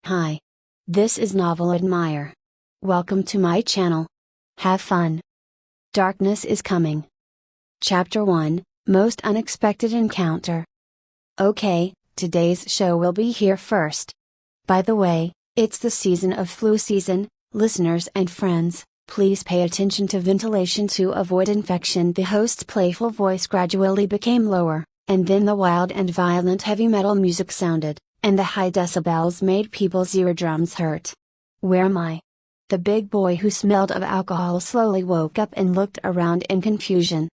Hi. This is Novel Admire. Welcome to my channel. Have fun. Darkness is coming. Chapter 1, Most Unexpected Encounter. Okay, today's show will be here first. By the way, it's the season of flu season, listeners and friends, please pay attention to ventilation to avoid infection. The host's playful voice gradually became lower, and then the wild and violent heavy metal music sounded, and the high decibels made people's eardrums hurt. Where am I? The big boy who smelled of alcohol slowly woke up and looked around in confusion.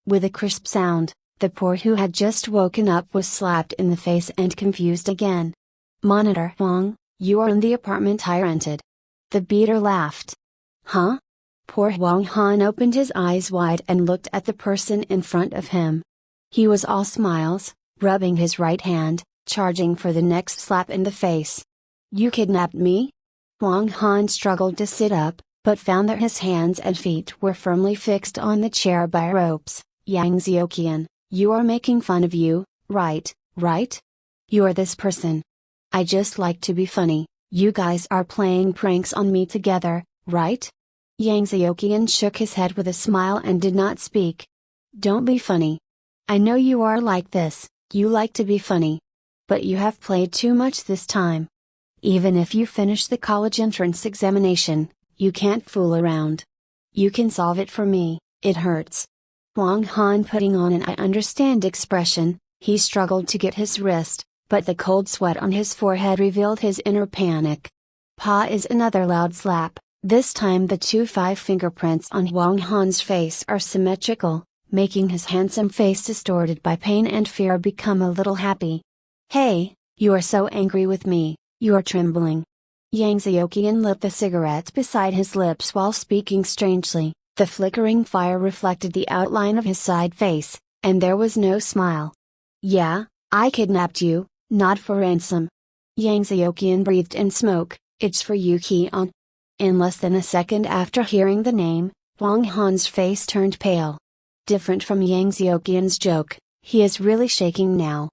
With a crisp sound, the poor who had just woken up was slapped in the face and confused again. Monitor Huang, you are in the apartment I rented. The beater laughed. Huh? Poor Huang Han opened his eyes wide and looked at the person in front of him. He was all smiles, rubbing his right hand, charging for the next slap in the face. You kidnapped me? Huang Han struggled to sit up, but found that his hands and feet were firmly fixed on the chair by ropes. Yang Xiaoqian, you are making fun of you, right? You are this person. I just like to be funny, you guys are playing pranks on me together, right? Yang Xiaoqian shook his head with a smile and did not speak. Don't be funny. I know you are like this, you like to be funny. But you have played too much this time. Even if you finish the college entrance examination, you can't fool around. You can solve it for me, it hurts. Huang Han putting on an I understand expression, he struggled to get his wrist, but the cold sweat on his forehead revealed his inner panic. Pa is another loud slap, this time the 2 fingerprints on Huang Han's face are symmetrical, making his handsome face distorted by pain and fear become a little happy. Hey, you are so angry with me, you are trembling. Yang Xiaoqian lit the cigarette beside his lips while speaking strangely, the flickering fire reflected the outline of his side face, and there was no smile. Yeah, I kidnapped you, not for ransom. Yang Xiaoqian breathed in smoke, it's for you Qi-an. In less than a second after hearing the name, Huang Han's face turned pale. Different from Yang Xiaoqian's joke, he is really shaking now.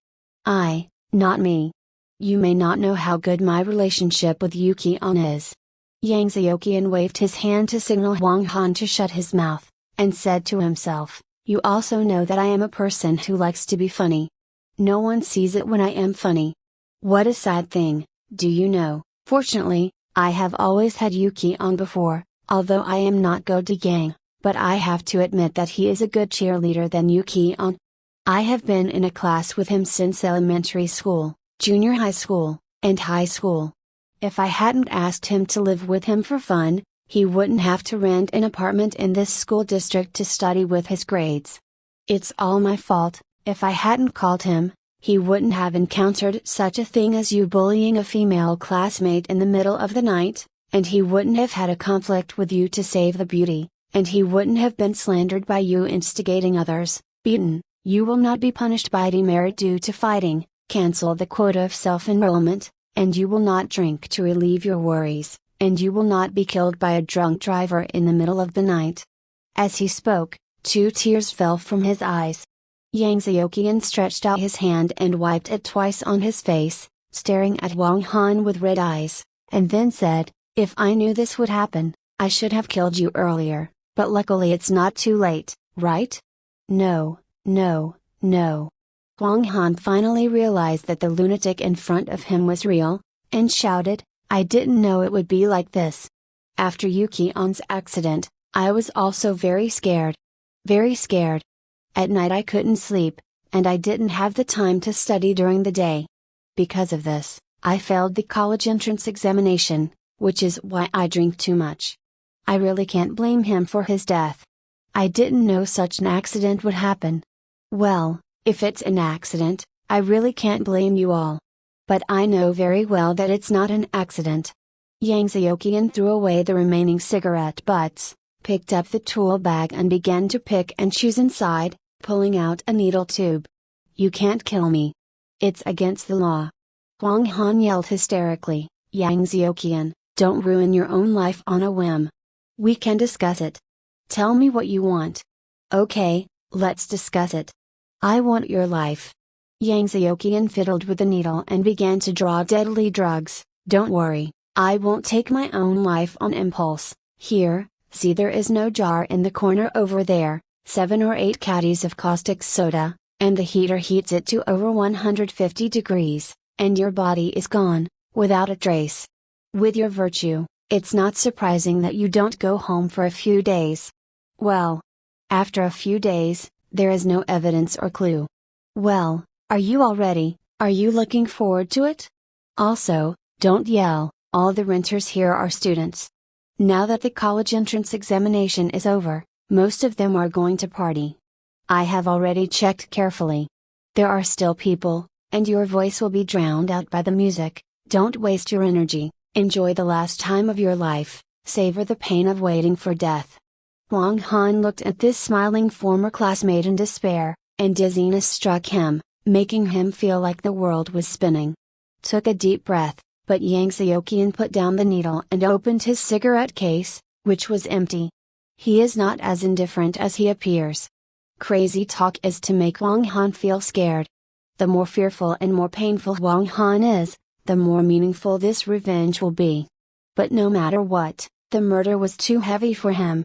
Not me. You may not know how good my relationship with Yu Qi-an is. Yang Xiaoqian waved his hand to signal Huang Han to shut his mouth, and said to himself, you also know that I am a person who likes to be funny. No one sees it when I am funny. What a sad thing, do you know, fortunately, I have always had Yu Qi-an before, although I am not Go de Gang, but I have to admit that he is a good cheerleader than Yu Qi-an. I have been in a class with him since elementary school, junior high school, and high school. If I hadn't asked him to live with him for fun, he wouldn't have to rent an apartment in this school district to study with his grades. It's all my fault, if I hadn't called him, he wouldn't have encountered such a thing as you bullying a female classmate in the middle of the night, and he wouldn't have had a conflict with you to save the beauty, and he wouldn't have been slandered by you instigating others, beaten. You will not be punished by demerit due to fighting, cancel the quota of self-enrollment, and you will not drink to relieve your worries, and you will not be killed by a drunk driver in the middle of the night. As he spoke, 2 tears fell from his eyes. Yang Xiaoqian stretched out his hand and wiped it twice on his face, staring at Huang Han with red eyes, and then said, if I knew this would happen, I should have killed you earlier, but luckily it's not too late, right? No. Huang Han finally realized that the lunatic in front of him was real, and shouted, I didn't know it would be like this. After Yu Qi-an's accident, I was also very scared. Very scared. At night I couldn't sleep, and I didn't have the time to study during the day. Because of this, I failed the college entrance examination, which is why I drink too much. I really can't blame him for his death. I didn't know such an accident would happen. Well, if it's an accident, I really can't blame you all. But I know very well that it's not an accident. Yang Xiaoqian threw away the remaining cigarette butts, picked up the tool bag and began to pick and choose inside, pulling out a needle tube. You can't kill me. It's against the law. Huang Han yelled hysterically, Yang Xiaoqian, don't ruin your own life on a whim. We can discuss it. Tell me what you want. Okay, let's discuss it. I want your life. Yang Xiaoqian fiddled with the needle and began to draw deadly drugs, Don't worry, I won't take my own life on impulse. Here, see, there is no jar in the corner over there, 7 or 8 caddies of caustic soda, and the heater heats it to over 150 degrees, and your body is gone, without a trace. With your virtue, it's not surprising that you don't go home for a few days. Well, after a few days, there is no evidence or clue. Well, are you all ready? Are you looking forward to it? Also, don't yell, all the renters here are students. Now that the college entrance examination is over, most of them are going to party. I have already checked carefully. There are still people, and your voice will be drowned out by the music. Don't waste your energy, enjoy the last time of your life, savor the pain of waiting for death. Wang Han looked at this smiling former classmate in despair, and dizziness struck him, making him feel like the world was spinning. Took a deep breath, but Yang Xiuqian put down the needle and opened his cigarette case, which was empty. He is not as indifferent as he appears. Crazy talk is to make Wang Han feel scared. The more fearful and more painful Wang Han is, the more meaningful this revenge will be. But no matter what, the murder was too heavy for him.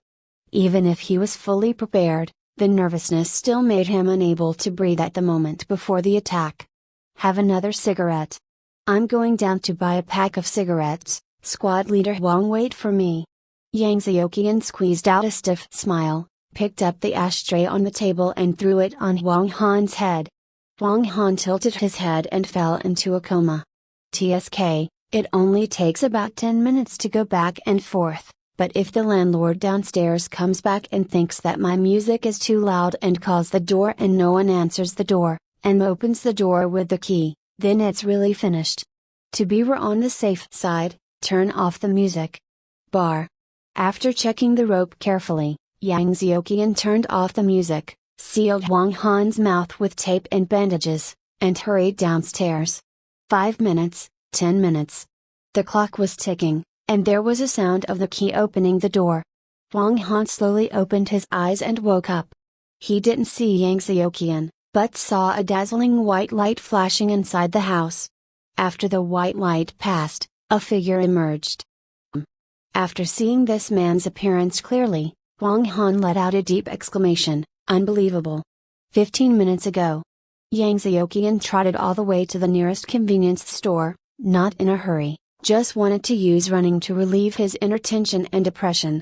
Even if he was fully prepared, the nervousness still made him unable to breathe at the moment before the attack. Have another cigarette. I'm going down to buy a pack of cigarettes, squad leader Wang, wait for me. Yang Xiuqian squeezed out a stiff smile, picked up the ashtray on the table and threw it on Wang Han's head. Wang Han tilted his head and fell into a coma. TSK, it only takes about 10 minutes to go back and forth, but if the landlord downstairs comes back and thinks that my music is too loud and calls the door and no one answers the door, and opens the door with the key, then it's really finished. To be on the safe side, turn off the music. Bar. After checking the rope carefully, Yang Xiuqian turned off the music, sealed Wang Han's mouth with tape and bandages, and hurried downstairs. 5 minutes, 10 minutes. The clock was ticking, and there was a sound of the key opening the door. Wang Han slowly opened his eyes and woke up. He didn't see Yang Xiuqian, but saw a dazzling white light flashing inside the house. After the white light passed, a figure emerged. After seeing this man's appearance clearly, Wang Han let out a deep exclamation, unbelievable. 15 minutes ago. Yang Xiuqian trotted all the way to the nearest convenience store, not in a hurry, just wanted to use running to relieve his inner tension and depression.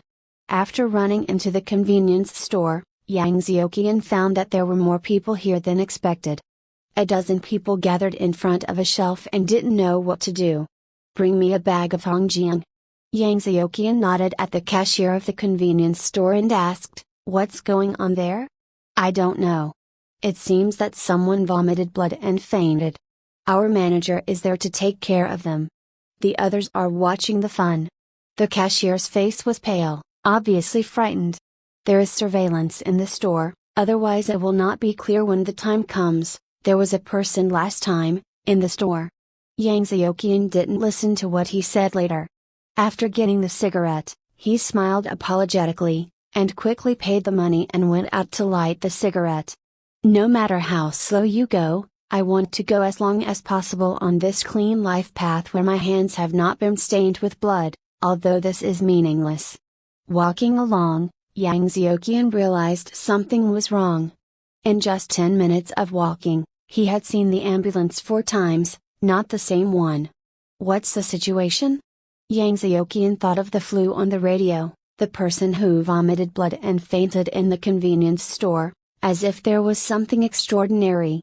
After running into the convenience store, Yang Xiuqian found that there were more people here than expected. A dozen people gathered in front of a shelf and didn't know what to do. Bring me a bag of Hongjiang. Yang Xiuqian nodded at the cashier of the convenience store and asked, what's going on there? I don't know. It seems that someone vomited blood and fainted. Our manager is there to take care of them. The others are watching the fun. The cashier's face was pale, obviously frightened. There is surveillance in the store, otherwise it will not be clear when the time comes. There was a person last time, in the store. Yang Xiuqian didn't listen to what he said later. After getting the cigarette, he smiled apologetically, and quickly paid the money and went out to light the cigarette. No matter how slow you go, I want to go as long as possible on this clean life path where my hands have not been stained with blood, although this is meaningless. Walking along, Yang Xiuqian realized something was wrong. In just 10 minutes of walking, he had seen the ambulance 4 times, not the same one. What's the situation? Yang Xiuqian thought of the flu on the radio, the person who vomited blood and fainted in the convenience store, as if there was something extraordinary.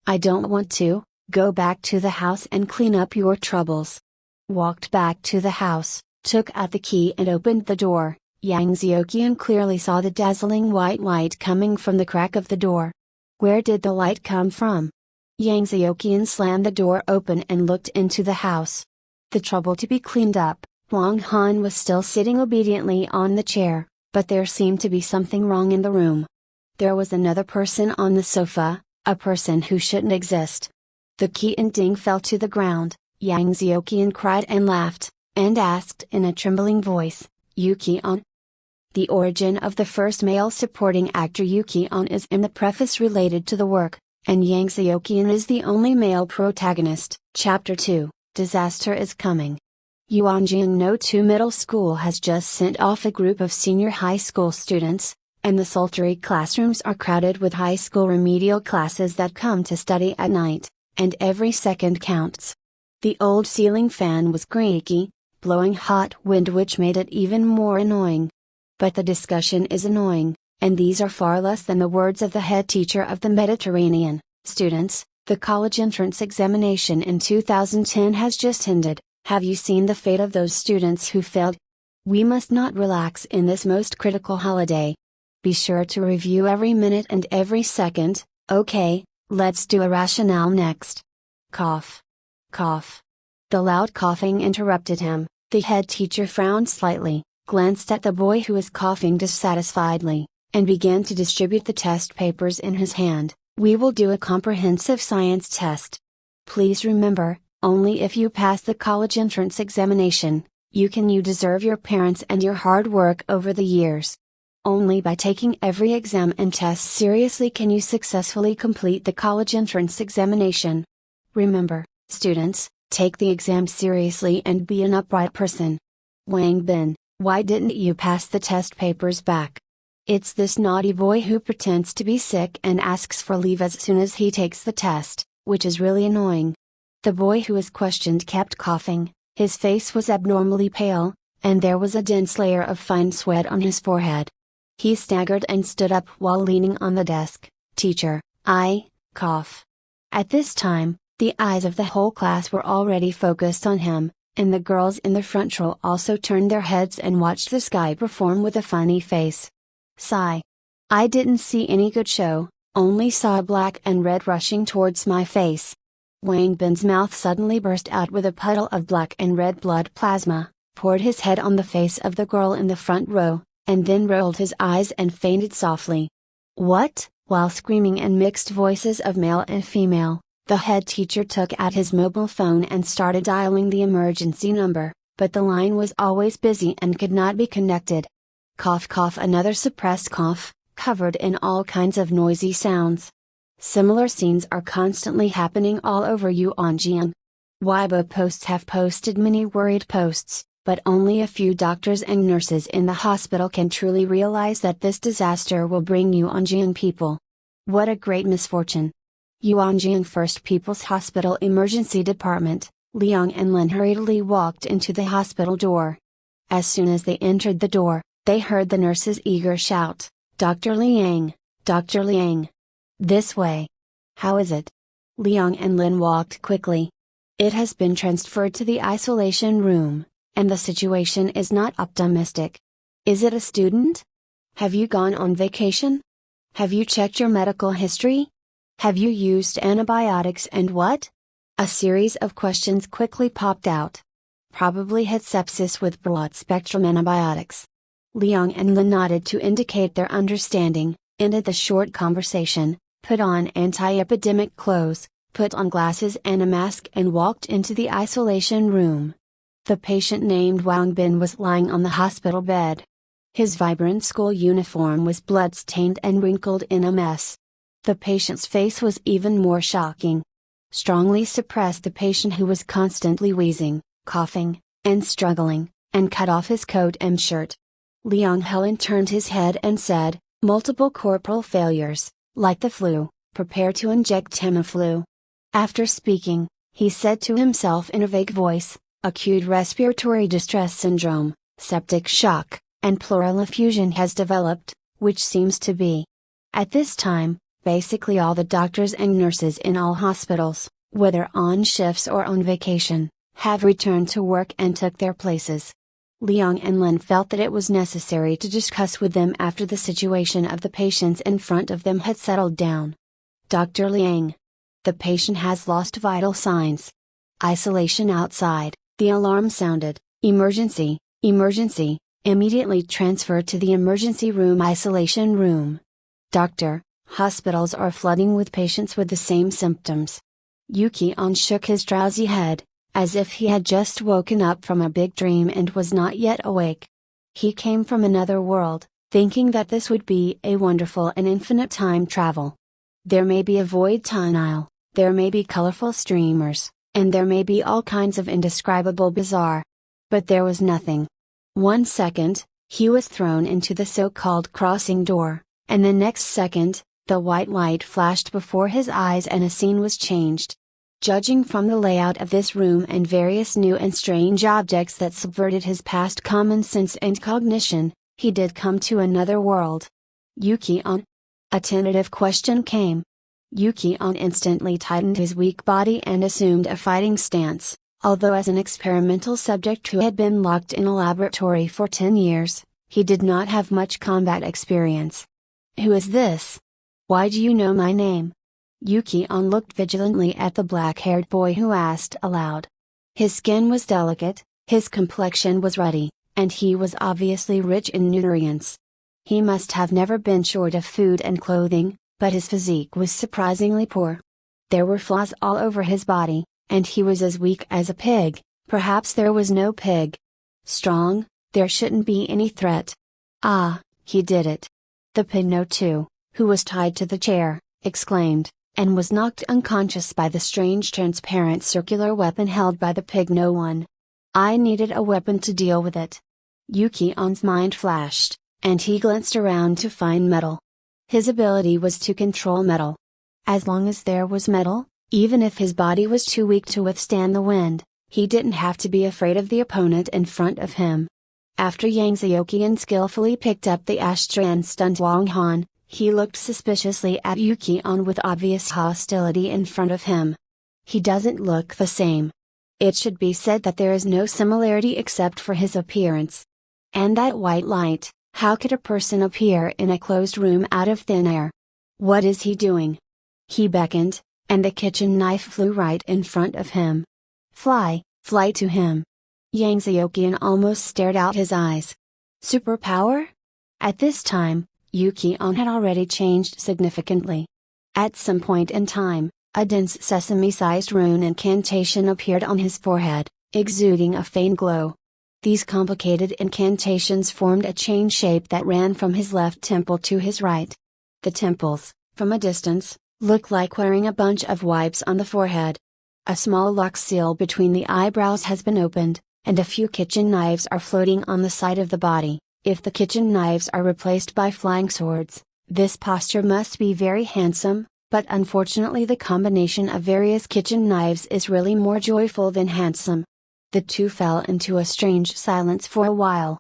I don't want to, go back to the house and clean up your troubles. Walked back to the house, took out the key and opened the door. Yang Xiuqian clearly saw the dazzling white light coming from the crack of the door. Where did the light come from? Yang Xiuqian slammed the door open and looked into the house. The trouble to be cleaned up. Wang Han was still sitting obediently on the chair, but there seemed to be something wrong in the room. There was another person on the sofa, a person who shouldn't exist. The key and ding fell to the ground. Yang Xiuqian cried and laughed, and asked in a trembling voice, Yu Qian? The origin of the first male supporting actor Yu Qian is in the preface related to the work, and Yang Xiuqian is the only male protagonist. Chapter 2, Disaster is Coming. Yuanjing No 2 Middle School has just sent off a group of senior high school students, and the sultry classrooms are crowded with high school remedial classes that come to study at night, and every second counts. The old ceiling fan was creaky, blowing hot wind which made it even more annoying. But the discussion is annoying, and these are far less than the words of the head teacher of the Mediterranean. Students, the college entrance examination in 2010 has just ended. Have you seen the fate of those students who failed? We must not relax in this most critical holiday. Be sure to review every minute and every second. Okay, let's do a rationale next. Cough. Cough. The loud coughing interrupted him. The head teacher frowned slightly, glanced at the boy who was coughing dissatisfiedly, and began to distribute the test papers in his hand. We will do a comprehensive science test. Please remember, only if you pass the college entrance examination, you deserve your parents and your hard work over the years. Only by taking every exam and test seriously can you successfully complete the college entrance examination. Remember, students, take the exam seriously and be an upright person. Wang Bin, why didn't you pass the test papers back? It's this naughty boy who pretends to be sick and asks for leave as soon as he takes the test, which is really annoying. The boy who was questioned kept coughing, his face was abnormally pale, and there was a dense layer of fine sweat on his forehead. He staggered and stood up while leaning on the desk. Teacher, cough. At this time, the eyes of the whole class were already focused on him, and the girls in the front row also turned their heads and watched this guy perform with a funny face. Sigh. I didn't see any good show, only saw black and red rushing towards my face. Wang Bin's mouth suddenly burst out with a puddle of black and red blood plasma, poured his head on the face of the girl in the front row, and then rolled his eyes and fainted softly. What? While screaming in mixed voices of male and female, the head teacher took out his mobile phone and started dialing the emergency number, but the line was always busy and could not be connected. Cough cough, another suppressed cough, covered in all kinds of noisy sounds. Similar scenes are constantly happening all over Yuanjing. Weibo posts have posted many worried posts, but only a few doctors and nurses in the hospital can truly realize that this disaster will bring Yuanjing people. What a great misfortune! Yuanjing First People's Hospital Emergency Department, Liang and Lin hurriedly walked into the hospital door. As soon as they entered the door, they heard the nurse's eager shout, "Dr. Liang! Dr. Liang! This way! How is it?" Liang and Lin walked quickly. It has been transferred to the isolation room, and the situation is not optimistic. Is it a student? Have you gone on vacation? Have you checked your medical history? Have you used antibiotics and what? A series of questions quickly popped out. Probably had sepsis with broad-spectrum antibiotics. Liang and Lin nodded to indicate their understanding, ended the short conversation, put on anti-epidemic clothes, put on glasses and a mask and walked into the isolation room. The patient named Wang Bin was lying on the hospital bed. His vibrant school uniform was blood-stained and wrinkled in a mess. The patient's face was even more shocking. Strongly suppressed the patient who was constantly wheezing, coughing, and struggling, and cut off his coat and shirt. Liang Helen turned his head and said, "Multiple corporal failures, like the flu, prepare to inject Tamiflu." After speaking, he said to himself in a vague voice, "Acute respiratory distress syndrome, septic shock, and pleural effusion has developed, which seems to be." At this time, basically all the doctors and nurses in all hospitals, whether on shifts or on vacation, have returned to work and took their places. Liang and Lin felt that it was necessary to discuss with them after the situation of the patients in front of them had settled down. "Dr. Liang. The patient has lost vital signs. Isolation outside." The alarm sounded, "Emergency, emergency," immediately transferred to the emergency room isolation room. "Doctor, hospitals are flooding with patients with the same symptoms." Yuki-on shook his drowsy head, as if he had just woken up from a big dream and was not yet awake. He came from another world, thinking that this would be a wonderful and infinite time travel. There may be a void tunnel, there may be colorful streamers, and there may be all kinds of indescribable bizarre But there was nothing. 1 second, he was thrown into the so-called crossing door, and the next second, the white light flashed before his eyes and a scene was changed. Judging from the layout of this room and various new and strange objects that subverted his past common sense and cognition, he did come to another world. Yuki-on? A tentative question came. Yuki-on instantly tightened his weak body and assumed a fighting stance, although as an experimental subject who had been locked in a laboratory for 10 years, he did not have much combat experience. Who is this? Why do you know my name? Yuki-on looked vigilantly at the black-haired boy who asked aloud. His skin was delicate, his complexion was ruddy, and he was obviously rich in nutrients. He must have never been short of food and clothing, but his physique was surprisingly poor. There were flaws all over his body, and he was as weak as a pig. Perhaps there was no pig. Strong, there shouldn't be any threat. Ah, he did it. The pig no too, who was tied to the chair, exclaimed, and was knocked unconscious by the strange transparent circular weapon held by the pig no one. I needed a weapon to deal with it. Yuki-on's mind flashed, and he glanced around to find metal. His ability was to control metal. As long as there was metal, even if his body was too weak to withstand the wind, he didn't have to be afraid of the opponent in front of him. After Yang Xiaoqian skillfully picked up the ashtray and stunned Wang Han, he looked suspiciously at Yuki-on with obvious hostility in front of him. He doesn't look the same. It should be said that there is no similarity except for his appearance. And that white light, how could a person appear in a closed room out of thin air? What is he doing? He beckoned, and the kitchen knife flew right in front of him. Fly to him. Yang Xiaoqian almost stared out his eyes. Superpower? At this time, Yuki-on had already changed significantly. At some point in time, a dense sesame-sized rune incantation appeared on his forehead, exuding a faint glow. These complicated incantations formed a chain shape that ran from his left temple to his right. The temples, from a distance, looked like wearing a bunch of wipes on the forehead. A small lock seal between the eyebrows has been opened, and a few kitchen knives are floating on the side of the body. If the kitchen knives are replaced by flying swords, this posture must be very handsome, but unfortunately the combination of various kitchen knives is really more joyful than handsome. The two fell into a strange silence for a while.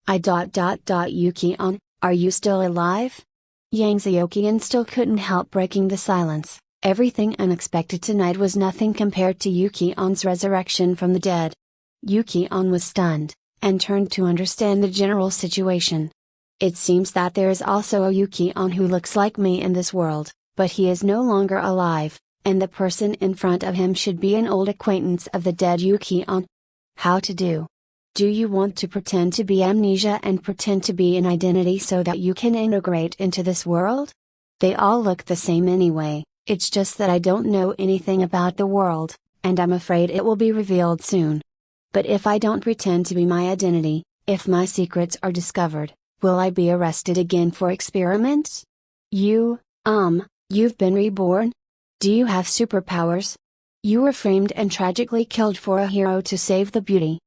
Yuki-on, are you still alive? Yang Xiaoqian still couldn't help breaking the silence. Everything unexpected tonight was nothing compared to Yuki-on's resurrection from the dead. Yuki-on was stunned, and turned to understand the general situation. It seems that there is also a Yuki-on who looks like me in this world, but he is no longer alive, and the person in front of him should be an old acquaintance of the dead Yuki-on. How to do? Do you want to pretend to be amnesia and pretend to be an identity so that you can integrate into this world? They all look the same anyway, it's just that I don't know anything about the world, and I'm afraid it will be revealed soon. But if I don't pretend to be my identity, if my secrets are discovered, will I be arrested again for experiments? You've been reborn? Do you have superpowers? You were framed and tragically killed for a hero to save the beauty.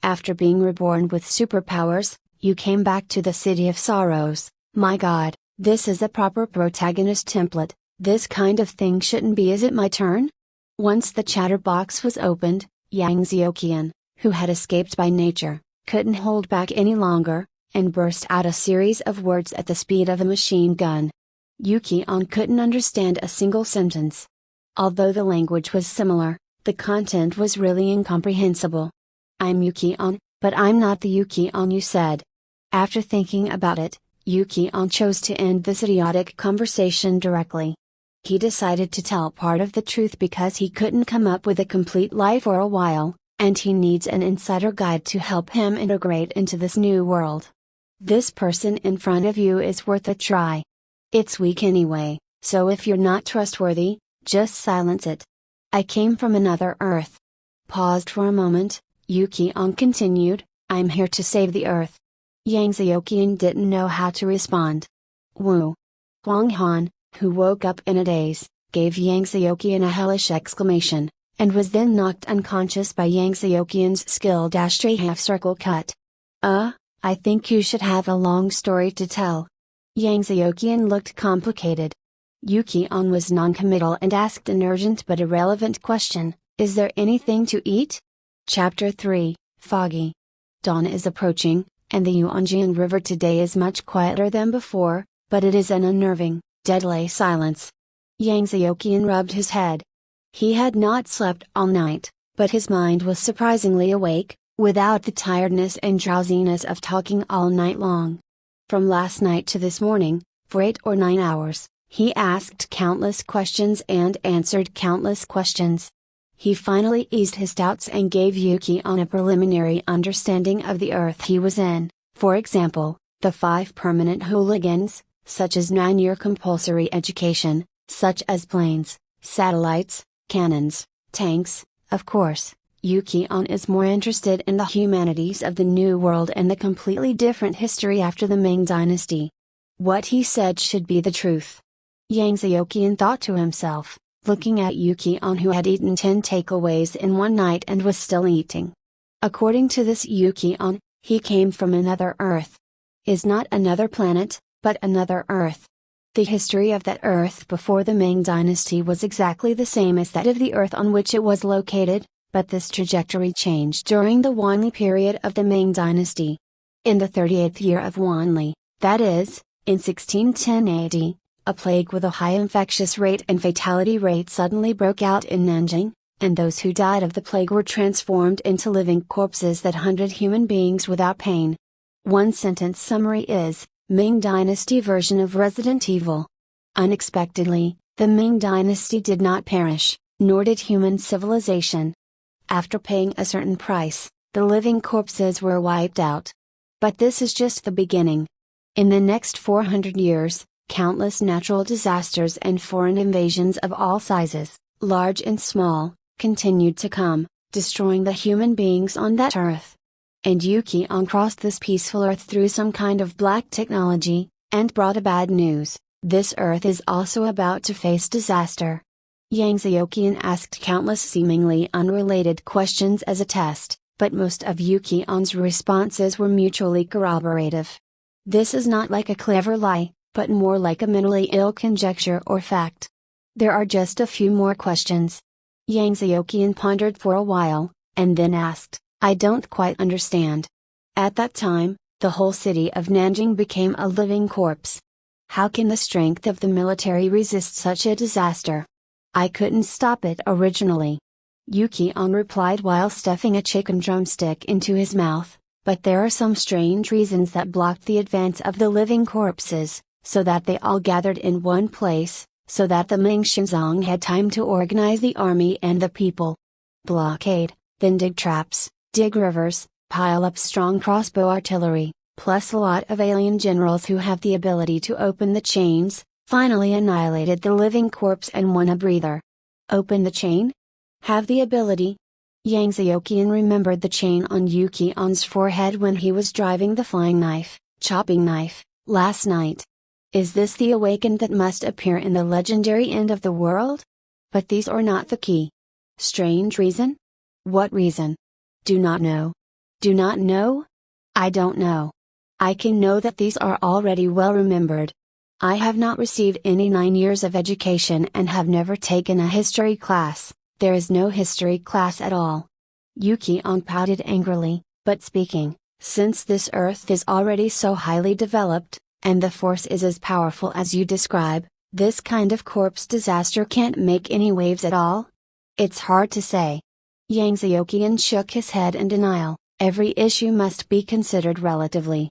After being reborn with superpowers, you came back to the City of Sorrows. My God, this is a proper protagonist template. This kind of thing shouldn't be. Is it my turn? Once the chatterbox was opened, Yang Xiaoqian, who had escaped by nature, couldn't hold back any longer, and burst out a series of words at the speed of a machine gun. Yuki-on couldn't understand a single sentence. Although the language was similar, the content was really incomprehensible. I'm Yuki-on, but I'm not the Yuki-on you said. After thinking about it, Yuki-on chose to end this idiotic conversation directly. He decided to tell part of the truth because he couldn't come up with a complete lie for a while, and he needs an insider guide to help him integrate into this new world. This person in front of you is worth a try. It's weak anyway, so if you're not trustworthy, just silence it. I came from another Earth. Paused for a moment, Yuki-on continued, I'm here to save the Earth. Yang Xiaoqian didn't know how to respond. Woo! Wang Han, who woke up in a daze, gave Yang Xiaoqian a hellish exclamation, and was then knocked unconscious by Yang Xiuqian's skilled ashtray half-circle cut. I think you should have a long story to tell. Yang Xiuqian looked complicated. Yuki-on was non-committal and asked an urgent but irrelevant question, is there anything to eat? Chapter 3, Foggy. Dawn is approaching, and the Yuanjian River today is much quieter than before, but it is an unnerving, deadly silence. Yang Xiuqian rubbed his head. He had not slept all night, but his mind was surprisingly awake, without the tiredness and drowsiness of talking all night long. From last night to this morning, for 8 or 9 hours, he asked countless questions and answered countless questions. He finally eased his doubts and gave Yuki-on a preliminary understanding of the earth he was in, for example, the 5 permanent hooligans, such as 9-year compulsory education, such as planes, satellites, cannons, tanks. Of course, Yuki-on is more interested in the humanities of the New World and the completely different history after the Ming Dynasty. What he said should be the truth. Yang Xiuqian thought to himself, looking at Yuki-on, who had eaten 10 takeaways in one night and was still eating. According to this Yuki-on, he came from another Earth. Is not another planet, but another Earth. The history of that Earth before the Ming Dynasty was exactly the same as that of the Earth on which it was located, but this trajectory changed during the Wanli period of the Ming Dynasty. In the 38th year of Wanli, that is, in 1610 AD, a plague with a high infectious rate and fatality rate suddenly broke out in Nanjing, and those who died of the plague were transformed into living corpses that hunted human beings without pain. One sentence summary is, Ming Dynasty version of Resident Evil. Unexpectedly, the Ming Dynasty did not perish, nor did human civilization. After paying a certain price, the living corpses were wiped out. But this is just the beginning. In the next 400 years, countless natural disasters and foreign invasions of all sizes, large and small, continued to come, destroying the human beings on that Earth. And Yuki-on crossed this peaceful Earth through some kind of black technology, and brought a bad news: this Earth is also about to face disaster. Yang Xiuqian asked countless seemingly unrelated questions as a test, but most of Yuki-on's responses were mutually corroborative. This is not like a clever lie, but more like a mentally ill conjecture or fact. There are just a few more questions. Yang Xiuqian pondered for a while, and then asked, I don't quite understand. At that time, the whole city of Nanjing became a living corpse. How can the strength of the military resist such a disaster? I couldn't stop it originally. Yuki-on replied while stuffing a chicken drumstick into his mouth, but there are some strange reasons that blocked the advance of the living corpses, so that they all gathered in one place, so that the Ming Xinzong had time to organize the army and the people. Blockade, then dig traps, dig rivers, pile up strong crossbow artillery, plus a lot of alien generals who have the ability to open the chains, finally annihilated the living corpse and won a breather. Open the chain? Have the ability? Yang Xiuqian remembered the chain on Yuki-on's forehead when he was driving the flying knife, chopping knife, last night. Is this the awakened that must appear in the legendary end of the world? But these are not the key. Strange reason? What reason? Do not know. Do not know? I don't know. I can know that these are already well remembered. I have not received any 9 years of education and have never taken a history class. There is no history class at all. Yuki-on pouted angrily, but speaking, since this Earth is already so highly developed, and the force is as powerful as you describe, this kind of corpse disaster can't make any waves at all? It's hard to say. Yang Xiuqian shook his head in denial. Every issue must be considered relatively.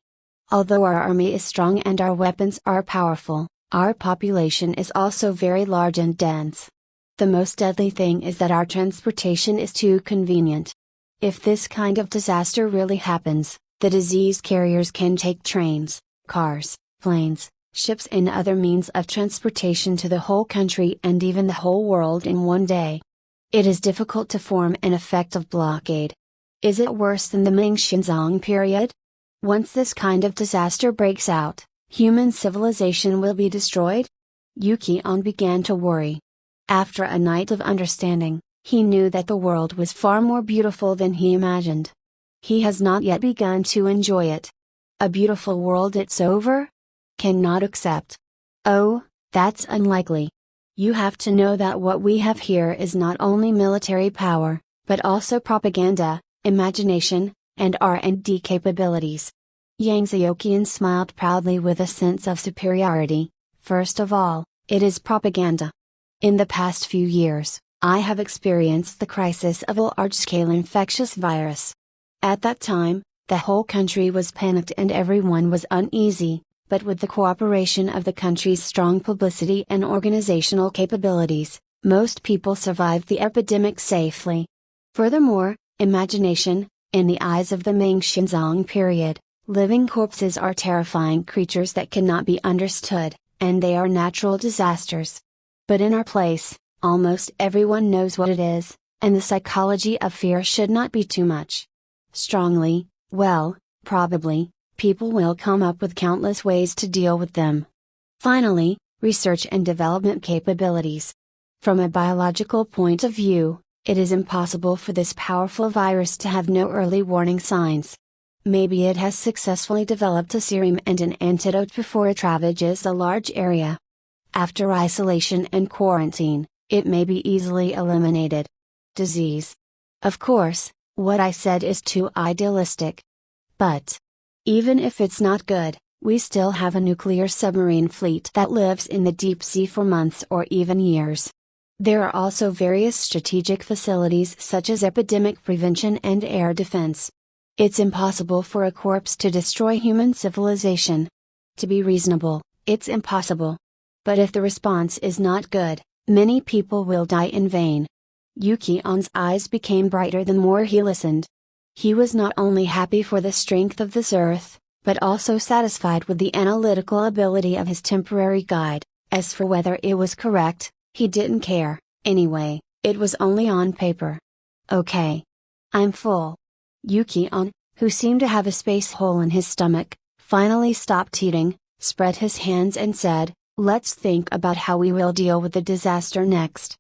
Although our army is strong and our weapons are powerful, our population is also very large and dense. The most deadly thing is that our transportation is too convenient. If this kind of disaster really happens, the disease carriers can take trains, cars, planes, ships and other means of transportation to the whole country and even the whole world in one day. It is difficult to form an effective blockade. Is it worse than the Ming Xinzong period? Once this kind of disaster breaks out, human civilization will be destroyed? Yuki-on began to worry. After a night of understanding, He knew that the world was far more beautiful than he imagined. He has not yet begun to enjoy it. A beautiful world it's over? Cannot accept. Oh, that's unlikely. You have to know that what we have here is not only military power, but also propaganda, imagination, and R&D capabilities. Yang Xiuqian smiled proudly with a sense of superiority. First of all, it is propaganda. In the past few years, I have experienced the crisis of a large-scale infectious virus. At that time, the whole country was panicked and everyone was uneasy, but with the cooperation of the country's strong publicity and organizational capabilities, most people survived the epidemic safely. Furthermore, imagination, in the eyes of the Ming Xinzong period, living corpses are terrifying creatures that cannot be understood, and they are natural disasters. But in our place, almost everyone knows what it is, and the psychology of fear should not be too much. Strongly, well, probably, people will come up with countless ways to deal with them. Finally, research and development capabilities. From a biological point of view, it is impossible for this powerful virus to have no early warning signs. Maybe it has successfully developed a serum and an antidote before it ravages a large area. After isolation and quarantine, it may be easily eliminated. Disease. Of course, what I said is too idealistic. But even if it's not good, we still have a nuclear submarine fleet that lives in the deep sea for months or even years. There are also various strategic facilities such as epidemic prevention and air defense. It's impossible for a corpse to destroy human civilization. To be reasonable, it's impossible. But if the response is not good, many people will die in vain. Yu Qian's eyes became brighter the more he listened. He was not only happy for the strength of this earth, but also satisfied with the analytical ability of his temporary guide. As for whether it was correct, he didn't care, anyway, it was only on paper. Okay. I'm full. Yu Qian, who seemed to have a space hole in his stomach, finally stopped eating, spread his hands and said, "Let's think about how we will deal with the disaster next."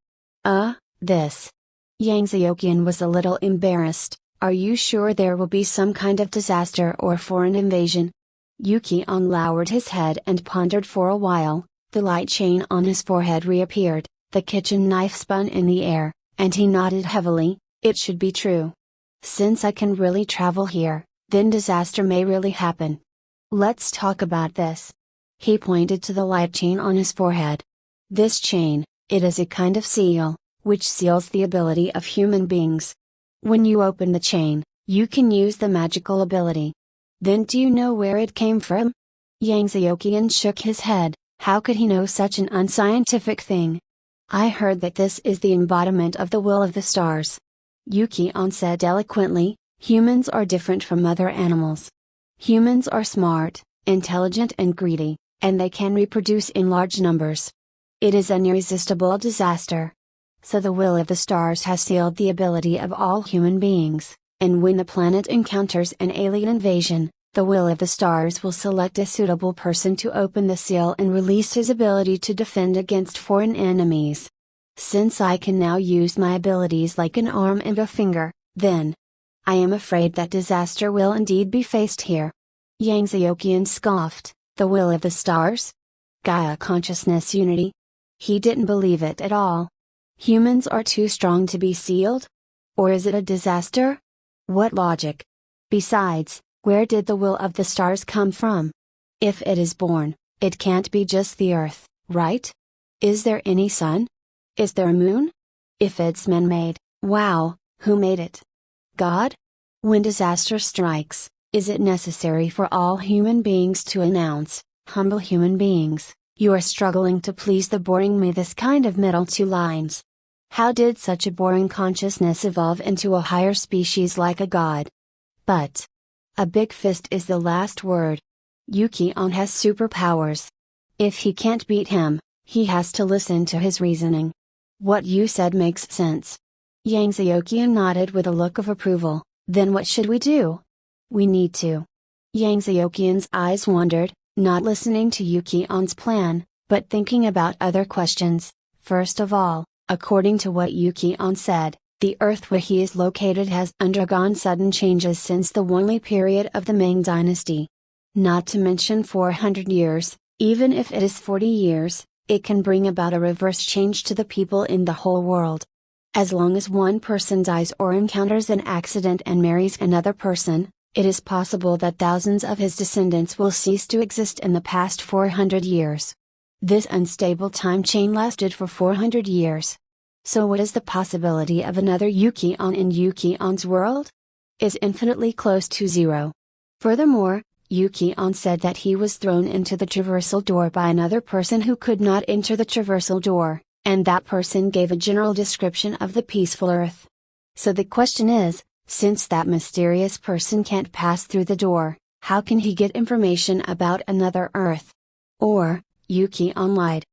This. Yang Xiuqian was a little embarrassed. Are you sure there will be some kind of disaster or foreign invasion? Yu Qian lowered his head and pondered for a while. The light chain on his forehead reappeared, the kitchen knife spun in the air, and he nodded heavily. It should be true. Since I can really travel here, then disaster may really happen. Let's talk about this. He pointed to the light chain on his forehead. This chain, it is a kind of seal, which seals the ability of human beings. When you open the chain, you can use the magical ability. Then do you know where it came from? Yang Xiuqian shook his head. How could he know such an unscientific thing? I heard that this is the embodiment of the will of the stars. Yu Qian said eloquently, humans are different from other animals. Humans are smart, intelligent and greedy, and they can reproduce in large numbers. It is an irresistible disaster. So the will of the stars has sealed the ability of all human beings, and when the planet encounters an alien invasion, the will of the stars will select a suitable person to open the seal and release his ability to defend against foreign enemies. Since I can now use my abilities like an arm and a finger, then I am afraid that disaster will indeed be faced here. Yang Xiuqian scoffed, the will of the stars? Gaia consciousness unity? He didn't believe it at all. Humans are too strong to be sealed? Or is it a disaster? What logic? Besides, where did the will of the stars come from? If it is born, it can't be just the earth, right? Is there any sun? Is there a moon? If it's man-made, wow, who made it? God? When disaster strikes, is it necessary for all human beings to announce, humble human beings, you are struggling to please the boring me this kind of middle two lines? How did such a boring consciousness evolve into a higher species like a god? But a big fist is the last word. Yu Qian has superpowers. If he can't beat him, he has to listen to his reasoning. What you said makes sense. Yang Xiuqian nodded with a look of approval. Then what should we do? We need to. Yang Xiuqian's eyes wandered, not listening to Yu Qian's plan, but thinking about other questions. First of all, According to what Yuki-on said, the Earth where he is located has undergone sudden changes since the Wanli period of the Ming dynasty. Not to mention 400 years, even if it is 40 years, it can bring about a reverse change to the people in the whole world. As long as one person dies or encounters an accident and marries another person, it is possible that thousands of his descendants will cease to exist in the past 400 years. This unstable time chain lasted for 400 years. So what is the possibility of another Yuki-on in Yuki-on's world? Is infinitely close to zero. Furthermore, Yuki-on said that he was thrown into the traversal door by another person who could not enter the traversal door, and that person gave a general description of the peaceful Earth. So the question is, since that mysterious person can't pass through the door, how can he get information about another Earth? Or, Yuki-on lied.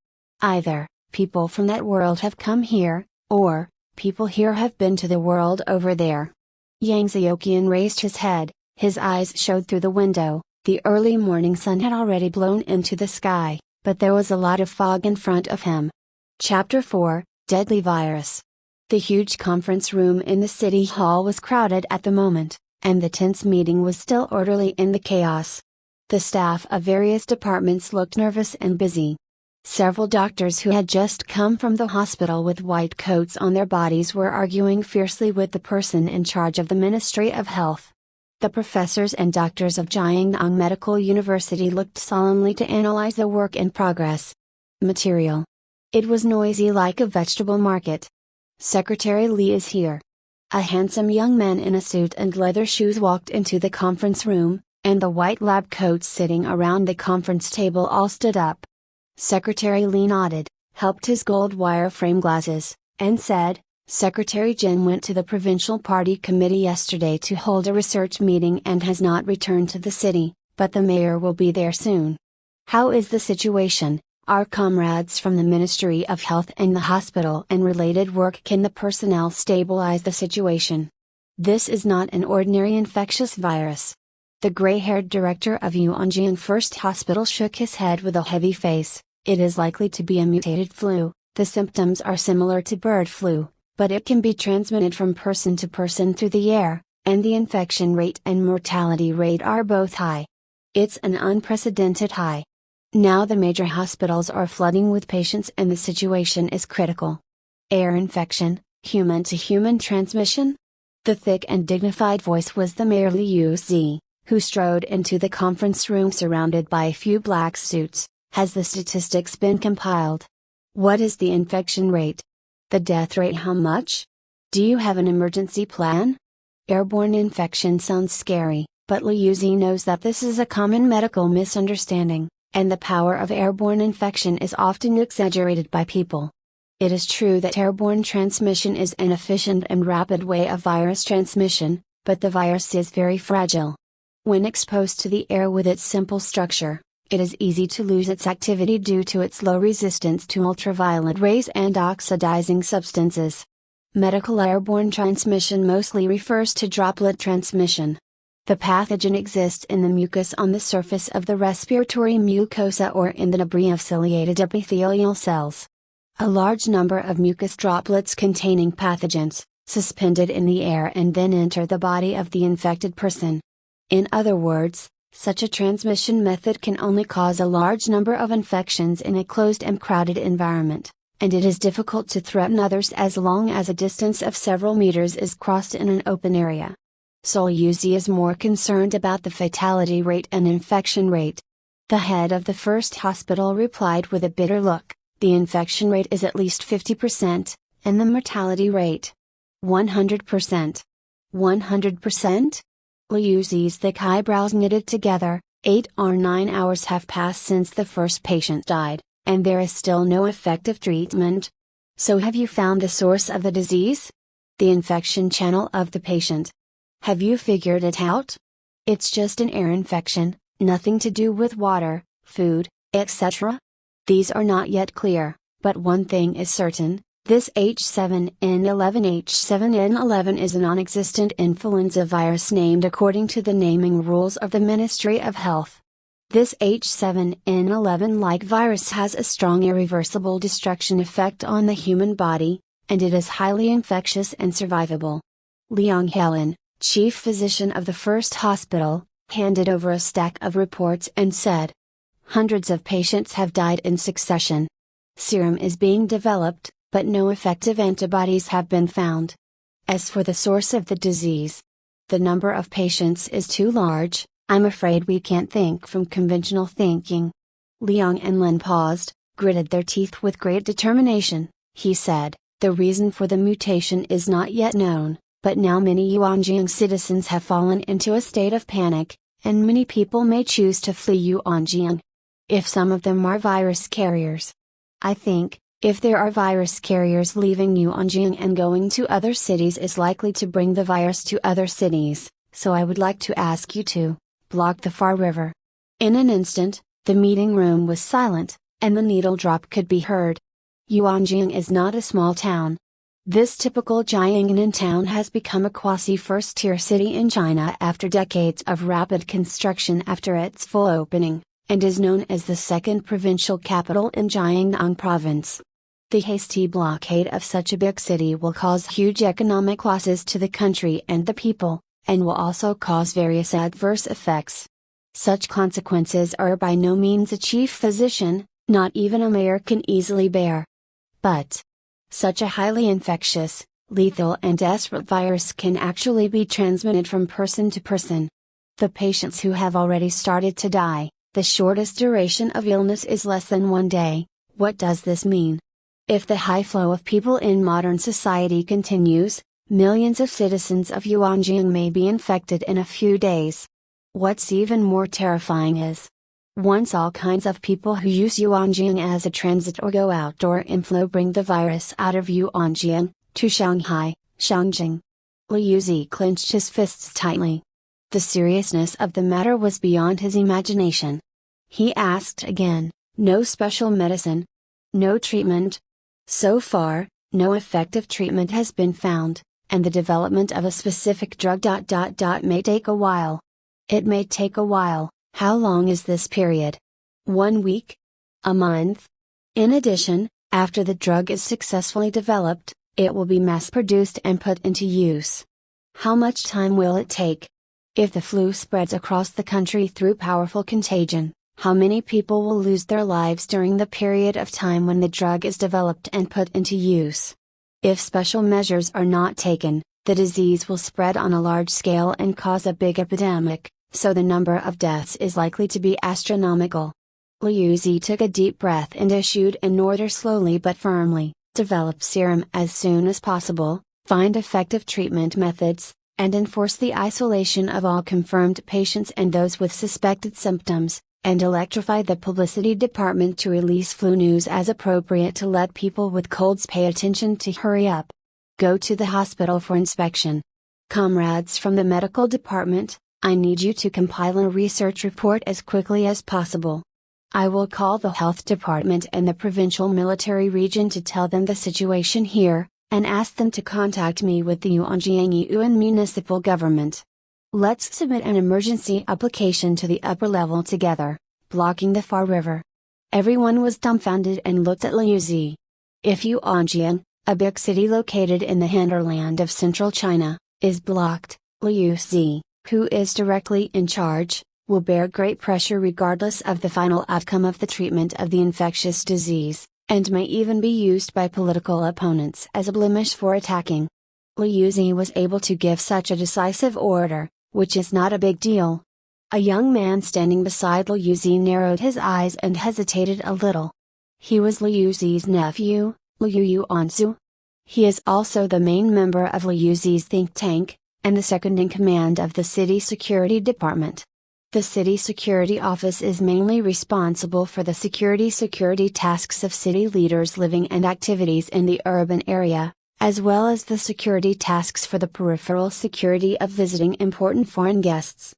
Either, people from that world have come here, or, people here have been to the world over there. Yang Xiaoqian raised his head, his eyes showed through the window. The early morning sun had already blown into the sky, but there was a lot of fog in front of him. Chapter 4, Deadly Virus. The huge conference room in the city hall was crowded at the moment, and the tense meeting was still orderly in the chaos. The staff of various departments looked nervous and busy. Several doctors who had just come from the hospital with white coats on their bodies were arguing fiercely with the person in charge of the Ministry of Health. The professors and doctors of Jiangnan Medical University looked solemnly to analyze the work in progress. Material. It was noisy like a vegetable market. Secretary Li is here. A handsome young man in a suit and leather shoes walked into the conference room, and the white lab coats sitting around the conference table all stood up. Secretary Li nodded, helped his gold wire frame glasses, and said, Secretary Jin went to the Provincial Party Committee yesterday to hold a research meeting and has not returned to the city, but the mayor will be there soon. How is the situation? Our comrades from the Ministry of Health and the hospital and related work, can the personnel stabilize the situation? This is not an ordinary infectious virus. The gray-haired director of Yuanjian First Hospital shook his head with a heavy face. It is likely to be a mutated flu. The symptoms are similar to bird flu, but it can be transmitted from person to person through the air, and the infection rate and mortality rate are both high. It's an unprecedented high. Now the major hospitals are flooding with patients and the situation is critical. Air infection, human-to-human transmission? The thick and dignified voice was the Mayor Liu Zi, who strode into the conference room surrounded by a few black suits. Has the statistics been compiled? What is the infection rate? The death rate, how much? Do you have an emergency plan? Airborne infection sounds scary, but Liu Zi knows that this is a common medical misunderstanding, and the power of airborne infection is often exaggerated by people. It is true that airborne transmission is an efficient and rapid way of virus transmission, but the virus is very fragile. When exposed to the air with its simple structure, it is easy to lose its activity due to its low resistance to ultraviolet rays and oxidizing substances. Medical airborne transmission mostly refers to droplet transmission. The pathogen exists in the mucus on the surface of the respiratory mucosa or in the debris of ciliated epithelial cells. A large number of mucus droplets containing pathogens, suspended in the air and then enter the body of the infected person. In other words, such a transmission method can only cause a large number of infections in a closed and crowded environment, and it is difficult to threaten others as long as a distance of several meters is crossed in an open area. So Liu Zi is more concerned about the fatality rate and infection rate. The head of the first hospital replied with a bitter look, the infection rate is at least 50%, and the mortality rate 100%. 100%? Liu Zi's thick eyebrows knitted together. 8 or 9 hours have passed since the first patient died, and there is still no effective treatment. So have you found the source of the disease? The infection channel of the patient. Have you figured it out? It's just an air infection, nothing to do with water, food, etc. These are not yet clear, but one thing is certain. This H7N11 is a non-existent influenza virus named according to the naming rules of the Ministry of Health. This H7N11-like virus has a strong irreversible destruction effect on the human body, and it is highly infectious and survivable. Liang Helen, chief physician of the first hospital, handed over a stack of reports and said, "Hundreds of patients have died in succession. Serum is being developed, but no effective antibodies have been found. As for the source of the disease, the number of patients is too large. I'm afraid we can't think from conventional thinking." Liang and Lin paused, gritted their teeth with great determination. He said, "The reason for the mutation is not yet known, but now many Yuanjiang citizens have fallen into a state of panic, and many people may choose to flee Yuanjiang. If some of them are virus carriers. I think, if there are virus carriers leaving Yuanjiang and going to other cities is likely to bring the virus to other cities, so I would like to ask you to block the Far River." In an instant, the meeting room was silent, and the needle drop could be heard. Yuanjiang is not a small town. This typical Jiangnan town has become a quasi-first-tier city in China after decades of rapid construction after its full opening, and is known as the second provincial capital in Jiangnan province. The hasty blockade of such a big city will cause huge economic losses to the country and the people, and will also cause various adverse effects. Such consequences are by no means a chief physician, not even a mayor can easily bear. But such a highly infectious, lethal and desperate virus can actually be transmitted from person to person. The patients who have already started to die, the shortest duration of illness is less than 1 day. What does this mean? If the high flow of people in modern society continues, millions of citizens of Yuanjiang may be infected in a few days. What's even more terrifying is, once all kinds of people who use Yuanjiang as a transit or go outdoor inflow bring the virus out of Yuanjiang, to Shanghai, Shangjing. Liu Zi clenched his fists tightly. The seriousness of the matter was beyond his imagination. He asked again, "No special medicine? No treatment?" So far, no effective treatment has been found, and the development of a specific drug may take a while. It may take a while. How long is this period? 1 week? A month? In addition, after the drug is successfully developed, it will be mass-produced and put into use. How much time will it take? If the flu spreads across the country through powerful contagion, how many people will lose their lives during the period of time when the drug is developed and put into use? If special measures are not taken, the disease will spread on a large scale and cause a big epidemic, so the number of deaths is likely to be astronomical. Liu Zi took a deep breath and issued an order slowly but firmly: develop serum as soon as possible, find effective treatment methods, and enforce the isolation of all confirmed patients and those with suspected symptoms, and electrify the publicity department to release flu news as appropriate to let people with colds pay attention to hurry up. Go to the hospital for inspection. Comrades from the medical department, I need you to compile a research report as quickly as possible. I will call the health department and the provincial military region to tell them the situation here, and ask them to contact me with the Yuanjiang Yuan municipal government. Let's submit an emergency application to the upper level together, blocking the Far River. Everyone was dumbfounded and looked at Liu Zi. If Yuanjiang, a big city located in the hinterland of central China, is blocked, Liu Zi, who is directly in charge, will bear great pressure regardless of the final outcome of the treatment of the infectious disease, and may even be used by political opponents as a blemish for attacking. Liu Zi was able to give such a decisive order, which is not a big deal. A young man standing beside Liu Zi narrowed his eyes and hesitated a little. He was Liu Zi's nephew, Liu Yuanzu. He is also the main member of Liu Zi's think tank, and the second in command of the city security department. The city security office is mainly responsible for the security tasks of city leaders living and activities in the urban area, as well as the security tasks for the peripheral security of visiting important foreign guests.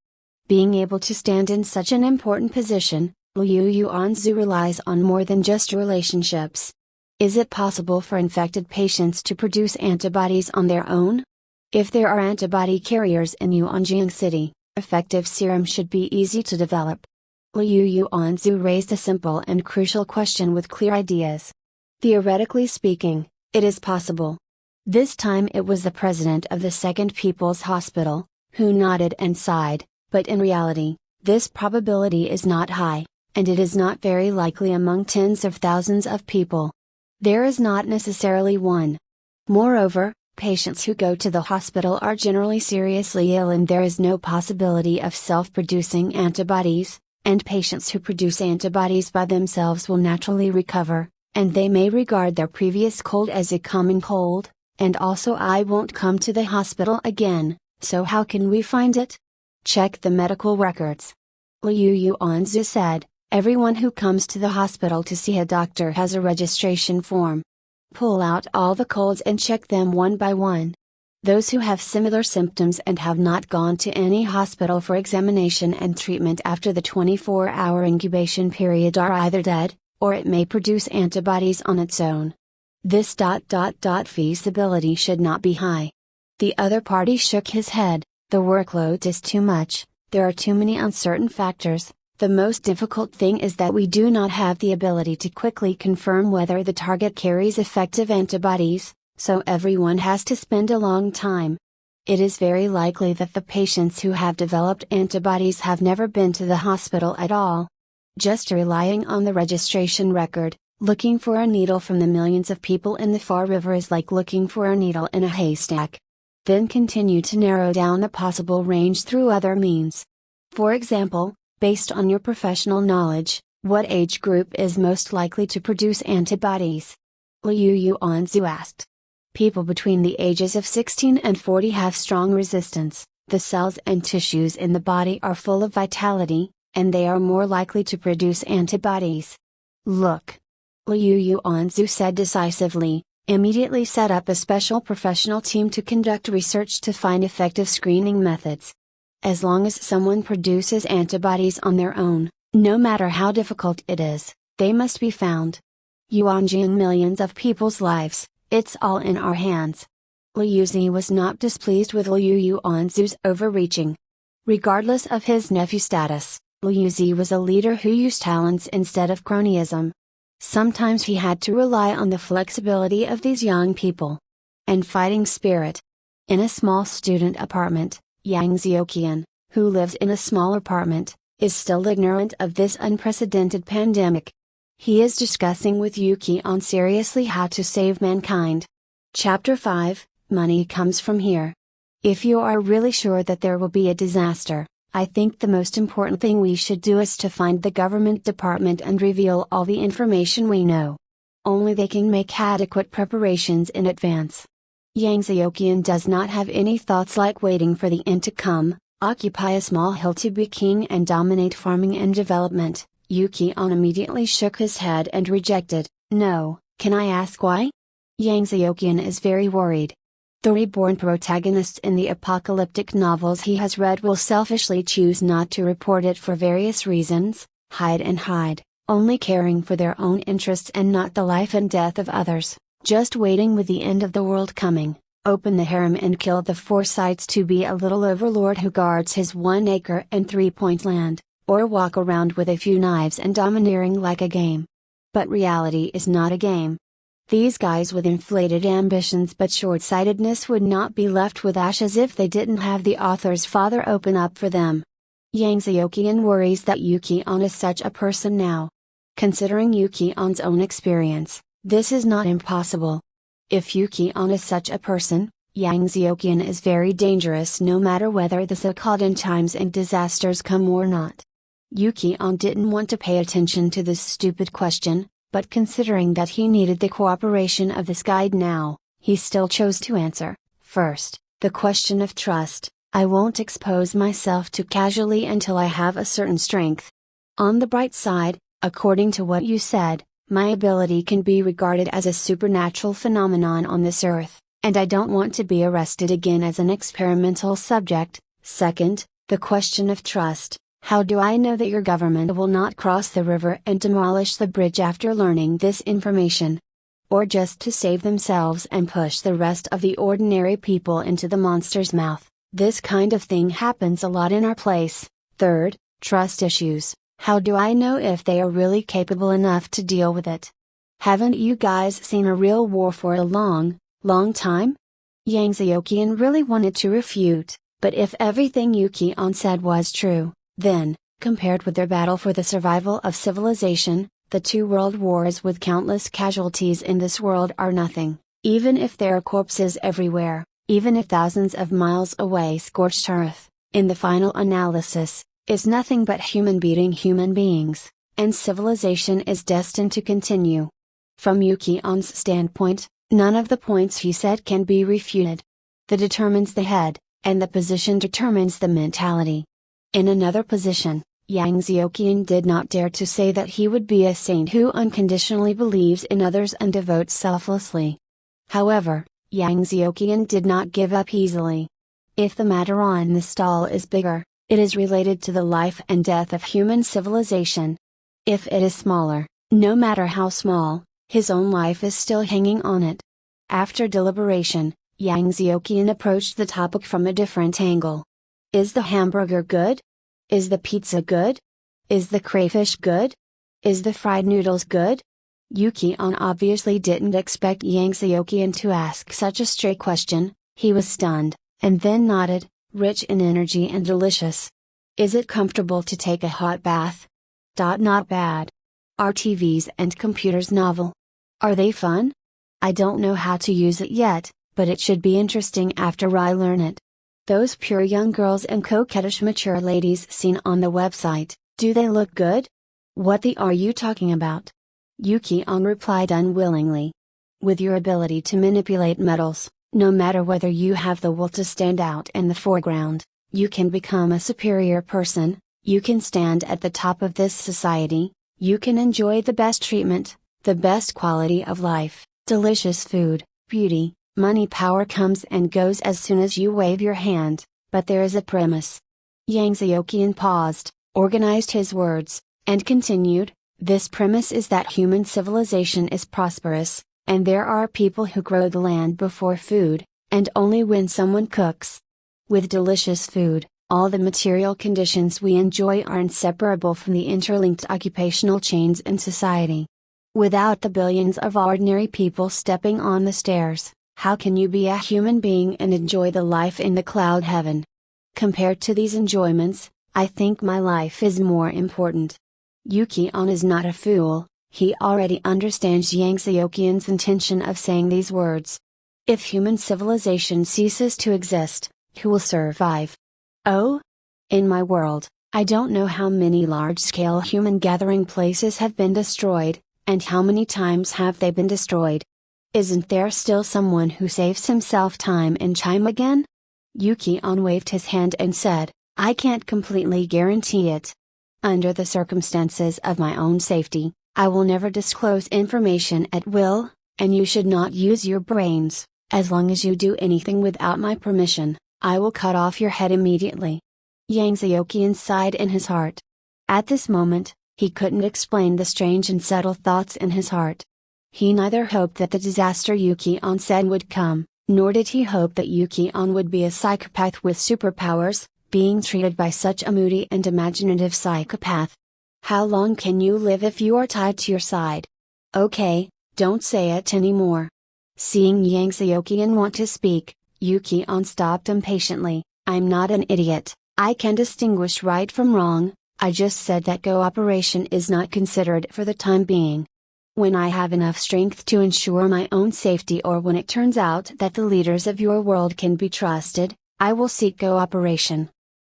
Being able to stand in such an important position, Liu Yuanzu relies on more than just relationships. Is it possible for infected patients to produce antibodies on their own? If there are antibody carriers in Yuanjiang City, effective serum should be easy to develop. Liu Yuanzu raised a simple and crucial question with clear ideas. Theoretically speaking, It is possible. This time it was the president of the Second People's Hospital, who nodded and sighed, but in reality, this probability is not high, and it is not very likely among tens of thousands of people. There is not necessarily one. Moreover, patients who go to the hospital are generally seriously ill and there is no possibility of self-producing antibodies, and patients who produce antibodies by themselves will naturally recover, and they may regard their previous cold as a common cold, and also I won't come to the hospital again, so how can we find it? Check the medical records. Liu Yuanzi said, everyone who comes to the hospital to see a doctor has a registration form. Pull out all the colds and check them one by one. Those who have similar symptoms and have not gone to any hospital for examination and treatment after the 24-hour incubation period are either dead, or it may produce antibodies on its own. This feasibility should not be high. The other party shook his head. The workload is too much, there are too many uncertain factors. The most difficult thing is that we do not have the ability to quickly confirm whether the target carries effective antibodies, so everyone has to spend a long time. It is very likely that the patients who have developed antibodies have never been to the hospital at all. Just relying on the registration record, looking for a needle from the millions of people in the Far River is like looking for a needle in a haystack. Then continue to narrow down the possible range through other means. For example, based on your professional knowledge, what age group is most likely to produce antibodies? Liu Yuanzu asked. People between the ages of 16 and 40 have strong resistance, the cells and tissues in the body are full of vitality, and they are more likely to produce antibodies. Look! Liu Yuanzu said decisively, immediately set up a special professional team to conduct research to find effective screening methods. As long as someone produces antibodies on their own, no matter how difficult it is, they must be found. Yuanjing millions of people's lives, it's all in our hands. Liu Zi was not displeased with Liu Yuanzu's overreaching. Regardless of his nephew status, Liu Zi was a leader who used talents instead of cronyism. Sometimes he had to rely on the flexibility of these young people. And fighting spirit. In a small student apartment, Yang Xiaoqian, who lives in a small apartment, is still ignorant of this unprecedented pandemic. He is discussing with Yuki on seriously how to save mankind. Chapter 5, Money comes from here. If you are really sure that there will be a disaster, I think the most important thing we should do is to find the government department and reveal all the information we know. Only they can make adequate preparations in advance. Yang Xiaoqian does not have any thoughts like waiting for the end to come, occupy a small hill to be king and dominate farming and development. Yuki-on immediately shook his head and rejected, no, can I ask why? Yang Xiaoqian is very worried. The reborn protagonists in the apocalyptic novels he has read will selfishly choose not to report it for various reasons, hide, only caring for their own interests and not the life and death of others, just waiting with the end of the world coming, open the harem and kill the foresights to be a little overlord who guards his 1 acre and 3-point land, or walk around with a few knives and domineering like a game. But reality is not a game. These guys with inflated ambitions but short-sightedness would not be left with ashes if they didn't have the author's father open up for them. Yang Xiaoqian worries that Yuki-on is such a person now. Considering Yuki-on's own experience, this is not impossible. If Yuki-on is such a person, Yang Xiaoqian is very dangerous no matter whether the so-called end times and disasters come or not. Yuki-on didn't want to pay attention to this stupid question, but considering that he needed the cooperation of this guide now, he still chose to answer. First, the question of trust. I won't expose myself too casually until I have a certain strength. On the bright side, according to what you said, my ability can be regarded as a supernatural phenomenon on this earth, and I don't want to be arrested again as an experimental subject. Second, the question of trust. How do I know that your government will not cross the river and demolish the bridge after learning this information? Or just to save themselves and push the rest of the ordinary people into the monster's mouth? This kind of thing happens a lot in our place. Third, trust issues. How do I know if they are really capable enough to deal with it? Haven't you guys seen a real war for a long, long time? Yang Xiaoqian really wanted to refute, but if everything Yuki-on said was true, then, compared with their battle for the survival of civilization, the two world wars with countless casualties in this world are nothing, even if there are corpses everywhere, even if thousands of miles away scorched earth, in the final analysis, is nothing but human beating human beings, and civilization is destined to continue. From Yuki-on's standpoint, none of the points he said can be refuted. The determines the head, and the position determines the mentality. In another position, Yang Xiaoqian did not dare to say that he would be a saint who unconditionally believes in others and devotes selflessly. However, Yang Xiaoqian did not give up easily. If the matter on the stall is bigger, it is related to the life and death of human civilization. If it is smaller, no matter how small, his own life is still hanging on it. After deliberation, Yang Xiaoqian approached the topic from a different angle. Is the hamburger good? Is the pizza good? Is the crayfish good? Is the fried noodles good? Yuki-on obviously didn't expect Yang Xiaoqian to ask such a stray question. He was stunned, and then nodded, rich in energy and delicious. Is it comfortable to take a hot bath? Not bad. Are TVs and computers novel? Are they fun? I don't know how to use it yet, but it should be interesting after I learn it. Those pure young girls and coquettish mature ladies seen on the website, do they look good? What are you talking about? Yuki-on replied unwillingly. With your ability to manipulate metals, no matter whether you have the will to stand out in the foreground, you can become a superior person, you can stand at the top of this society, you can enjoy the best treatment, the best quality of life, delicious food, beauty, money. Power comes and goes as soon as you wave your hand, but there is a premise. Yang Xiaoqian paused, organized his words, and continued, this premise is that human civilization is prosperous, and there are people who grow the land before food, and only when someone cooks. With delicious food, all the material conditions we enjoy are inseparable from the interlinked occupational chains in society. Without the billions of ordinary people stepping on the stairs, how can you be a human being and enjoy the life in the cloud heaven? Compared to these enjoyments, I think my life is more important. Yuki-on is not a fool, he already understands Yang Xiaoqian's intention of saying these words. If human civilization ceases to exist, who will survive? Oh? In my world, I don't know how many large-scale human gathering places have been destroyed, and how many times have they been destroyed. Isn't there still someone who saves himself time and time again? Yuki-on waved his hand and said, I can't completely guarantee it. Under the circumstances of my own safety, I will never disclose information at will, and you should not use your brains. As long as you do anything without my permission, I will cut off your head immediately. Yang Xiaoqian sighed in his heart. At this moment, he couldn't explain the strange and subtle thoughts in his heart. He neither hoped that the disaster Yuki-on said would come, nor did he hope that Yuki-on would be a psychopath with superpowers, being treated by such a moody and imaginative psychopath. How long can you live if you are tied to your side? Okay, don't say it anymore. Seeing Yang Xiaoqian want to speak, Yuki-on stopped impatiently. I'm not an idiot, I can distinguish right from wrong, I just said that cooperation is not considered for the time being. When I have enough strength to ensure my own safety, or when it turns out that the leaders of your world can be trusted, I will seek cooperation.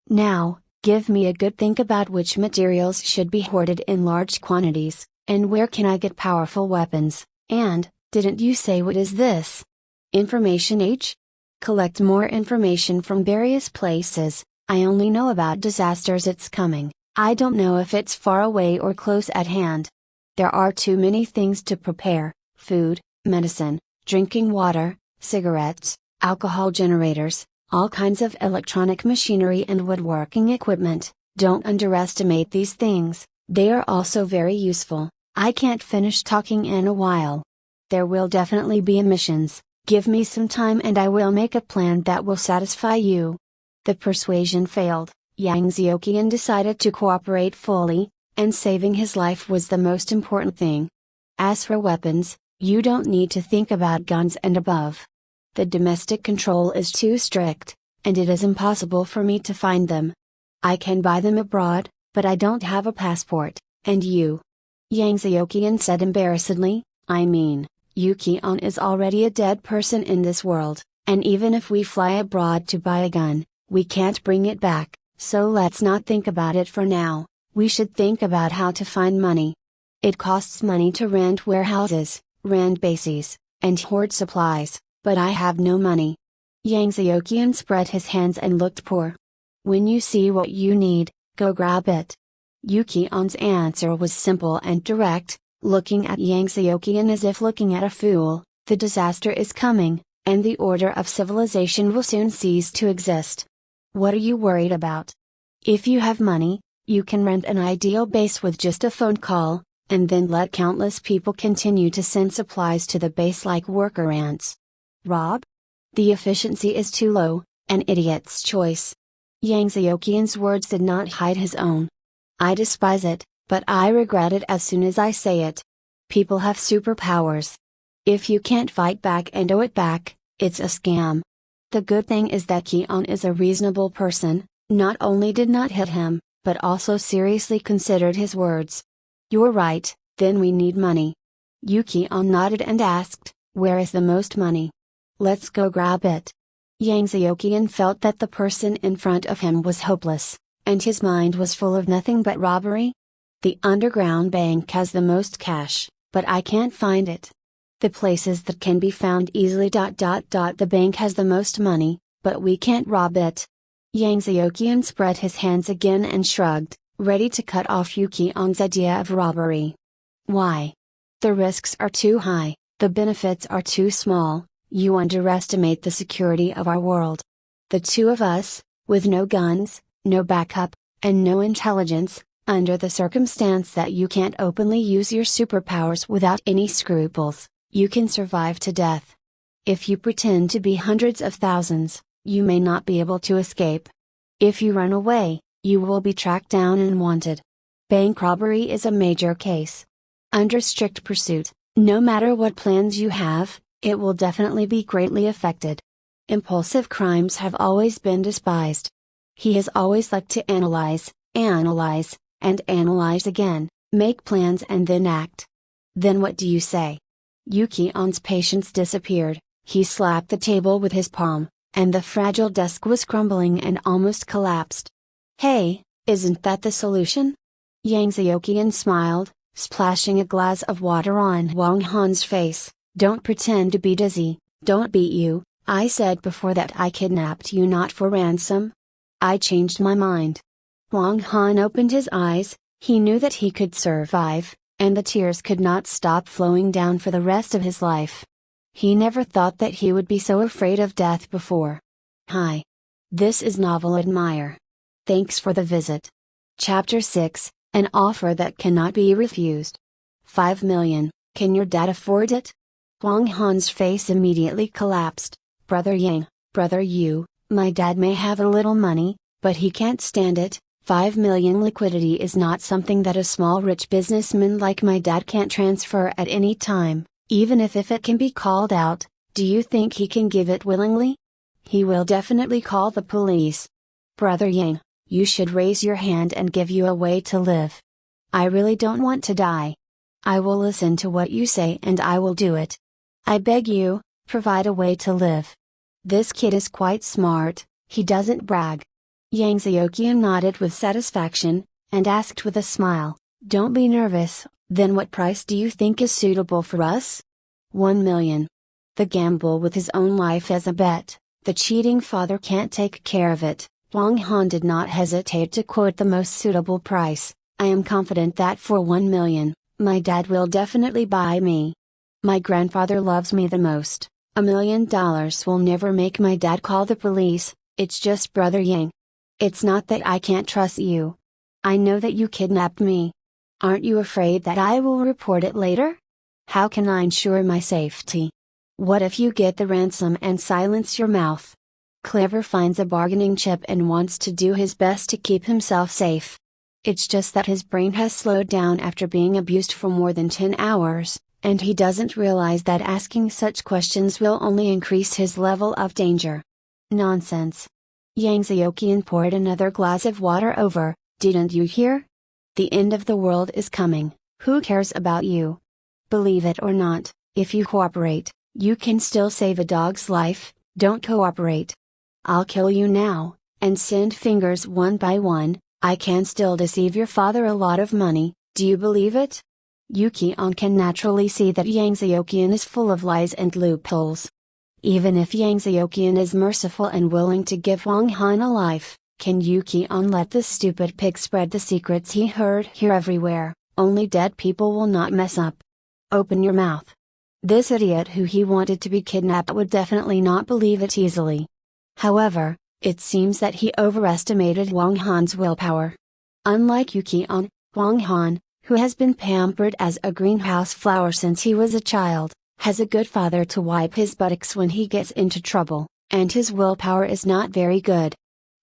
Now, give me a good think about which materials should be hoarded in large quantities, and where can I get powerful weapons, and, didn't you say what is this? Information H? Collect more information from various places. I only know about disasters it's coming, I don't know if it's far away or close at hand. There are too many things to prepare: food, medicine, drinking water, cigarettes, alcohol generators, all kinds of electronic machinery and woodworking equipment. Don't underestimate these things, they are also very useful. I can't finish talking in a while. There will definitely be emissions. Give me some time and I will make a plan that will satisfy you. The persuasion failed. Yang Xiaoqian decided to cooperate fully, and saving his life was the most important thing. As for weapons, you don't need to think about guns and above. The domestic control is too strict, and it is impossible for me to find them. I can buy them abroad, but I don't have a passport, and you? Yang Xiaoqian said embarrassedly, I mean, Yuki-on is already a dead person in this world, and even if we fly abroad to buy a gun, we can't bring it back, so let's not think about it for now, we should think about how to find money. It costs money to rent warehouses, rent bases, and hoard supplies, but I have no money. Yang Xiaoqian spread his hands and looked poor. When you see what you need, go grab it. Yuki-on's answer was simple and direct, looking at Yang Xiaoqian as if looking at a fool. The disaster is coming, and the order of civilization will soon cease to exist. What are you worried about? If you have money, you can rent an ideal base with just a phone call, and then let countless people continue to send supplies to the base like worker ants. Rob? The efficiency is too low, an idiot's choice. Yang Xiaoqian's words did not hide his own. I despise it, but I regret it as soon as I say it. People have superpowers. If you can't fight back and owe it back, it's a scam. The good thing is that Ki-on is a reasonable person, not only did not hit him, but also seriously considered his words. You're right, then we need money. Yuki-on nodded and asked, where is the most money? Let's go grab it. Yang Xiaoqian felt that the person in front of him was hopeless, and his mind was full of nothing but robbery. The underground bank has the most cash, but I can't find it. The places that can be found easily. The bank has the most money, but we can't rob it. Yang Xiaoqian spread his hands again and shrugged, ready to cut off Yuki-on's idea of robbery. Why? The risks are too high, the benefits are too small, you underestimate the security of our world. The two of us, with no guns, no backup, and no intelligence, under the circumstance that you can't openly use your superpowers without any scruples, you can survive to death. If you pretend to be hundreds of thousands, you may not be able to escape. If you run away, you will be tracked down and wanted. Bank robbery is a major case. Under strict pursuit, no matter what plans you have, it will definitely be greatly affected. Impulsive crimes have always been despised. He has always liked to analyze, and analyze again, make plans and then act. Then what do you say? Yuki-on's patience disappeared, he slapped the table with his palm, and the fragile desk was crumbling and almost collapsed. Hey, isn't that the solution? Yang Xiaoqian smiled, splashing a glass of water on Wang Han's face. Don't pretend to be dizzy, don't beat you, I said before that I kidnapped you not for ransom. I changed my mind. Wang Han opened his eyes, he knew that he could survive, and the tears could not stop flowing down for the rest of his life. He never thought that he would be so afraid of death before. Hi. This is Novel Admire. Thanks for the visit. Chapter 6, An Offer That Cannot Be Refused. 5 million, can your dad afford it? Wang Han's face immediately collapsed. Brother Yang, brother Yu, my dad may have a little money, but he can't stand it. 5 million liquidity is not something that a small rich businessman like my dad can't transfer at any time, even if it can be called out. Do you think he can give it willingly? He will definitely call the police. Brother Yang, you should raise your hand and give you a way to live. I really don't want to die. I will listen to what you say and I will do it. I beg you, provide a way to live. This kid is quite smart, he doesn't brag. Yang Xiaoqian nodded with satisfaction, and asked with a smile, don't be nervous, then what price do you think is suitable for us? 1 million. The gamble with his own life as a bet, the cheating father can't take care of it. Wang Han did not hesitate to quote the most suitable price. I am confident that for 1 million, my dad will definitely buy me. My grandfather loves me the most. $1 million will never make my dad call the police, it's just Brother Yang. It's not that I can't trust you. I know that you kidnapped me. Aren't you afraid that I will report it later? How can I ensure my safety? What if you get the ransom and silence your mouth? Clever finds a bargaining chip and wants to do his best to keep himself safe. It's just that his brain has slowed down after being abused for more than 10 hours, and he doesn't realize that asking such questions will only increase his level of danger. Nonsense. Yang Xiaoqian poured another glass of water over. Didn't you hear? The end of the world is coming. Who cares about you? Believe it or not, if you cooperate, you can still save a dog's life. Don't cooperate. I'll kill you now, and send fingers one by one. I can still deceive your father a lot of money. Do you believe it? Yu Qian can naturally see that Yang Xiaoqian is full of lies and loopholes. Even if Yang Xiaoqian is merciful and willing to give Wang Han a life, can Yu Qian let this stupid pig spread the secrets he heard here everywhere? Only dead people will not mess up. Open your mouth. This idiot who he wanted to be kidnapped would definitely not believe it easily. However, it seems that he overestimated Wang Han's willpower. Unlike Yu Qian, Wang Han, who has been pampered as a greenhouse flower since he was a child, has a good father to wipe his buttocks when he gets into trouble, and his willpower is not very good.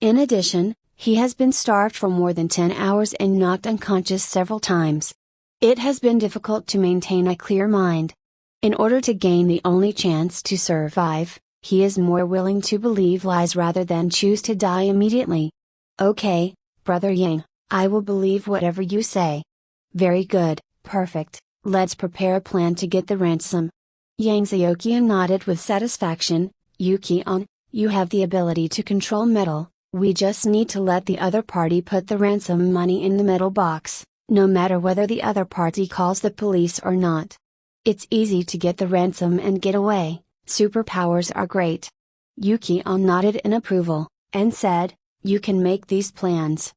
In addition, he has been starved for more than 10 hours and knocked unconscious several times. It has been difficult to maintain a clear mind. In order to gain the only chance to survive, he is more willing to believe lies rather than choose to die immediately. Okay, Brother Yang, I will believe whatever you say. Very good, perfect, let's prepare a plan to get the ransom. Yang Xiaoqian nodded with satisfaction. Yu Qian, you have the ability to control metal, we just need to let the other party put the ransom money in the metal box, no matter whether the other party calls the police or not. It's easy to get the ransom and get away. Superpowers are great. Yu Qian nodded in approval, and said, you can make these plans.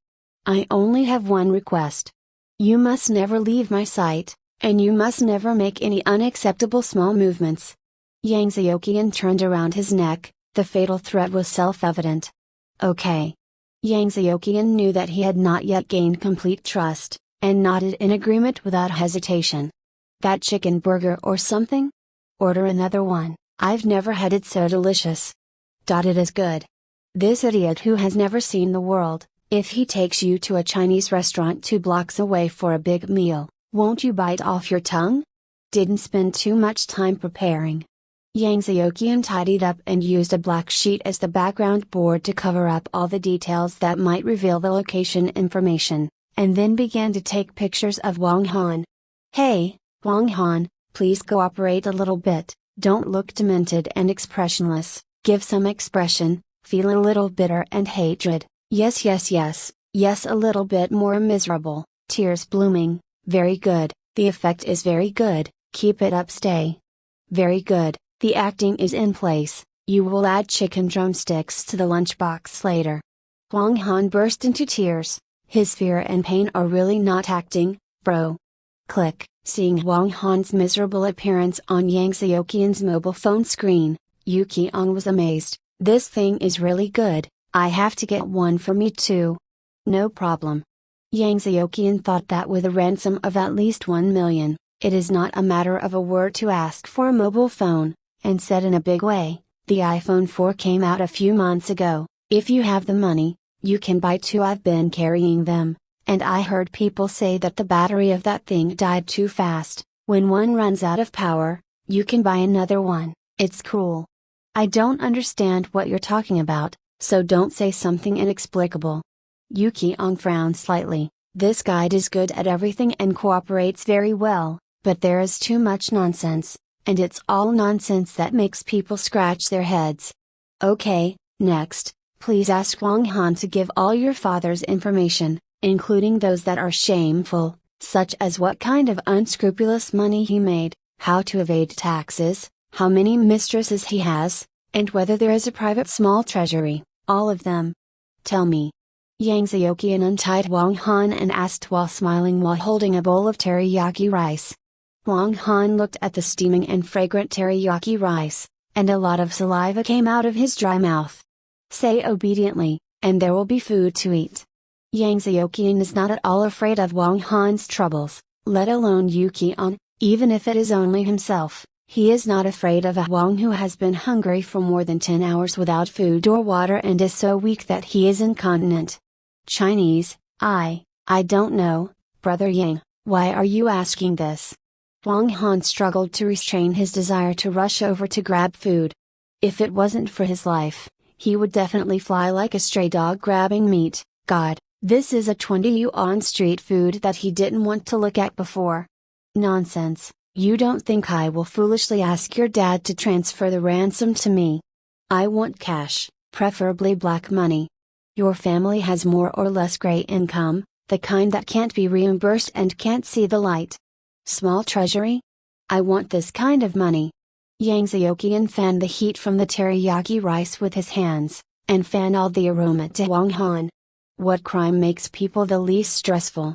I only have one request. You must never leave my sight, and you must never make any unacceptable small movements. Yang Xiaoqian turned around his neck, the fatal threat was self-evident. Okay. Yang Xiaoqian knew that he had not yet gained complete trust, and nodded in agreement without hesitation. That chicken burger or something? Order another one. I've never had it so delicious. It is good. This idiot who has never seen the world, if he takes you to a Chinese restaurant 2 blocks away for a big meal, won't you bite off your tongue? Didn't spend too much time preparing. Yang Xiaoqian tidied up and used a black sheet as the background board to cover up all the details that might reveal the location information, and then began to take pictures of Wang Han. Hey, Wang Han, please cooperate a little bit. Don't look demented and expressionless, give some expression, feel a little bitter and hatred, yes, a little bit more miserable, tears blooming, very good, the effect is very good, keep it up, stay. Very good, the acting is in place, you will add chicken drumsticks to the lunchbox later. Wang Han burst into tears, his fear and pain are really not acting, bro. Click. Seeing Wang Han's miserable appearance on Yang Xiaoqian's mobile phone screen, Yu Qian was amazed. This thing is really good, I have to get one for me too. No problem. Yang Xiaoqian thought that with a ransom of at least 1 million, it is not a matter of a word to ask for a mobile phone, and said in a big way, the iPhone 4 came out a few months ago, if you have the money, you can buy 2. I've been carrying them. And I heard people say that the battery of that thing died too fast. When one runs out of power, you can buy another one. It's cool. I don't understand what you're talking about, so don't say something inexplicable. Yu Qian frowned slightly. This guide is good at everything and cooperates very well, but there is too much nonsense, and it's all nonsense that makes people scratch their heads. Okay, next, please ask Wang Han to give all your father's information, including those that are shameful, such as what kind of unscrupulous money he made, how to evade taxes, how many mistresses he has, and whether there is a private small treasury, all of them. Tell me. Yang Xiaoqian untied Wang Han and asked while smiling while holding a bowl of teriyaki rice. Wang Han looked at the steaming and fragrant teriyaki rice, and a lot of saliva came out of his dry mouth. Say obediently, and there will be food to eat. Yang Xiaoqian is not at all afraid of Wang Han's troubles, let alone Yu Qian, even if it is only himself. He is not afraid of a Wang who has been hungry for more than 10 hours without food or water and is so weak that he is incontinent. Chinese, I don't know, Brother Yang, why are you asking this? Wang Han struggled to restrain his desire to rush over to grab food. If it wasn't for his life, he would definitely fly like a stray dog grabbing meat. God, this is a 20 yuan street food that he didn't want to look at before. Nonsense, you don't think I will foolishly ask your dad to transfer the ransom to me? I want cash, preferably black money. Your family has more or less gray income, the kind that can't be reimbursed and can't see the light. Small treasury? I want this kind of money. Yang Xiaoqian fanned the heat from the teriyaki rice with his hands, and fanned the aroma to Wang Han. What crime makes people the least stressful?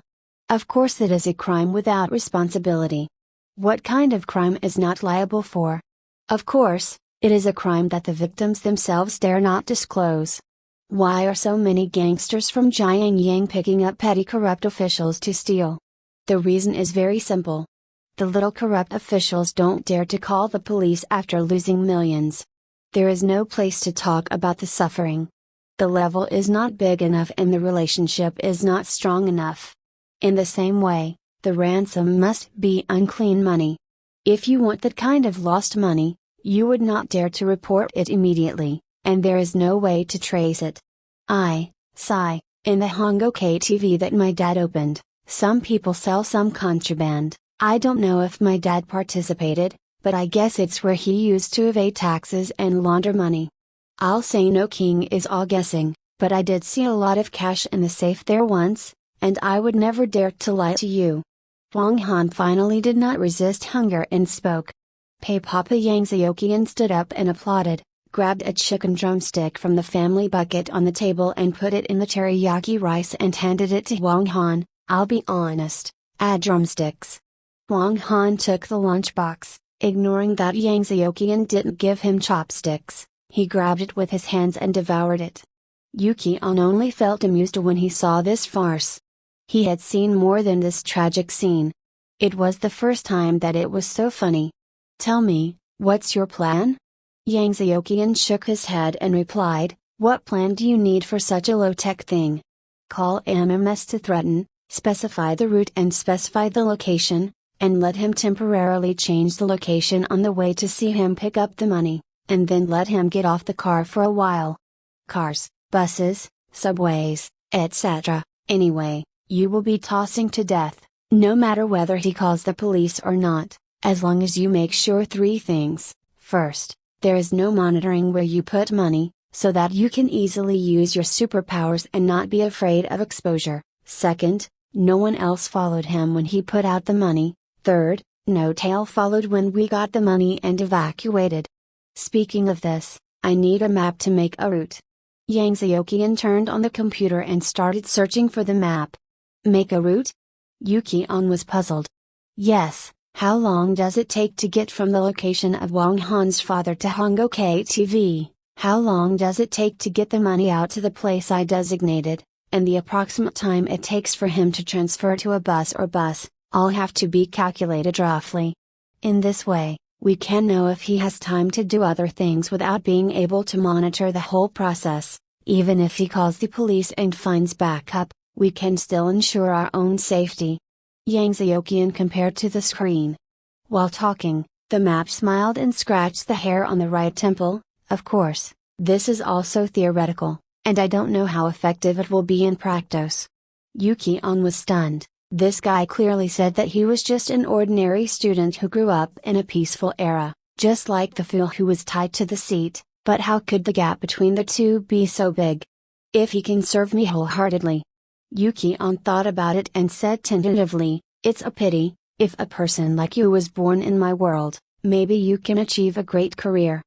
Of course it is a crime without responsibility. What kind of crime is not liable for? Of course, it is a crime that the victims themselves dare not disclose. Why are so many gangsters from Jiangyang picking up petty corrupt officials to steal? The reason is very simple. The little corrupt officials don't dare to call the police after losing millions. There is no place to talk about the suffering. The level is not big enough and the relationship is not strong enough. In the same way, the ransom must be unclean money. If you want that kind of lost money, you would not dare to report it immediately, and there is no way to trace it. In the Hongo KTV that my dad opened, some people sell some contraband. I don't know if my dad participated, but I guess it's where he used to evade taxes and launder money. I'll say no, king is all guessing, but I did see a lot of cash in the safe there once, and I would never dare to lie to you. Wang Han finally did not resist hunger and spoke. Papa Yang Xiaoqian stood up and applauded, grabbed a chicken drumstick from the family bucket on the table and put it in the teriyaki rice and handed it to Wang Han. I'll be honest, add drumsticks. Wang Han took the lunchbox, ignoring that Yang Xiaoqian didn't give him chopsticks. He grabbed it with his hands and devoured it. Yuki-an only felt amused when he saw this farce. He had seen more than this tragic scene. It was the first time that it was so funny. Tell me, what's your plan? Yang Xiaoqian shook his head and replied, what plan do you need for such a low-tech thing? Call MMS to threaten, specify the route and specify the location, and let him temporarily change the location on the way to see him pick up the money, and then let him get off the car for a while. Cars, buses, subways, etc. Anyway, you will be tossing to death, no matter whether he calls the police or not, as long as you make sure three things. First, there is no monitoring where you put money, so that you can easily use your superpowers and not be afraid of exposure. Second, no one else followed him when he put out the money. Third, no tail followed when we got the money and evacuated. Speaking of this, I need a map to make a route. Yang Xiaoqian turned on the computer and started searching for the map. Make a route? Yuki-an was puzzled. Yes, how long does it take to get from the location of Wang Han's father to Hongo KTV? How long does it take to get the money out to the place I designated, and the approximate time it takes for him to transfer to a bus or bus, all have to be calculated roughly. In this way, we can know if he has time to do other things without being able to monitor the whole process. Even if he calls the police and finds backup, we can still ensure our own safety. Yang Xiaoqian compared to the screen. While talking, the map smiled and scratched the hair on the right temple. Of course, this is also theoretical, and I don't know how effective it will be in practice. Yuki-an was stunned. This guy clearly said that he was just an ordinary student who grew up in a peaceful era, just like the fool who was tied to the seat, but how could the gap between the two be so big? If he can serve me wholeheartedly. Yuki-an thought about it and said tentatively, it's a pity, if a person like you was born in my world, maybe you can achieve a great career.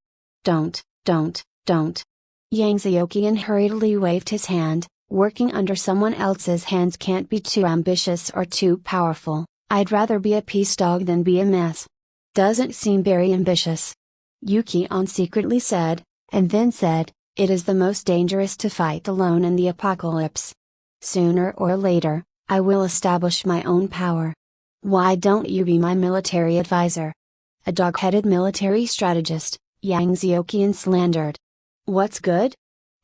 Don't. Yang Xiaoqian hurriedly waved his hand. Working under someone else's hands can't be too ambitious or too powerful. I'd rather be a peace dog than be a mess. Doesn't seem very ambitious. Yuki-an secretly said, and then said, it is the most dangerous to fight alone in the apocalypse. Sooner or later, I will establish my own power. Why don't you be my military advisor? A dog-headed military strategist, Yang Xiaoqian slandered. What's good?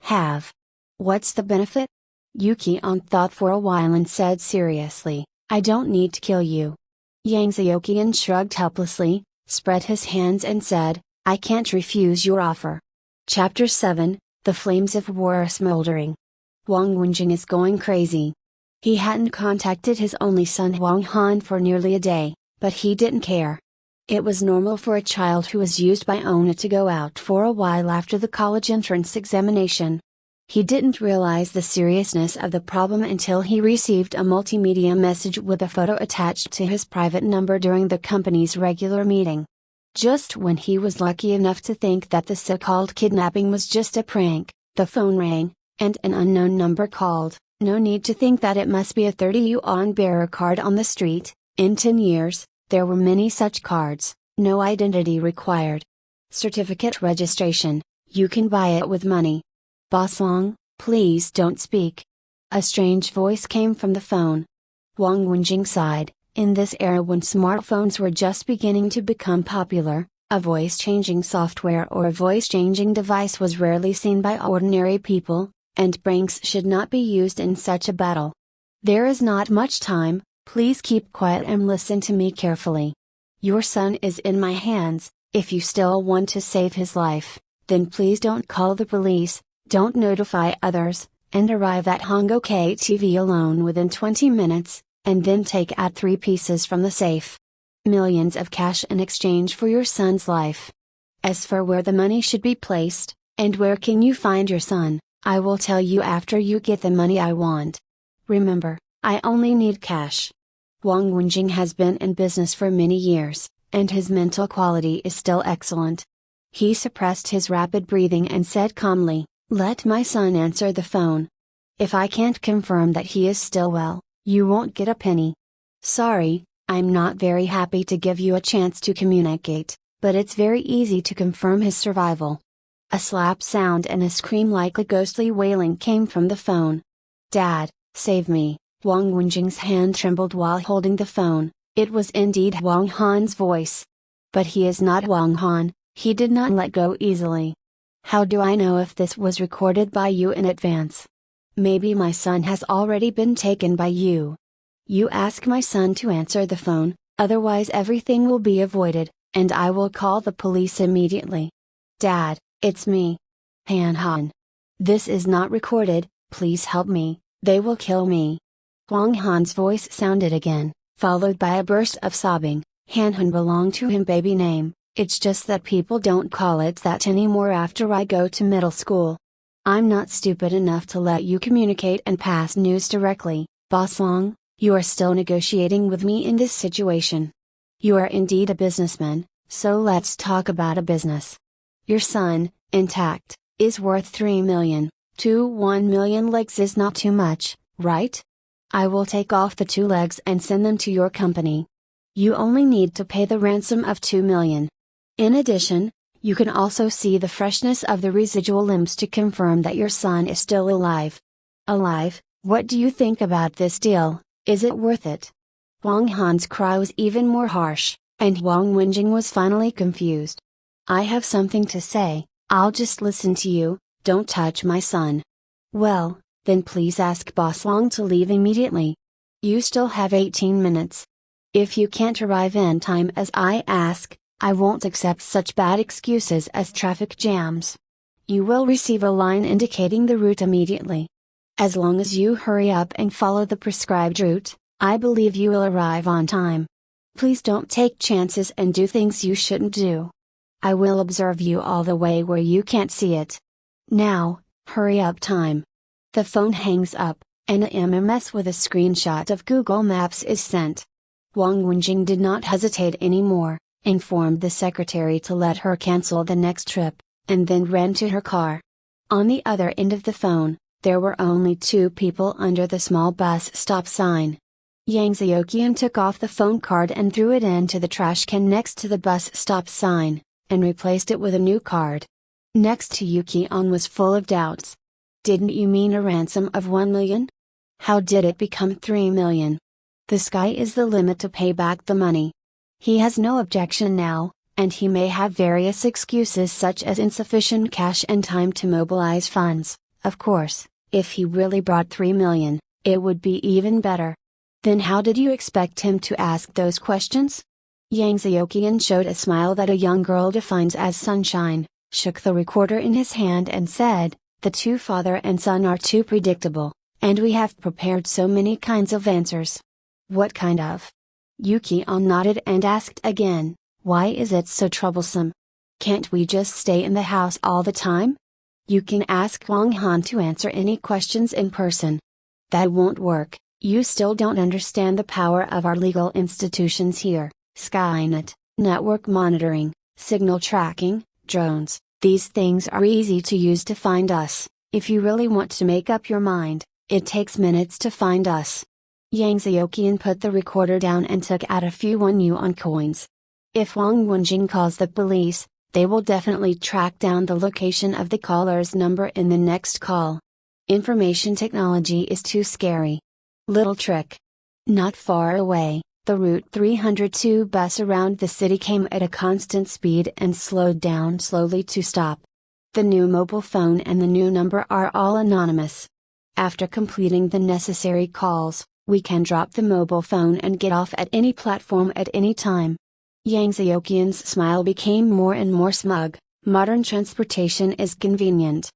Have. What's the benefit? Yuki-on thought for a while and said seriously, I don't need to kill you. Yang Xiaoqian shrugged helplessly, spread his hands and said, I can't refuse your offer. Chapter 7, The Flames of War are Smoldering. Wang Wenjing is going crazy. He hadn't contacted his only son Wang Han for nearly a day, but he didn't care. It was normal for a child who was used by Ona to go out for a while after the college entrance examination. He didn't realize the seriousness of the problem until he received a multimedia message with a photo attached to his private number during the company's regular meeting. Just when he was lucky enough to think that the so-called kidnapping was just a prank, the phone rang, and an unknown number called. No need to think that it must be a 30 yuan bearer card on the street. In 10 years, there were many such cards, no identity required. Certificate registration, you can buy it with money. Boss Wang, please don't speak. A strange voice came from the phone. Wang Wenjing sighed. In this era when smartphones were just beginning to become popular, a voice-changing software or a voice-changing device was rarely seen by ordinary people, and pranks should not be used in such a battle. There is not much time, please keep quiet and listen to me carefully. Your son is in my hands. If you still want to save his life, then please don't call the police, don't notify others, and arrive at Hongo KTV alone within 20 minutes, and then take out 3 pieces from the safe. Millions of cash in exchange for your son's life. As for where the money should be placed, and where can you find your son, I will tell you after you get the money I want. Remember, I only need cash. Wang Wenjing has been in business for many years, and his mental quality is still excellent. He suppressed his rapid breathing and said calmly, let my son answer the phone. If I can't confirm that he is still well, you won't get a penny. Sorry, I'm not very happy to give you a chance to communicate, but it's very easy to confirm his survival. A slap sound and a scream like a ghostly wailing came from the phone. Dad, save me. Wang Wenjing's hand trembled while holding the phone. It was indeed Wang Han's voice. But he is not Wang Han, he did not let go easily. How do I know if this was recorded by you in advance? Maybe my son has already been taken by you. You ask my son to answer the phone, otherwise everything will be avoided, and I will call the police immediately. Dad, it's me. Han Han. This is not recorded, please help me, they will kill me. Wang Han's voice sounded again, followed by a burst of sobbing. Han Han belonged to him baby name, it's just that people don't call it that anymore after I go to middle school. I'm not stupid enough to let you communicate and pass news directly, Boss Wang, you are still negotiating with me in this situation. You are indeed a businessman, so let's talk about a business. Your son, intact, is worth 3 million, 1 million legs is not too much, right? I will take off the 2 legs and send them to your company. You only need to pay the ransom of 2 million. In addition, you can also see the freshness of the residual limbs to confirm that your son is still alive. Alive, what do you think about this deal, is it worth it? Wang Han's cry was even more harsh, and Wang Wenjing was finally confused. I have something to say, I'll just listen to you, don't touch my son. Well, then please ask Boss Wang to leave immediately. You still have 18 minutes. If you can't arrive in time as I ask, I won't accept such bad excuses as traffic jams. You will receive a line indicating the route immediately. As long as you hurry up and follow the prescribed route, I believe you will arrive on time. Please don't take chances and do things you shouldn't do. I will observe you all the way where you can't see it. Now, hurry up time. The phone hangs up, and a MMS with a screenshot of Google Maps is sent. Wang Wenjing did not hesitate anymore, informed the secretary to let her cancel the next trip, and then ran to her car. On the other end of the phone, there were only 2 people under the small bus stop sign. Yang Xiaoqian took off the phone card and threw it into the trash can next to the bus stop sign, and replaced it with a new card. Next to Yuki-on was full of doubts. Didn't you mean a ransom of 1 million? How did it become 3 million? The sky is the limit to pay back the money. He has no objection now, and he may have various excuses such as insufficient cash and time to mobilize funds, of course, If he really brought 3 million, it would be even better. Then how did you expect him to ask those questions? Yang Xiaoqian showed a smile that a young girl defines as sunshine, shook the recorder in his hand and said, "The two father and son are too predictable, and we have prepared so many kinds of answers." "What kind of?" Yuki-on nodded and asked again, "Why is it so troublesome? Can't we just stay in the house all the time? You can ask Wang Han to answer any questions in person." "That won't work, you still don't understand the power of our legal institutions here, Skynet, network monitoring, signal tracking, drones, these things are easy to use to find us. If you really want to make up your mind, it takes minutes to find us." Yang Xiaoqian put the recorder down and took out a few 1 yuan coins. "If Wang Wenjing calls the police, they will definitely track down the location of the caller's number in the next call. Information technology is too scary. Little trick." Not far away, the Route 302 bus around the city came at a constant speed and slowed down slowly to stop. The new mobile phone and the new number are all anonymous. After completing the necessary calls, we can drop the mobile phone and get off at any platform at any time. Yang Xiaoqian's smile became more and more smug. Modern transportation is convenient.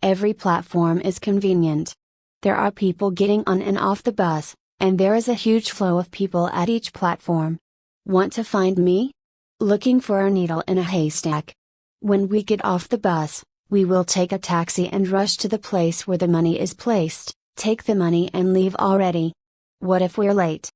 Every platform is convenient. There are people getting on and off the bus, and there is a huge flow of people at each platform. Want to find me? Looking for a needle in a haystack. When we get off the bus, we will take a taxi and rush to the place where the money is placed, take the money and leave already. What if we're late?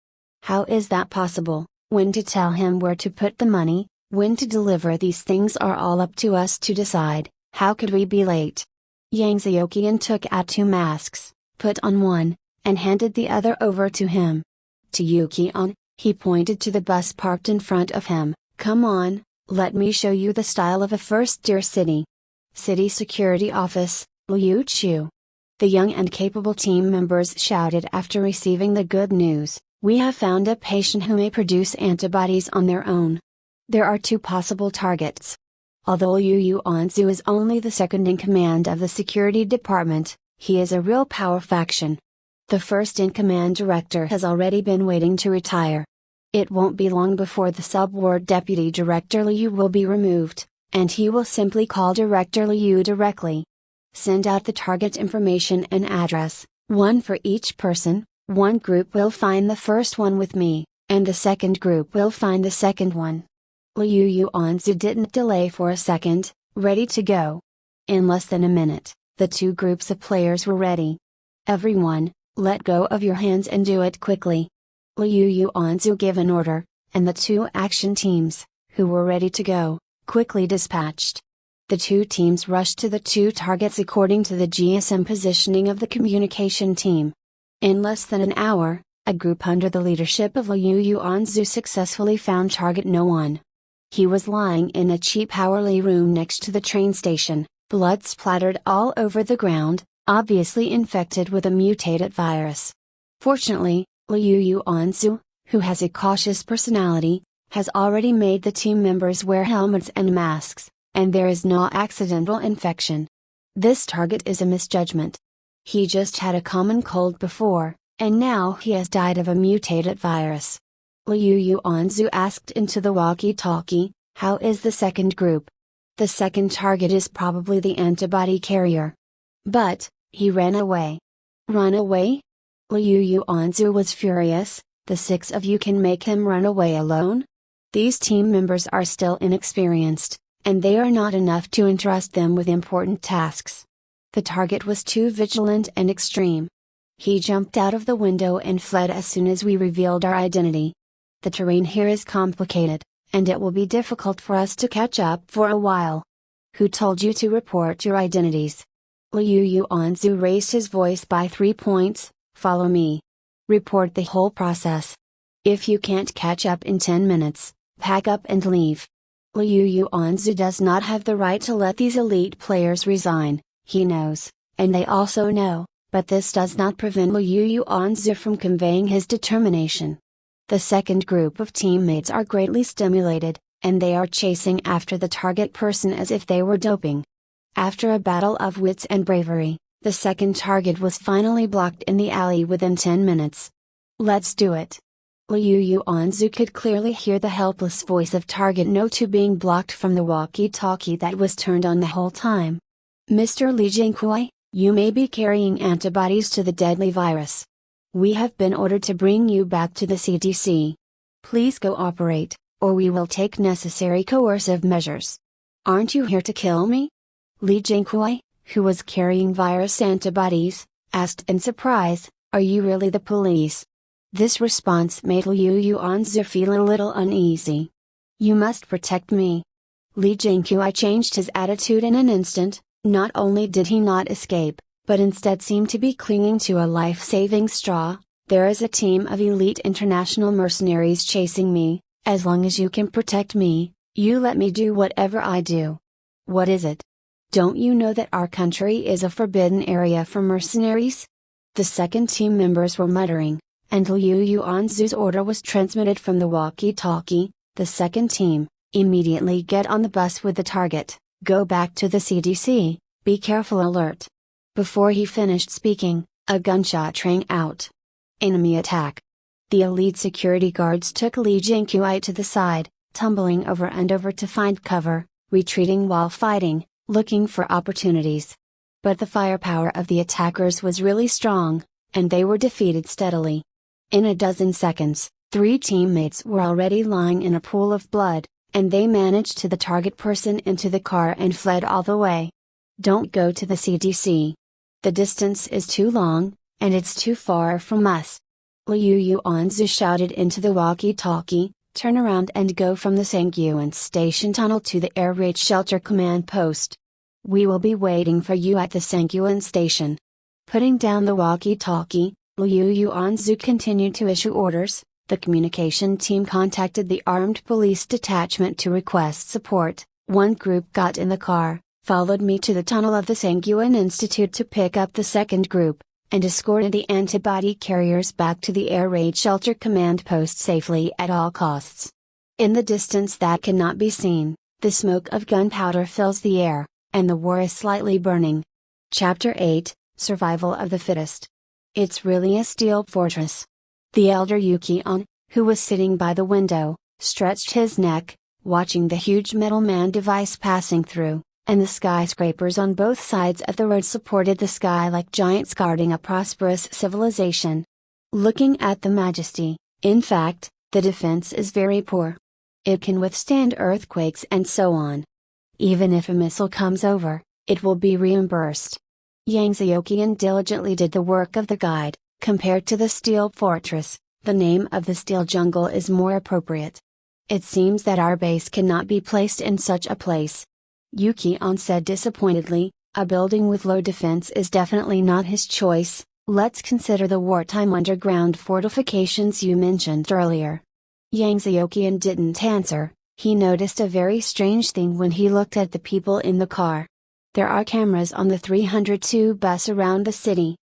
How is that possible? When to tell him where to put the money, when to deliver these things are all up to us to decide. How could we be late?" Yang Xiaoqian took out 2 masks, put on one, and handed the other over to him. To Yuki-on, he pointed to the bus parked in front of him. "Come on, let me show you the style of a first-tier city. City Security Office, Liu Chu." The young and capable team members shouted after receiving the good news, "We have found a patient who may produce antibodies on their own. There are 2 possible targets." Although Yu Yuanzu is only the second in command of the security department, he is a real power faction. The first in command director has already been waiting to retire. It won't be long before the sub-ward deputy director Liu will be removed, and he will simply call Director Liu directly. Send out the target information and address, 1 for each person. 1 group will find the first one with me, and the second group will find the second one. Liu Yuanzu didn't delay for a second, ready to go. In less than a minute, the 2 groups of players were ready. "Everyone, let go of your hands and do it quickly." Liu Yuanzu gave an order, and the 2 action teams, who were ready to go, quickly dispatched. The 2 teams rushed to the 2 targets according to the GSM positioning of the communication team. In less than an hour, a group under the leadership of Liu Yuanzu successfully found target No. 1. He was lying in a cheap hourly room next to the train station, blood splattered all over the ground, obviously infected with a mutated virus. Fortunately, Liu Yuanzu, who has a cautious personality, has already made the team members wear helmets and masks, and there is no accidental infection. This target is a misjudgment. He just had a common cold before, and now he has died of a mutated virus. Liu Yuanzu asked into the walkie-talkie, "How is the second group?" "The second target is probably the antibody carrier." "But, he ran away." "Run away?" Liu Yuanzu was furious. "The 6 of you can make him run away alone?" These team members are still inexperienced, and they are not enough to entrust them with important tasks. The target was too vigilant and extreme. He jumped out of the window and fled as soon as we revealed our identity. The terrain here is complicated, and it will be difficult for us to catch up for a while. Who told you to report your identities? Liu Yuanzu raised his voice by 3 points. "Follow me. Report the whole process. If you can't catch up in 10 minutes, pack up and leave." Liu Yuanzu does not have the right to let these elite players resign, he knows, and they also know, but this does not prevent Liu Yuanzu from conveying his determination. The second group of teammates are greatly stimulated, and they are chasing after the target person as if they were doping. After a battle of wits and bravery, The second target was finally blocked in the alley within 10 minutes. Let's do it. Liu Yuanzu could clearly hear the helpless voice of Target No. 2 being blocked from the walkie-talkie that was turned on the whole time. Mr. Li Jingkuai, you may be carrying antibodies to the deadly virus. We have been ordered to bring you back to the CDC. Please cooperate, or we will take necessary coercive measures. Aren't you here to kill me? Li Jingkuai, who was carrying virus antibodies, asked in surprise, are you really the police? This response made Liu Yuanzi feel a little uneasy. You must protect me. Li Jingkuai changed his attitude in an instant. Not only did he not escape, but instead seemed to be clinging to a life-saving straw. There is a team of elite international mercenaries chasing me. As long as you can protect me, you let me do whatever I do. What is it? Don't you know that our country is a forbidden area for mercenaries? The second team members were muttering, and Liu Yuanzu's order was transmitted from the walkie-talkie. The second team, immediately get on the bus with the target, go back to the CDC, be careful alert. Before he finished speaking, a gunshot rang out. Enemy attack. The elite security guards took Li Jingkuai to the side, tumbling over and over to find cover, retreating while fighting, looking for opportunities. But the firepower of the attackers was really strong, and they were defeated steadily. In a dozen seconds, 3 teammates were already lying in a pool of blood, and they managed to the target person into the car and fled all the way. Don't go to the CDC. The distance is too long, and it's too far from us. Liu Yuanzi shouted into the walkie-talkie, turn around and go from the Sangyuan station tunnel to the air raid shelter command post. We will be waiting for you at the Sangyuan station. Putting down the walkie-talkie, Liu Yuanzi continued to issue orders. The communication team contacted the armed police detachment to request support. One group got in the car, followed me to the tunnel of the Sangyuan Institute to pick up the second group, and escorted the antibody carriers back to the air raid shelter command post safely at all costs. In the distance that cannot be seen, the smoke of gunpowder fills the air, and the war is slightly burning. Chapter 8, Survival of the Fittest. It's really a steel fortress. The elder Yuki-on, who was sitting by the window, stretched his neck, watching the huge metal man device passing through, and the skyscrapers on both sides of the road supported the sky like giants guarding a prosperous civilization. Looking at the majesty, in fact, the defense is very poor. It can withstand earthquakes and so on. Even if a missile comes over, it will be reimbursed. Yang Xiaoqian diligently did the work of the guide. Compared to the steel fortress, the name of the steel jungle is more appropriate. It seems that our base cannot be placed in such a place. Yuki-on said disappointedly, a building with low defense is definitely not his choice. Let's consider the wartime underground fortifications you mentioned earlier. Yang Xiaoqian didn't answer. He noticed a very strange thing when he looked at the people in the car. There are cameras on the 302 bus around the city.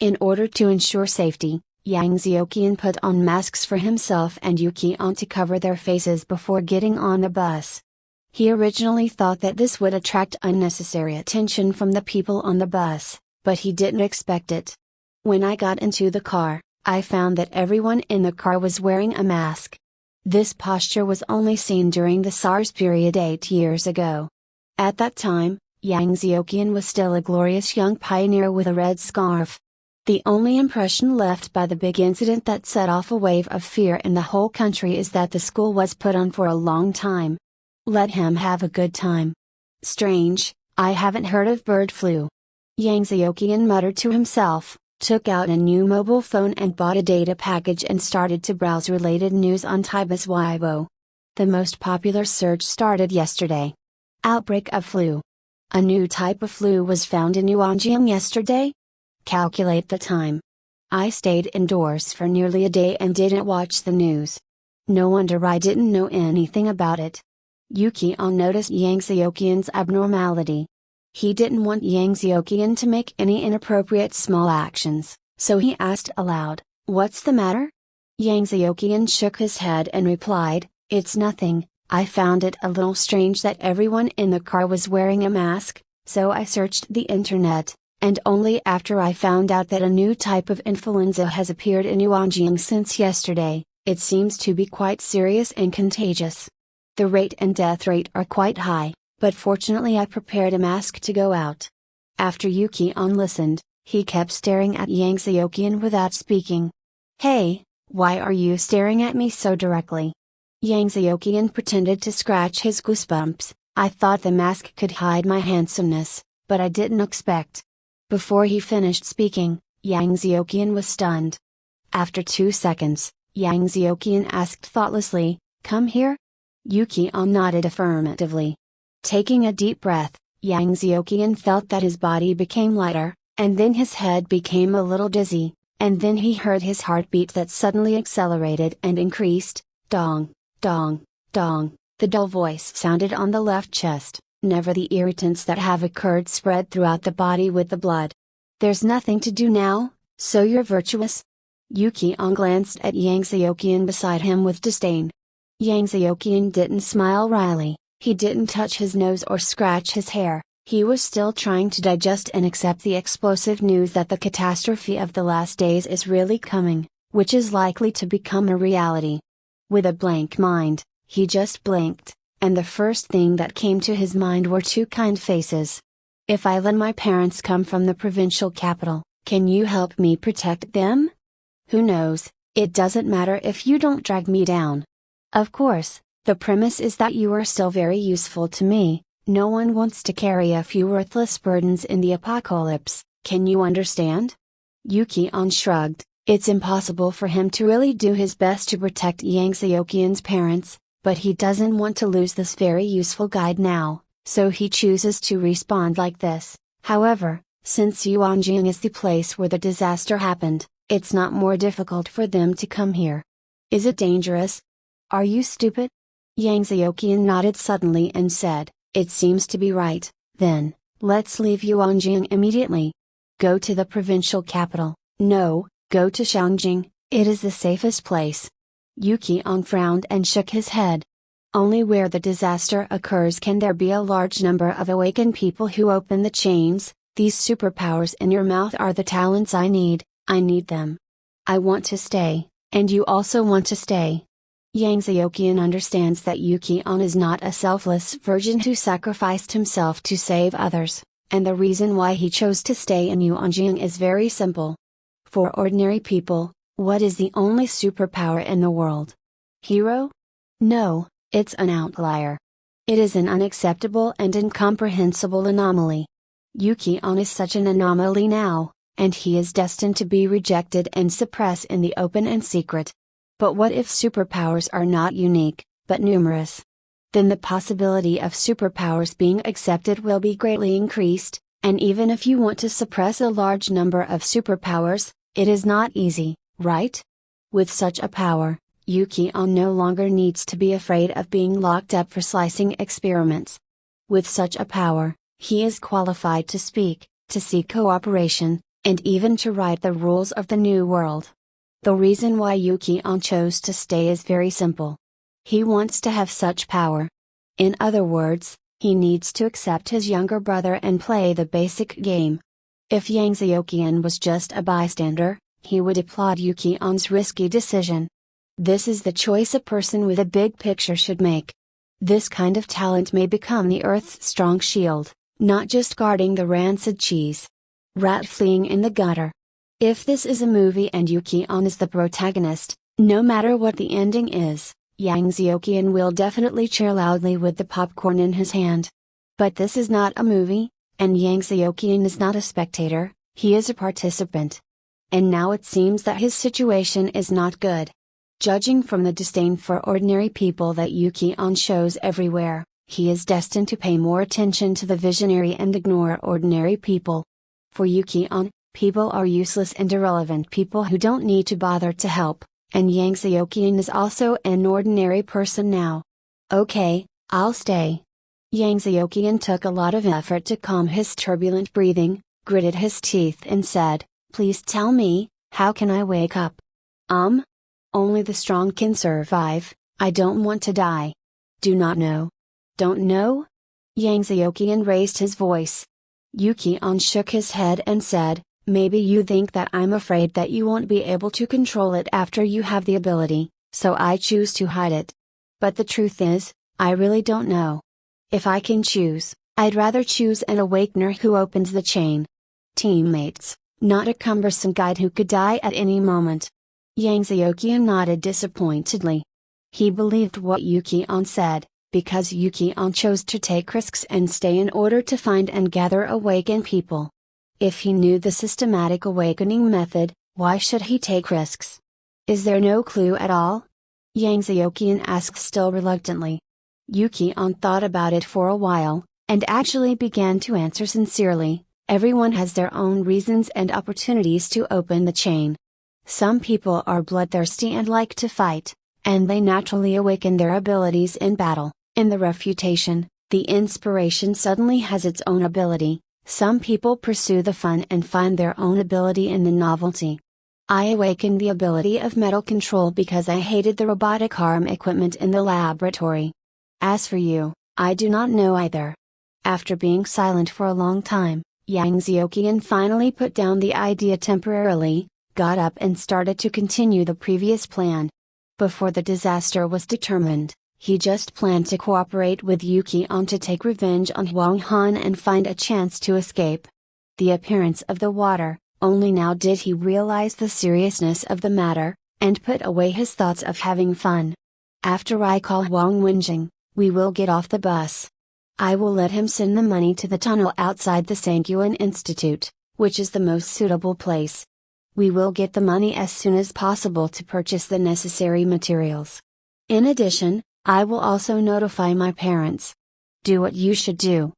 In order to ensure safety, Yang Xiaoqian put on masks for himself and Yuki-on to cover their faces before getting on the bus. He originally thought that this would attract unnecessary attention from the people on the bus, but he didn't expect it. When I got into the car, I found that everyone in the car was wearing a mask. This posture was only seen during the SARS period 8 years ago. At that time, Yang Xiaoqian was still a glorious young pioneer with a red scarf. The only impression left by the big incident that set off a wave of fear in the whole country is that the school was put on for a long time. Let him have a good time. Strange, I haven't heard of bird flu. Yang Xiaoqian muttered to himself, took out a new mobile phone and bought a data package and started to browse related news on Taibas Weibo. The most popular search started yesterday. Outbreak of flu. A new type of flu was found in Yuanjiang yesterday? Calculate the time. I stayed indoors for nearly a day and didn't watch the news. No wonder I didn't know anything about it. Yuki-on noticed Yang Xiaoqian's abnormality. He didn't want Yang Xiaoqian to make any inappropriate small actions, so he asked aloud, "What's the matter?" Yang Xiaoqian shook his head and replied, "It's nothing. I found it a little strange that everyone in the car was wearing a mask, so I searched the internet, And only after I found out that a new type of influenza has appeared in Yuanjing since yesterday. It seems to be quite serious and contagious. The rate and death rate are quite high, but fortunately I prepared a mask to go out." After Yuki-on listened, he kept staring at Yang Xiuqian without speaking. "Hey, why are you staring at me so directly?" Yang Xiuqian pretended to scratch his goosebumps. "I thought the mask could hide my handsomeness, but I didn't expect." Before he finished speaking, Yang Xiuqian was stunned. After 2 seconds, Yang Xiuqian asked thoughtlessly, "Come here?" Yuki-on nodded affirmatively. Taking a deep breath, Yang Xiuqian felt that his body became lighter, and then his head became a little dizzy, and then he heard his heartbeat that suddenly accelerated and increased. Dong, dong, dong, the dull voice sounded on the left chest. Never the irritants that have occurred spread throughout the body with the blood. "There's nothing to do now, so you're virtuous?" Yuki-on glanced at Yang Xiuqian beside him with disdain. Yang Xiuqian didn't smile wryly, he didn't touch his nose or scratch his hair, he was still trying to digest and accept the explosive news that the catastrophe of the last days is really coming, which is likely to become a reality. With a blank mind, he just blinked, and the first thing that came to his mind were 2 kind faces. "If I let my parents come from the provincial capital, can you help me protect them?" "Who knows, it doesn't matter if you don't drag me down. Of course, the premise is that you are still very useful to me, no one wants to carry a few worthless burdens in the apocalypse, can you understand?" Yuki-on shrugged, it's impossible for him to really do his best to protect Yang Xiuqian's parents, but he doesn't want to lose this very useful guide now, so he chooses to respond like this. "However, since Yuanjing is the place where the disaster happened, it's not more difficult for them to come here. Is it dangerous? Are you stupid?" Yang Xiuqian nodded suddenly and said, "It seems to be right, then, let's leave Yuanjing immediately. Go to the provincial capital, no, go to Shangjing, it is the safest place." Yuki-on frowned and shook his head. "Only where the disaster occurs can there be a large number of awakened people who open the chains. These superpowers in your mouth are the talents I need them. I want to stay, and you also want to stay." Yang Xiuqian understands that Yuki-on is not a selfless virgin who sacrificed himself to save others, and the reason why he chose to stay in Yuanjing is very simple. For ordinary people, what is the only superpower in the world? Hero? No, it's an outlier. It is an unacceptable and incomprehensible anomaly. Yuki-on is such an anomaly now, and he is destined to be rejected and suppressed in the open and secret. But what if superpowers are not unique, but numerous? Then the possibility of superpowers being accepted will be greatly increased, and even if you want to suppress a large number of superpowers, it is not easy, right? With such a power, Yuki-on no longer needs to be afraid of being locked up for slicing experiments. With such a power, he is qualified to speak, to seek cooperation, and even to write the rules of the new world. The reason why Yuki-on chose to stay is very simple. He wants to have such power. In other words, he needs to accept his younger brother and play the basic game. If Yang Xiuqian was just a bystander, he would applaud Yuki-on's risky decision. This is the choice a person with a big picture should make. This kind of talent may become the Earth's strong shield, not just guarding the rancid cheese. Rat fleeing in the gutter. If this is a movie and Yuki-on is the protagonist, no matter what the ending is, Yang Xiuqian will definitely cheer loudly with the popcorn in his hand. But this is not a movie, and Yang Xiuqian is not a spectator, he is a participant. And now it seems that his situation is not good. Judging from the disdain for ordinary people that Yuki-on shows everywhere, he is destined to pay more attention to the visionary and ignore ordinary people. For Yuki-on, people are useless and irrelevant people who don't need to bother to help, and Yang Xiuqian is also an ordinary person now. Okay, I'll stay. Yang Xiuqian took a lot of effort to calm his turbulent breathing, gritted his teeth and said, "Please tell me, how can I wake up?" Only the strong can survive, I don't want to die. Do not know. Don't know? Yang Xiuqian raised his voice. Yuki-on shook his head and said, maybe you think that I'm afraid that you won't be able to control it after you have the ability, so I choose to hide it. But the truth is, I really don't know. If I can choose, I'd rather choose an awakener who opens the chain. Teammates, not a cumbersome guide who could die at any moment. Yang Xiaoqian nodded disappointedly. He believed what Yuki-on said, because Yuki-on chose to take risks and stay in order to find and gather awakened people. If he knew the systematic awakening method, why should he take risks? Is there no clue at all? Yang Xiaoqian asked still reluctantly. Yuki-on thought about it for a while, and actually began to answer sincerely, everyone has their own reasons and opportunities to open the chain. Some people are bloodthirsty and like to fight, and they naturally awaken their abilities in battle. In the refutation, the inspiration suddenly has its own ability. Some people pursue the fun and find their own ability in the novelty. I awakened the ability of metal control because I hated the robotic arm equipment in the laboratory. As for you, I do not know either. After being silent for a long time, Yang Xiaoqian finally put down the idea temporarily, got up and started to continue the previous plan. Before the disaster was determined, he just planned to cooperate with Yuki-on to take revenge on Huang Han and find a chance to escape. The appearance of the water, only now did he realize the seriousness of the matter, and put away his thoughts of having fun. After I call Wang Wenjing, we will get off the bus. I will let him send the money to the tunnel outside the Sanguine Institute, which is the most suitable place. We will get the money as soon as possible to purchase the necessary materials. In addition, I will also notify my parents. Do what you should do.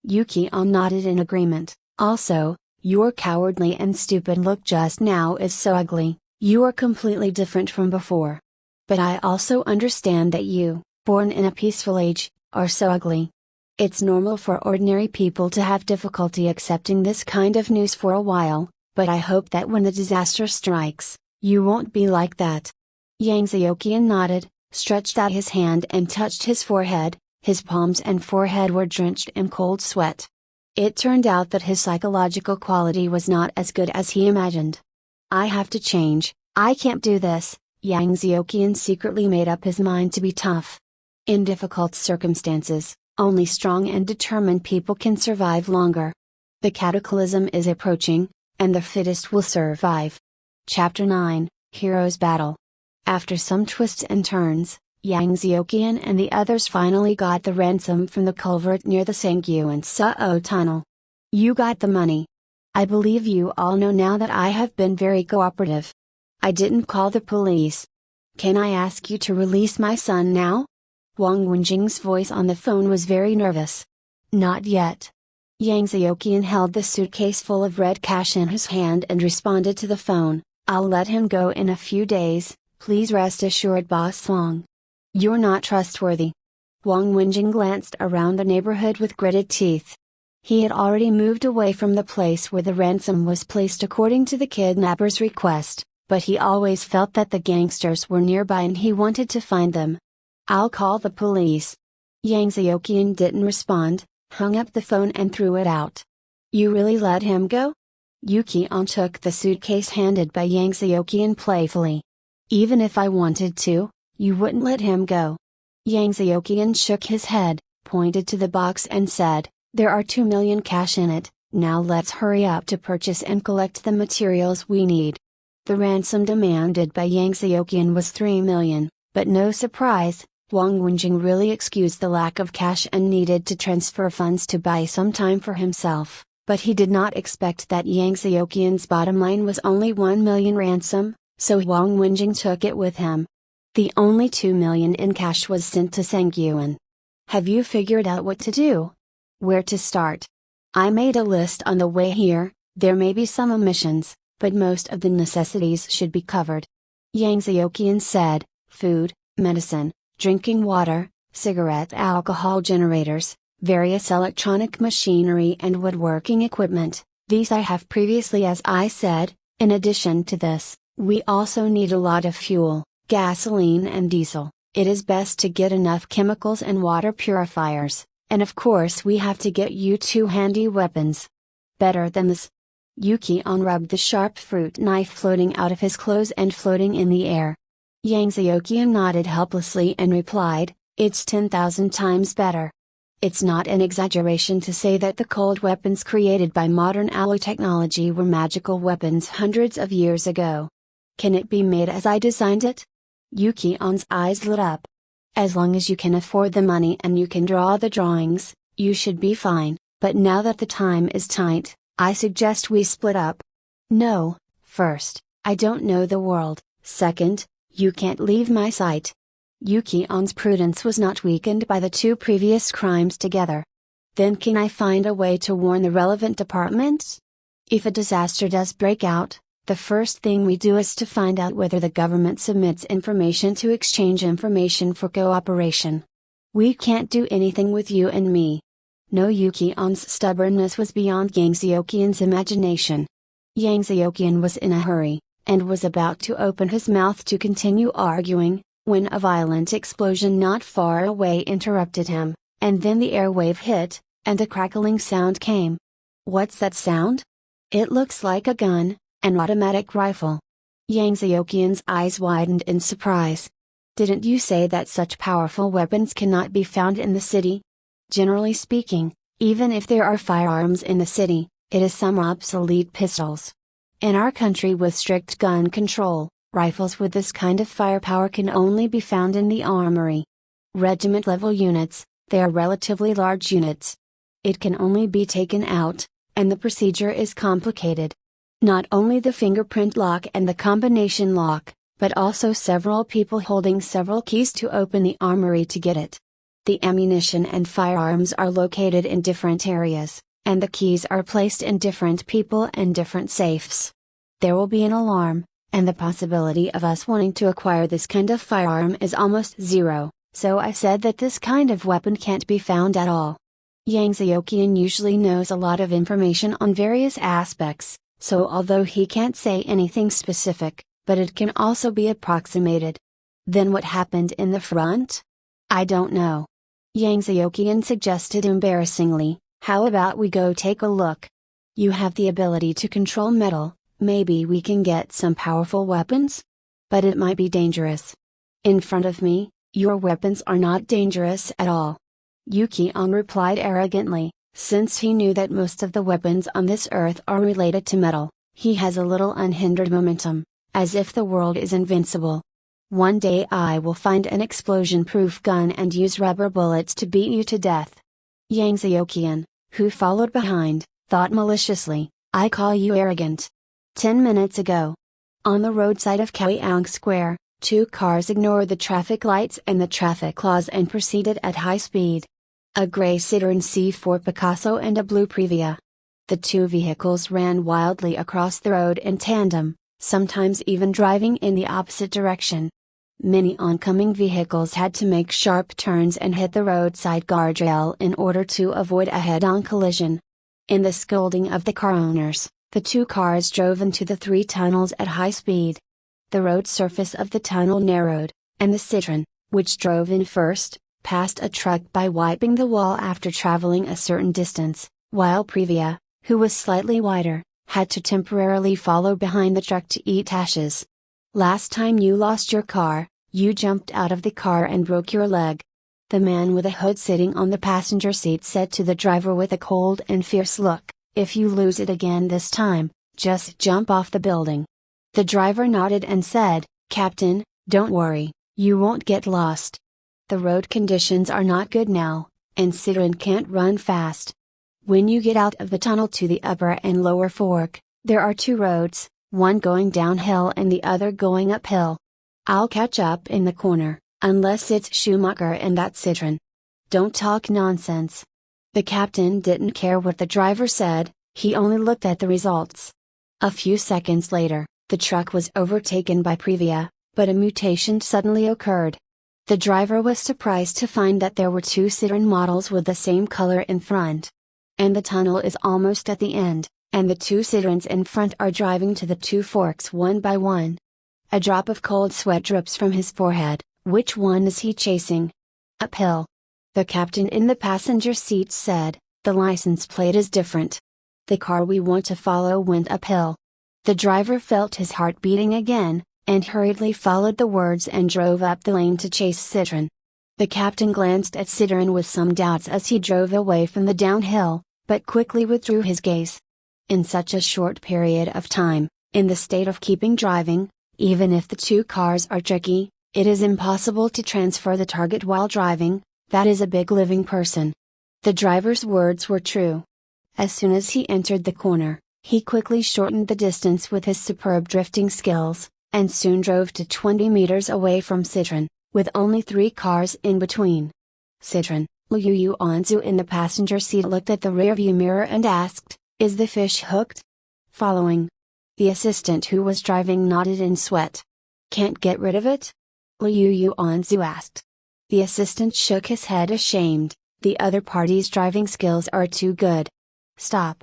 Yuki-on nodded in agreement. Also, your cowardly and stupid look just now is so ugly, you are completely different from before. But I also understand that you, born in a peaceful age, are so ugly. It's normal for ordinary people to have difficulty accepting this kind of news for a while, but I hope that when the disaster strikes, you won't be like that. Yang Xiaoqian nodded, stretched out his hand and touched his forehead. His palms and forehead were drenched in cold sweat. It turned out that his psychological quality was not as good as he imagined. I have to change, I can't do this. Yang Xiaoqian secretly made up his mind to be tough. In difficult circumstances, only strong and determined people can survive longer. The cataclysm is approaching, and the fittest will survive. Chapter 9, Heroes Battle. After some twists and turns, Yang Xiaoqian and the others finally got the ransom from the culvert near the Sanguine Suo tunnel. You got the money. I believe you all know now that I have been very cooperative. I didn't call the police. Can I ask you to release my son now? Wang Wenjing's voice on the phone was very nervous. Not yet. Yang Xiaoqian held the suitcase full of red cash in his hand and responded to the phone, I'll let him go in a few days, please rest assured Boss Wang. You're not trustworthy. Wang Wenjing glanced around the neighborhood with gritted teeth. He had already moved away from the place where the ransom was placed according to the kidnapper's request, but he always felt that the gangsters were nearby and he wanted to find them. I'll call the police. Yang Xiaoqian didn't respond, hung up the phone and threw it out. You really let him go? Yuki-on took the suitcase handed by Yang Xiaoqian playfully. Even if I wanted to, you wouldn't let him go. Yang Xiaoqian shook his head, pointed to the box and said, there are 2 million cash in it, now let's hurry up to purchase and collect the materials we need. The ransom demanded by Yang Xiaoqian was 3 million, but no surprise, Wang Wenjing really excused the lack of cash and needed to transfer funds to buy some time for himself, but he did not expect that Yang Xiaoqian's bottom line was only 1 million ransom, so Wang Wenjing took it with him. The only 2 million in cash was sent to Sanguine. Have you figured out what to do? Where to start? I made a list on the way here, there may be some omissions, but most of the necessities should be covered. Yang Xiaoqian said, food, medicine, drinking water, cigarette alcohol generators, various electronic machinery and woodworking equipment, these I have previously as I said. In addition to this, we also need a lot of fuel, gasoline and diesel. It is best to get enough chemicals and water purifiers, and of course we have to get you 2 handy weapons. Better than this. Yuki-on rubbed the sharp fruit knife floating out of his clothes and floating in the air. Yang Xiaoqian nodded helplessly and replied, "It's 10,000 times better." It's not an exaggeration to say that the cold weapons created by modern alloy technology were magical weapons hundreds of years ago. Can it be made as I designed it? Yuki-on's eyes lit up. As long as you can afford the money and you can draw the drawings, you should be fine, but now that the time is tight, I suggest we split up. No, first, I don't know the world, second, you can't leave my sight. Yuki-on's prudence was not weakened by the two previous crimes together. Then can I find a way to warn the relevant departments? If a disaster does break out, the first thing we do is to find out whether the government submits information to exchange information for cooperation. We can't do anything with you and me. No, Yuki-on's stubbornness was beyond Yang Xiaoqian's imagination. Yang Xiaoqian was in a hurry, and was about to open his mouth to continue arguing, when a violent explosion not far away interrupted him, and then the airwave hit, and a crackling sound came. What's that sound? It looks like a gun, an automatic rifle. Yang Xiaoqian's eyes widened in surprise. Didn't you say that such powerful weapons cannot be found in the city? Generally speaking, even if there are firearms in the city, it is some obsolete pistols. In our country with strict gun control, rifles with this kind of firepower can only be found in the armory. Regiment-level units, they are relatively large units. It can only be taken out, and the procedure is complicated. Not only the fingerprint lock and the combination lock, but also several people holding several keys to open the armory to get it. The ammunition and firearms are located in different areas, and the keys are placed in different people and different safes. There will be an alarm, and the possibility of us wanting to acquire this kind of firearm is almost zero, so I said that this kind of weapon can't be found at all. Yang Xiaoqian usually knows a lot of information on various aspects, so although he can't say anything specific, but it can also be approximated. Then what happened in the front? I don't know. Yang Xiaoqian suggested embarrassingly, how about we go take a look? You have the ability to control metal, maybe we can get some powerful weapons? But it might be dangerous. In front of me, your weapons are not dangerous at all. Yuki-on replied arrogantly, since he knew that most of the weapons on this earth are related to metal, he has a little unhindered momentum, as if the world is invincible. One day I will find an explosion-proof gun and use rubber bullets to beat you to death. Yang Xiaoqian, who followed behind, thought maliciously, I call you arrogant. 10 minutes ago, on the roadside of Kaoyang Square, two cars ignored the traffic lights and the traffic laws and proceeded at high speed. A gray Citroen C4 Picasso and a blue Previa. The two vehicles ran wildly across the road in tandem, sometimes even driving in the opposite direction. Many oncoming vehicles had to make sharp turns and hit the roadside guardrail in order to avoid a head-on collision. In the scolding of the car owners, the two cars drove into the three tunnels at high speed. The road surface of the tunnel narrowed, and the Citroen, which drove in first, passed a truck by wiping the wall after traveling a certain distance, while Previa, who was slightly wider, had to temporarily follow behind the truck to eat ashes. Last time you lost your car, you jumped out of the car and broke your leg. The man with a hood sitting on the passenger seat said to the driver with a cold and fierce look, if you lose it again this time, just jump off the building. The driver nodded and said, Captain, don't worry, you won't get lost. The road conditions are not good now, and Citroen can't run fast. When you get out of the tunnel to the upper and lower fork, there are two roads, one going downhill and the other going uphill. I'll catch up in the corner, unless it's Schumacher and that Citroen. Don't talk nonsense. The captain didn't care what the driver said, he only looked at the results. A few seconds later, the truck was overtaken by Previa, but a mutation suddenly occurred. The driver was surprised to find that there were two Citroen models with the same color in front. And the tunnel is almost at the end, and the two Citroens in front are driving to the two forks one by one. A drop of cold sweat drips from his forehead. Which one is he chasing? Uphill. The captain in the passenger seat said, the license plate is different. The car we want to follow went uphill. The driver felt his heart beating again, and hurriedly followed the words and drove up the lane to chase Citron. The captain glanced at Citron with some doubts as he drove away from the downhill, but quickly withdrew his gaze. In such a short period of time, in the state of keeping driving, even if the two cars are tricky, it is impossible to transfer the target while driving, that is a big living person. The driver's words were true. As soon as he entered the corner, he quickly shortened the distance with his superb drifting skills, and soon drove to 20 meters away from Citron, with only 3 cars in between. Citron, Liu Yuanzu in the passenger seat looked at the rearview mirror and asked, "Is the fish hooked?" Following. The assistant who was driving nodded in sweat. "Can't get rid of it?" Liu Yuanzu asked. The assistant shook his head ashamed. "The other party's driving skills are too good." "Stop!"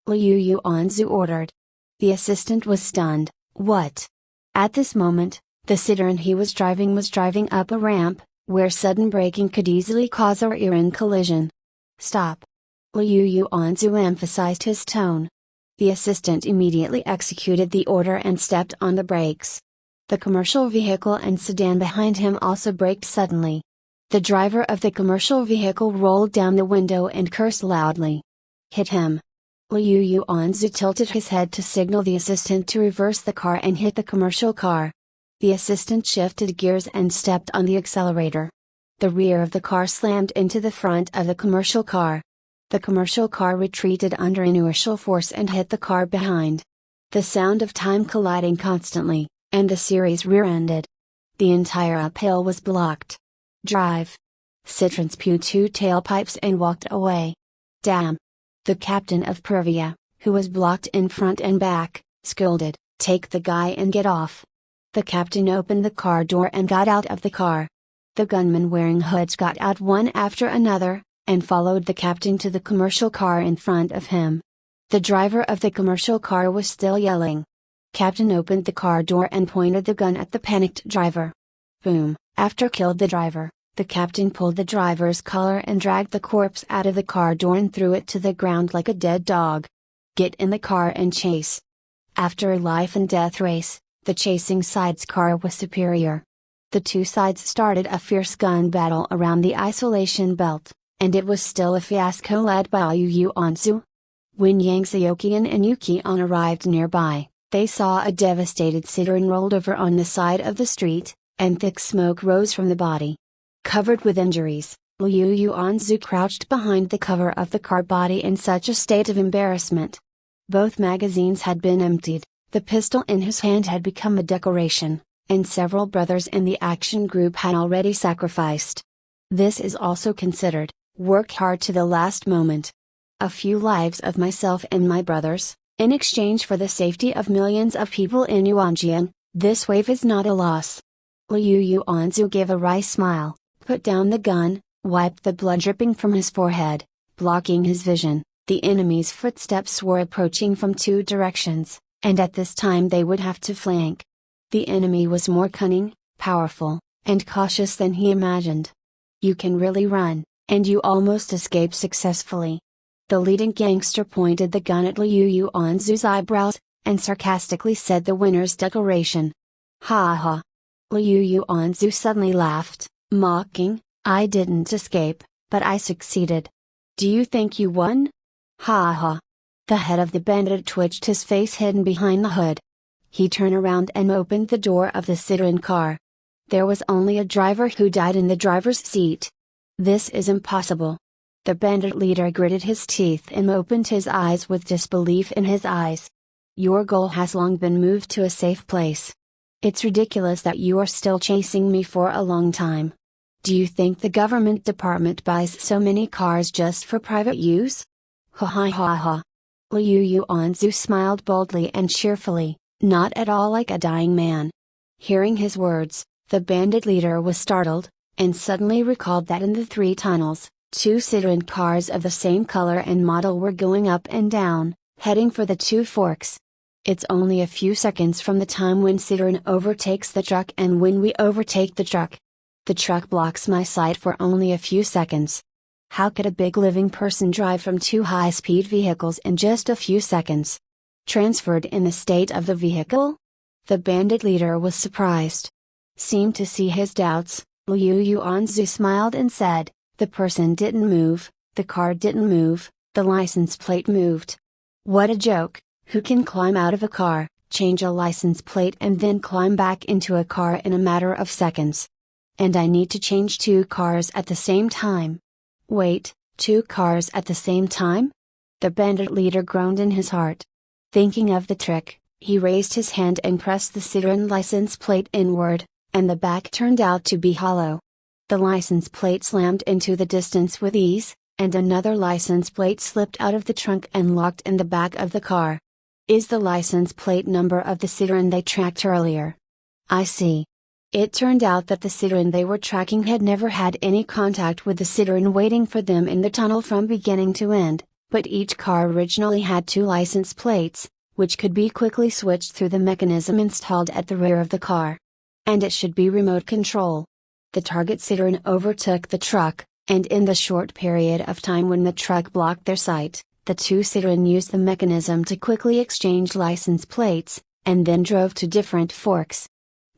Liu Yuanzu ordered. The assistant was stunned. What? At this moment, the Citron he was driving up a ramp, where sudden braking could easily cause a rear-end collision. "Stop!" Liu Yuanzu emphasized his tone. The assistant immediately executed the order and stepped on the brakes. The commercial vehicle and sedan behind him also braked suddenly. The driver of the commercial vehicle rolled down the window and cursed loudly. "Hit him!" Liu Yuanzu tilted his head to signal the assistant to reverse the car and hit the commercial car. The assistant shifted gears and stepped on the accelerator. The rear of the car slammed into the front of the commercial car. The commercial car retreated under inertial force and hit the car behind. The sound of time colliding constantly, and the series rear-ended. The entire uphill was blocked. "Drive!" Citron spewed 2 tailpipes and walked away. "Damn!" The captain of Privia, who was blocked in front and back, scolded, "Take the guy and get off." The captain opened the car door and got out of the car. The gunmen wearing hoods got out one after another, and followed the captain to the commercial car in front of him. The driver of the commercial car was still yelling. Captain opened the car door and pointed the gun at the panicked driver. Boom! After killed the driver, the captain pulled the driver's collar and dragged the corpse out of the car door and threw it to the ground like a dead dog. "Get in the car and chase." After a life and death race, the chasing side's car was superior. The two sides started a fierce gun battle around the isolation belt, and it was still a fiasco led by Liu Yuanzu. When Yang Xiaoqian and Yukian arrived nearby, they saw a devastated Citron rolled over on the side of the street, and thick smoke rose from the body. Covered with injuries, Liu Yuanzu crouched behind the cover of the car body in such a state of embarrassment. Both magazines had been emptied, the pistol in his hand had become a decoration, and several brothers in the action group had already sacrificed. This is also considered, work hard to the last moment. A few lives of myself and my brothers, in exchange for the safety of millions of people in Yuanjian, this wave is not a loss. Liu Yuanzu gave a wry smile, put down the gun, wiped the blood dripping from his forehead, blocking his vision. The enemy's footsteps were approaching from 2 directions, and at this time they would have to flank. The enemy was more cunning, powerful, and cautious than he imagined. "You can really run, and you almost escaped successfully." The leading gangster pointed the gun at Liu Yuanzu's eyebrows, and sarcastically said the winner's declaration. "Ha ha!" Liu Yuanzu suddenly laughed, mocking, "I didn't escape, but I succeeded. Do you think you won? Ha ha!" The head of the bandit twitched, his face hidden behind the hood. He turned around and opened the door of the Citron car. There was only a driver who died in the driver's seat. "This is impossible." The bandit leader gritted his teeth and opened his eyes with disbelief in his eyes. "Your goal has long been moved to a safe place. It's ridiculous that you are still chasing me for a long time. Do you think the government department buys so many cars just for private use?" "Ha ha ha ha!" Liu Yuanzu smiled boldly and cheerfully, not at all like a dying man. Hearing his words, the bandit leader was startled, and suddenly recalled that in the 3 tunnels, 2 Citron cars of the same color and model were going up and down, heading for the 2 forks. It's only a few seconds from the time when Citron overtakes the truck and when we overtake the truck. The truck blocks my sight for only a few seconds. How could a big living person drive from two high-speed vehicles in just a few seconds? Transferred in the state of the vehicle? The bandit leader was surprised. Seemed to see his doubts, Liu Yuanzu smiled and said, "The person didn't move, the car didn't move, the license plate moved." What a joke! Who can climb out of a car, change a license plate and then climb back into a car in a matter of seconds? And I need to change two cars at the same time. Wait, two cars at the same time? The bandit leader groaned in his heart. Thinking of the trick, he raised his hand and pressed the Citroen license plate inward, and the back turned out to be hollow. The license plate slammed into the distance with ease, and another license plate slipped out of the trunk and locked in the back of the car. Is the license plate number of the Citroen they tracked earlier? I see. It turned out that the Citroen they were tracking had never had any contact with the Citroen waiting for them in the tunnel from beginning to end, but each car originally had two license plates, which could be quickly switched through the mechanism installed at the rear of the car. And it should be remote control. The target Citroen overtook the truck, and in the short period of time when the truck blocked their sight, the two Citroen used the mechanism to quickly exchange license plates, and then drove to different forks.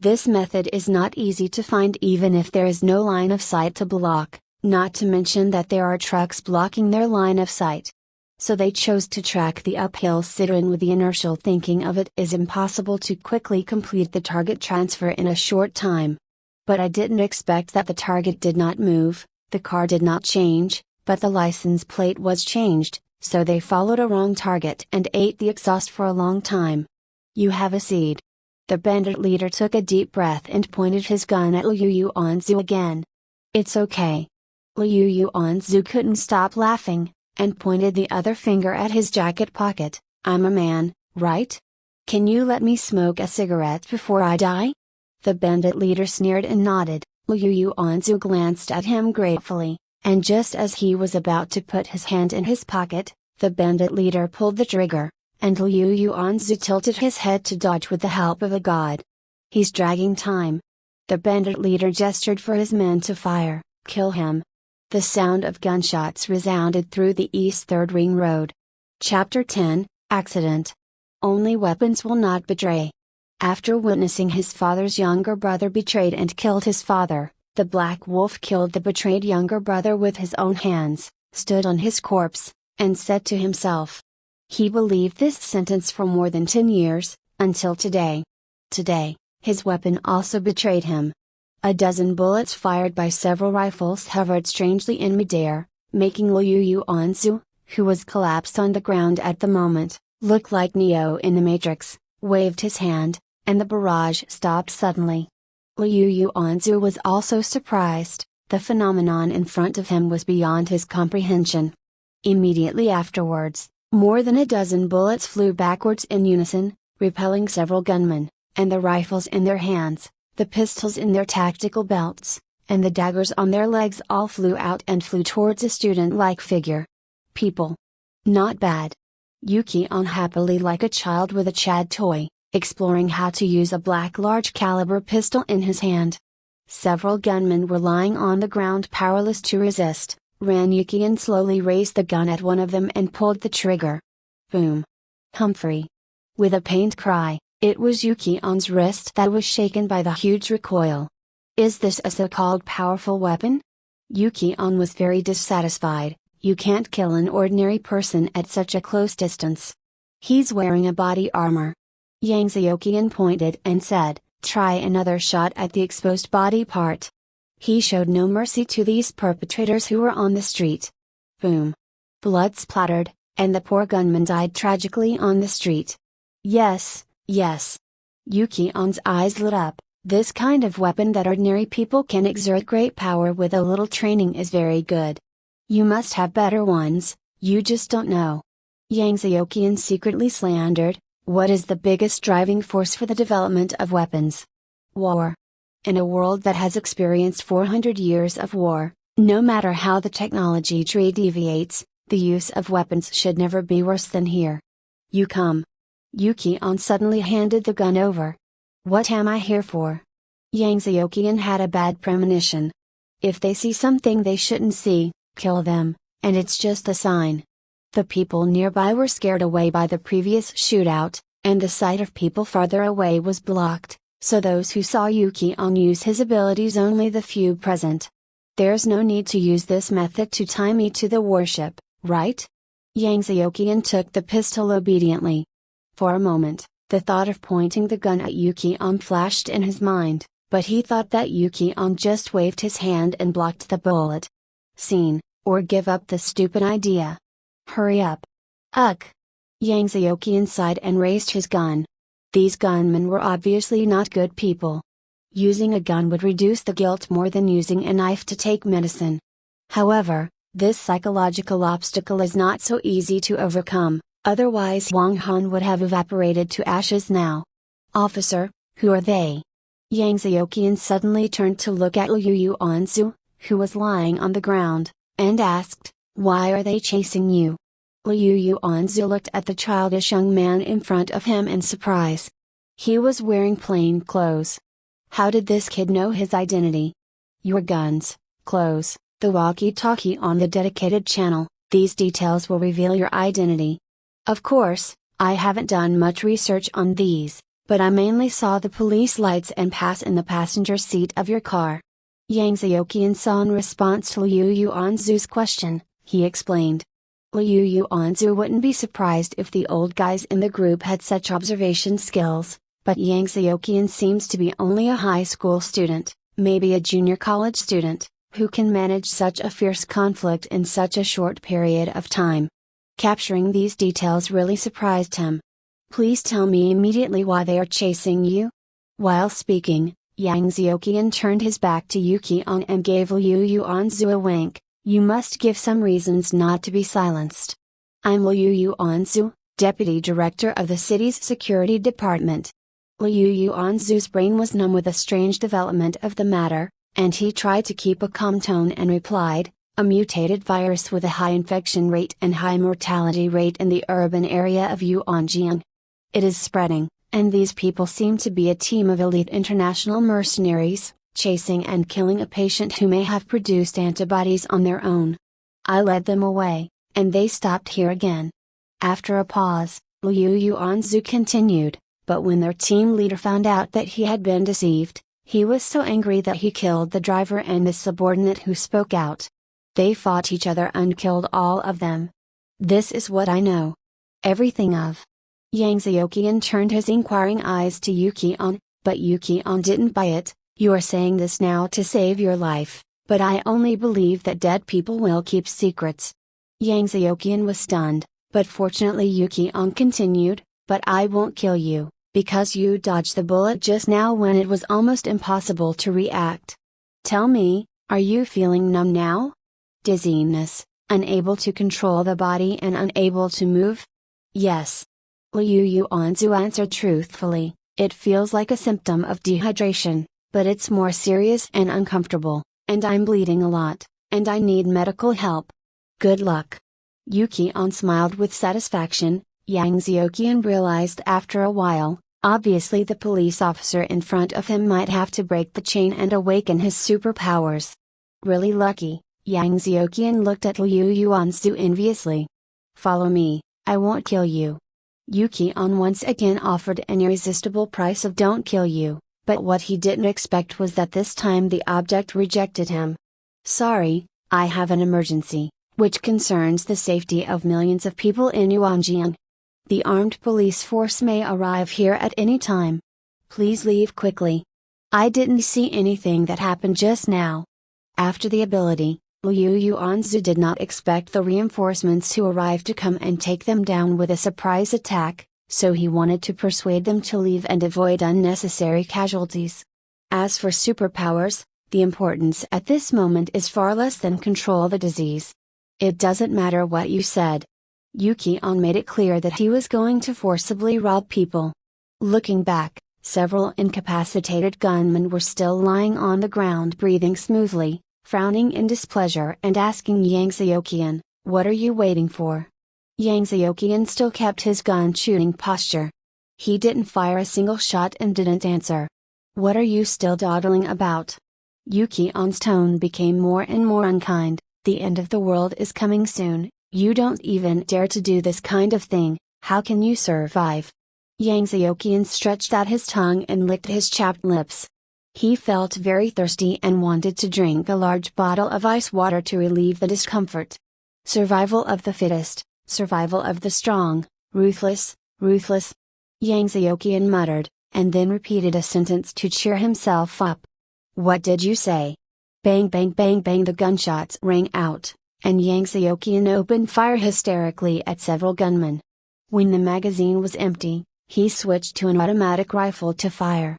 This method is not easy to find even if there is no line of sight to block, not to mention that there are trucks blocking their line of sight. So they chose to track the uphill Citroen with the inertial thinking of it is impossible to quickly complete the target transfer in a short time. But I didn't expect that the target did not move, the car did not change, but the license plate was changed, so they followed a wrong target and ate the exhaust for a long time. You have a seed. The bandit leader took a deep breath and pointed his gun at Liu Yuanzu again. It's okay. Liu Yuanzu couldn't stop laughing, and pointed the other finger at his jacket pocket. I'm a man, right? Can you let me smoke a cigarette before I die? The bandit leader sneered and nodded. Liu Yuanzu glanced at him gratefully, and just as he was about to put his hand in his pocket, the bandit leader pulled the trigger, and Liu Yuanzu tilted his head to dodge with the help of a god. He's dragging time. The bandit leader gestured for his men to fire. Kill him. The sound of gunshots resounded through the East Third Ring Road. Chapter 10, Accident. Only weapons will not betray. After witnessing his father's younger brother betrayed and killed his father, the Black Wolf killed the betrayed younger brother with his own hands, stood on his corpse, and said to himself. He believed this sentence for more than 10 years, until today. Today, his weapon also betrayed him. A dozen bullets fired by several rifles hovered strangely in midair, making Liu Yuanzu, who was collapsed on the ground at the moment, look like Neo in the Matrix, waved his hand, and the barrage stopped suddenly. Liu Yuanzu was also surprised, the phenomenon in front of him was beyond his comprehension. Immediately afterwards, more than a dozen bullets flew backwards in unison, repelling several gunmen, and the rifles in their hands, the pistols in their tactical belts, and the daggers on their legs all flew out and flew towards a student-like figure. People. Not bad. Yuki unhappily like a child with a Chad toy, exploring how to use a black large-caliber pistol in his hand. Several gunmen were lying on the ground powerless to resist. Ran Yuki and slowly raised the gun at one of them and pulled the trigger. Boom. Humphrey. With a pained cry, it was Yuki-on's wrist that was shaken by the huge recoil. Is this a so-called powerful weapon? Yuki-on was very dissatisfied. You can't kill an ordinary person at such a close distance. He's wearing a body armor. Yang Xiaoqian pointed and said, try another shot at the exposed body part. He showed no mercy to these perpetrators who were on the street. Boom. Blood splattered, and the poor gunman died tragically on the street. Yes, yes. Yuki-on's eyes lit up. This kind of weapon that ordinary people can exert great power with a little training is very good. You must have better ones, you just don't know. Yang Xiaoqian secretly slandered, what is the biggest driving force for the development of weapons? War. In a world that has experienced 400 years of war, no matter how the technology tree deviates, the use of weapons should never be worse than here. You come. Yuki-on suddenly handed the gun over. What am I here for? Yang Xiaoqian had a bad premonition. If they see something they shouldn't see, Kill them, and it's just a sign. The people nearby were scared away by the previous shootout, and the sight of people farther away was blocked, so those who saw Yuki-on use his abilities only the few present. There's no need to use this method to tie me to the warship, right? Yang Xiaoqian took the pistol obediently. For a moment, the thought of pointing the gun at Yuki-on flashed in his mind, but he thought that Yuki-on just waved his hand and blocked the bullet. Scene, or give up the stupid idea. Hurry up. Ugh. Yang Xiaoqian sighed and raised his gun. These gunmen were obviously not good people. Using a gun would reduce the guilt more than using a knife to take medicine. However, this psychological obstacle is not so easy to overcome, otherwise Wang Han would have evaporated to ashes now. Officer, who are they? Yang Xiaoqian suddenly turned to look at Liu Yuanzu, who was lying on the ground, and asked, "Why are they chasing you?" Liu Yuanzu looked at the childish young man in front of him in surprise. He was wearing plain clothes. How did this kid know his identity? Your guns, clothes, the walkie-talkie on the dedicated channel, these details will reveal your identity. Of course, I haven't done much research on these, but I mainly saw the police lights and pass in the passenger seat of your car. Yang Xiaoqian saw in response to Liu Yuanzu's question, he explained. Liu Yuanzu wouldn't be surprised if the old guys in the group had such observation skills, but Yang Xiaoqian seems to be only a high school student, maybe a junior college student, who can manage such a fierce conflict in such a short period of time. Capturing these details really surprised him. Please tell me immediately why they are chasing you? While speaking, Yang Xiaoqian turned his back to Yuki-on and gave Liu Yuanzu a wink. You must give some reasons not to be silenced. I'm Liu Yuanzu, Deputy Director of the city's security department. Liu Yuanzu's brain was numb with the strange development of the matter, and he tried to keep a calm tone and replied, a mutated virus with a high infection rate and high mortality rate in the urban area of Yuanjiang. It is spreading, and these people seem to be a team of elite international mercenaries, chasing and killing a patient who may have produced antibodies on their own. I led them away, and they stopped here again. After a pause, Liu Yuanzu continued, but when their team leader found out that he had been deceived, he was so angry that he killed the driver and the subordinate who spoke out. They fought each other and killed all of them. This is what I know. Everything of. Yang Xiaoqian turned his inquiring eyes to Yuki-on, but Yuki-on didn't buy it. You are saying this now to save your life, but I only believe that dead people will keep secrets. Yang Xiaoqian was stunned, but fortunately Yuki-on continued, but I won't kill you, because you dodged the bullet just now when it was almost impossible to react. Tell me, are you feeling numb now? Dizziness, unable to control the body and unable to move? Yes. Liu Yuanzu answered truthfully, it feels like a symptom of dehydration. But it's more serious and uncomfortable, and I'm bleeding a lot, and I need medical help. Good luck. Yuki-on smiled with satisfaction. Yang Xiaoqian realized after a while, obviously the police officer in front of him might have to break the chain and awaken his superpowers. Really lucky, Yang Xiaoqian looked at Liu Yuanzu enviously. Follow me, I won't kill you. Yuki-on once again offered an irresistible price of don't kill you. But what he didn't expect was that this time the object rejected him. Sorry, I have an emergency, which concerns the safety of millions of people in Yuanjiang. The armed police force may arrive here at any time. Please leave quickly. I didn't see anything that happened just now. After the ability, Liu Yuanzu did not expect the reinforcements to arrive to come and take them down with a surprise attack. So he wanted to persuade them to leave and avoid unnecessary casualties. As for superpowers, the importance at this moment is far less than control the disease. It doesn't matter what you said. Yuki-on made it clear that he was going to forcibly rob people. Looking back, several incapacitated gunmen were still lying on the ground breathing smoothly, frowning in displeasure and asking Yang Xiaoqian, what are you waiting for? Yang Xiaoqian still kept his gun-shooting posture. He didn't fire a single shot and didn't answer. What are you still dawdling about? Yuki-on's tone became more and more unkind. The end of the world is coming soon, you don't even dare to do this kind of thing, how can you survive? Yang Xiaoqian stretched out his tongue and licked his chapped lips. He felt very thirsty and wanted to drink a large bottle of ice water to relieve the discomfort. Survival of the fittest, survival of the strong, ruthless, ruthless. Yang Xiaoqian muttered, and then repeated a sentence to cheer himself up. What did you say? Bang bang bang bang, the gunshots rang out, and Yang Xiaoqian opened fire hysterically at several gunmen. When the magazine was empty, he switched to an automatic rifle to fire.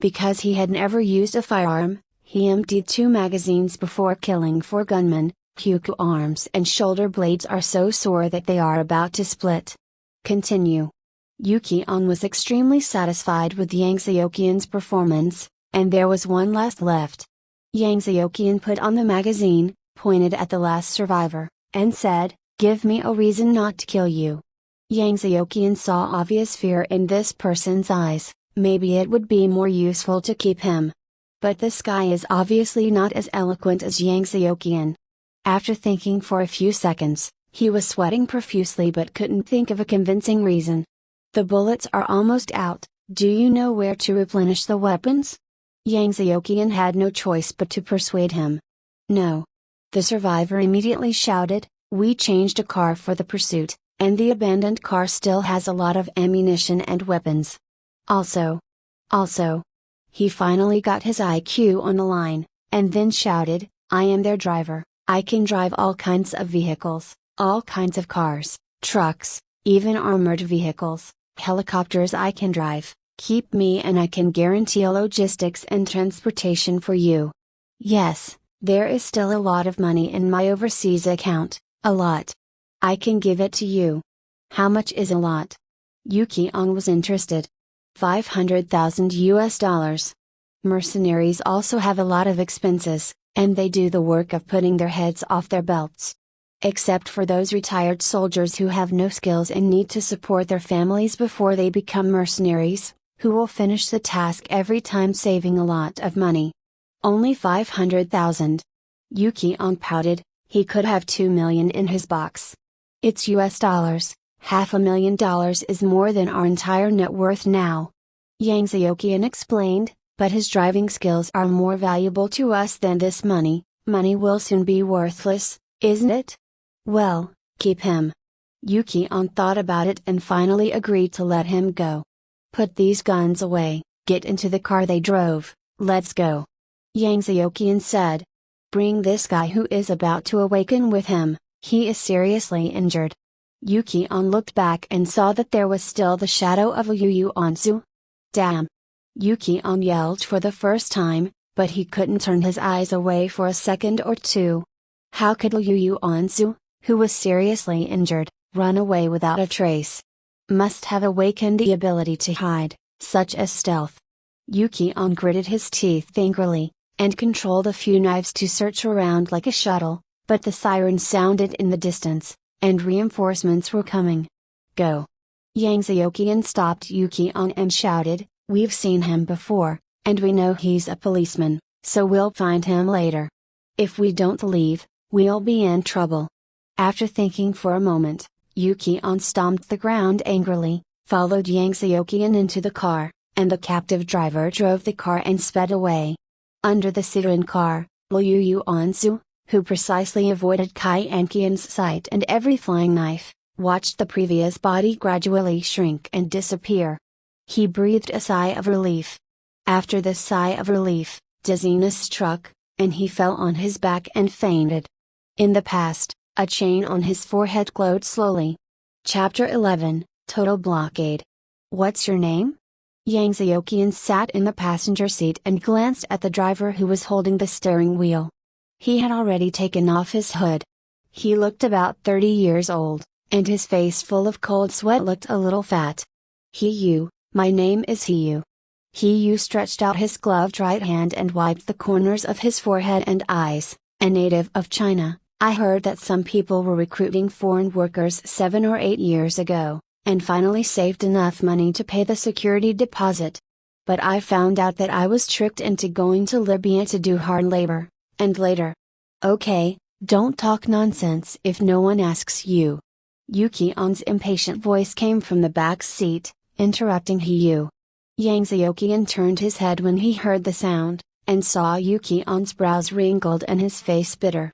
Because he had never used a firearm, he emptied 2 magazines before killing 4 gunmen. Kyuku arms and shoulder blades are so sore that they are about to split. Continue. Yuki-on was extremely satisfied with Yang Xiaoqian's performance, and there was one last left. Yang Xiaoqian put on the magazine, pointed at the last survivor, and said, "Give me a reason not to kill you." Yang Xiaoqian saw obvious fear in this person's eyes, maybe it would be more useful to keep him. But this guy is obviously not as eloquent as Yang Xiaoqian. After thinking for a few seconds, he was sweating profusely but couldn't think of a convincing reason. The bullets are almost out, do you know where to replenish the weapons? Yang Xiaoqian had no choice but to persuade him. No. The survivor immediately shouted, "We changed a car for the pursuit, and the abandoned car still has a lot of ammunition and weapons. Also. He finally got his IQ on the line, and then shouted, "I am their driver, I can drive all kinds of vehicles, all kinds of cars, trucks, even armored vehicles, helicopters I can drive, keep me and I can guarantee logistics and transportation for you. Yes, there is still a lot of money in my overseas account, a lot. I can give it to you." How much is a lot? Yuki-on was interested. $500,000. Mercenaries also have a lot of expenses, and they do the work of putting their heads off their belts. Except for those retired soldiers who have no skills and need to support their families before they become mercenaries, who will finish the task every time, saving a lot of money. Only 500,000. Yuki-on pouted, he could have 2 million in his box. It's US dollars, $500,000 is more than our entire net worth now. Yang Xiaoqian explained, but his driving skills are more valuable to us than this money. Money will soon be worthless, isn't it? Well, keep him. Yuki-on thought about it and finally agreed to let him go. Put these guns away, get into the car they drove, let's go. Yang Xiaoqian said. Bring this guy who is about to awaken with him, he is seriously injured. Yuki-on looked back and saw that there was still the shadow of Liu Yuanzu. Damn! Yuki-on yelled for the first time, but he couldn't turn his eyes away for a second or two. How could Liu Yuanzu, who was seriously injured, run away without a trace? Must have awakened the ability to hide, such as stealth. Yuki-on gritted his teeth angrily, and controlled a few knives to search around like a shuttle, but the siren sounded in the distance, and reinforcements were coming. Go! Yang Xiaoqian stopped Yuki-on and shouted, "We've seen him before, and we know he's a policeman, so we'll find him later. If we don't leave, we'll be in trouble." After thinking for a moment, Yuki-on stomped the ground angrily, followed Yang Xiaoqian into the car, and the captive driver drove the car and sped away. Under the Citroen car, Liu Yuanzu, who precisely avoided Kai Anqian's sight and every flying knife, watched the previous body gradually shrink and disappear. He breathed a sigh of relief. After this sigh of relief, dizziness struck, and he fell on his back and fainted. In the past, a chain on his forehead glowed slowly. Chapter 11, Total Blockade. What's your name? Yang Xiaoqian sat in the passenger seat and glanced at the driver who was holding the steering wheel. He had already taken off his hood. He looked about 30 years old, and his face full of cold sweat looked a little fat. "He-you, my name is He-you." He-you stretched out his gloved right hand and wiped the corners of his forehead and eyes. "A native of China, I heard that some people were recruiting foreign workers 7 or 8 years ago, and finally saved enough money to pay the security deposit. But I found out that I was tricked into going to Libya to do hard labor, and later. Okay, Don't talk nonsense if no one asks you. Yuki-on's impatient voice came from the back seat, interrupting Hiyu. Yang Xiuqian turned his head when he heard the sound, and saw Yuki-on's brows wrinkled and his face bitter.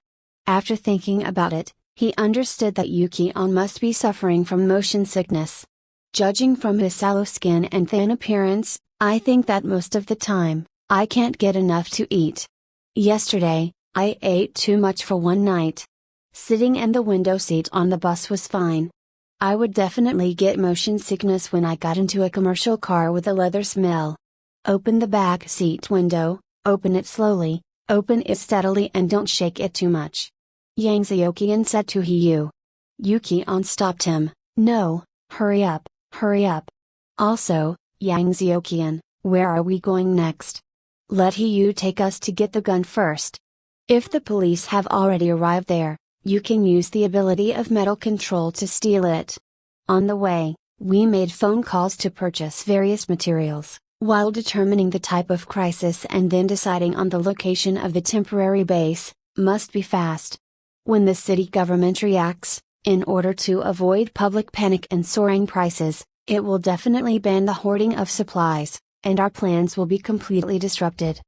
After thinking about it, he understood that Yuki-on must be suffering from motion sickness. Judging from his sallow skin and thin appearance, I think that most of the time, I can't get enough to eat. Yesterday, I ate too much for one night. Sitting in the window seat on the bus was fine. I would definitely get motion sickness when I got into a commercial car with a leather smell. Open the back seat window, open it slowly, open it steadily and don't shake it too much. Yang Xiuqian said to Hiyu. Yuki-on stopped him. No, hurry up, hurry up. Also, Yang Xiuqian, where are we going next? Let Hiyu take us to get the gun first. If the police have already arrived there, you can use the ability of metal control to steal it. On the way, we made phone calls to purchase various materials, while determining the type of crisis and then deciding on the location of the temporary base, must be fast. When the city government reacts, in order to avoid public panic and soaring prices, it will definitely ban the hoarding of supplies, and our plans will be completely disrupted.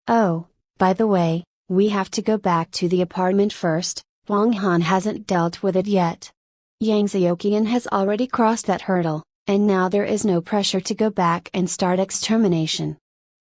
Oh, by the way, we have to go back to the apartment first. Wang Han hasn't dealt with it yet. Yang Xiuqian has already crossed that hurdle, and now there is no pressure to go back and start extermination.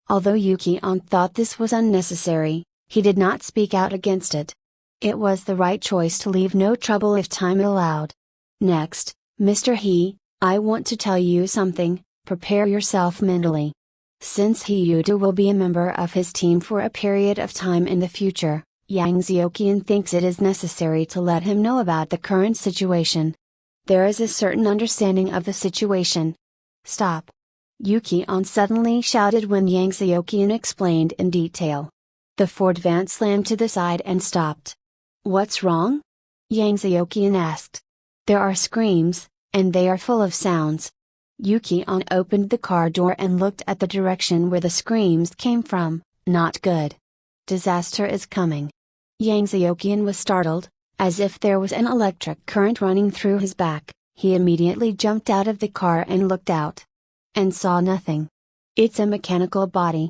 Although Yuki-on thought this was unnecessary, he did not speak out against it. It was the right choice to leave no trouble if time allowed. Next, Mr. He, I want to tell you something, prepare yourself mentally. Since Hiyudo will be a member of his team for a period of time in the future, Yang Xiuqian thinks it is necessary to let him know about the current situation. There is a certain understanding of the situation. Stop! Yuki-on suddenly shouted when Yang Xiuqian explained in detail. The Ford van slammed to the side and stopped. What's wrong? Yang Xiuqian asked. There are screams, and they are full of sounds. Yuki-on opened the car door and looked at the direction where the screams came from. Not good. Disaster is coming. Yang Xiuqian was startled, as if there was an electric current running through his back. He immediately jumped out of the car and looked out. And saw nothing. It's a mechanical body.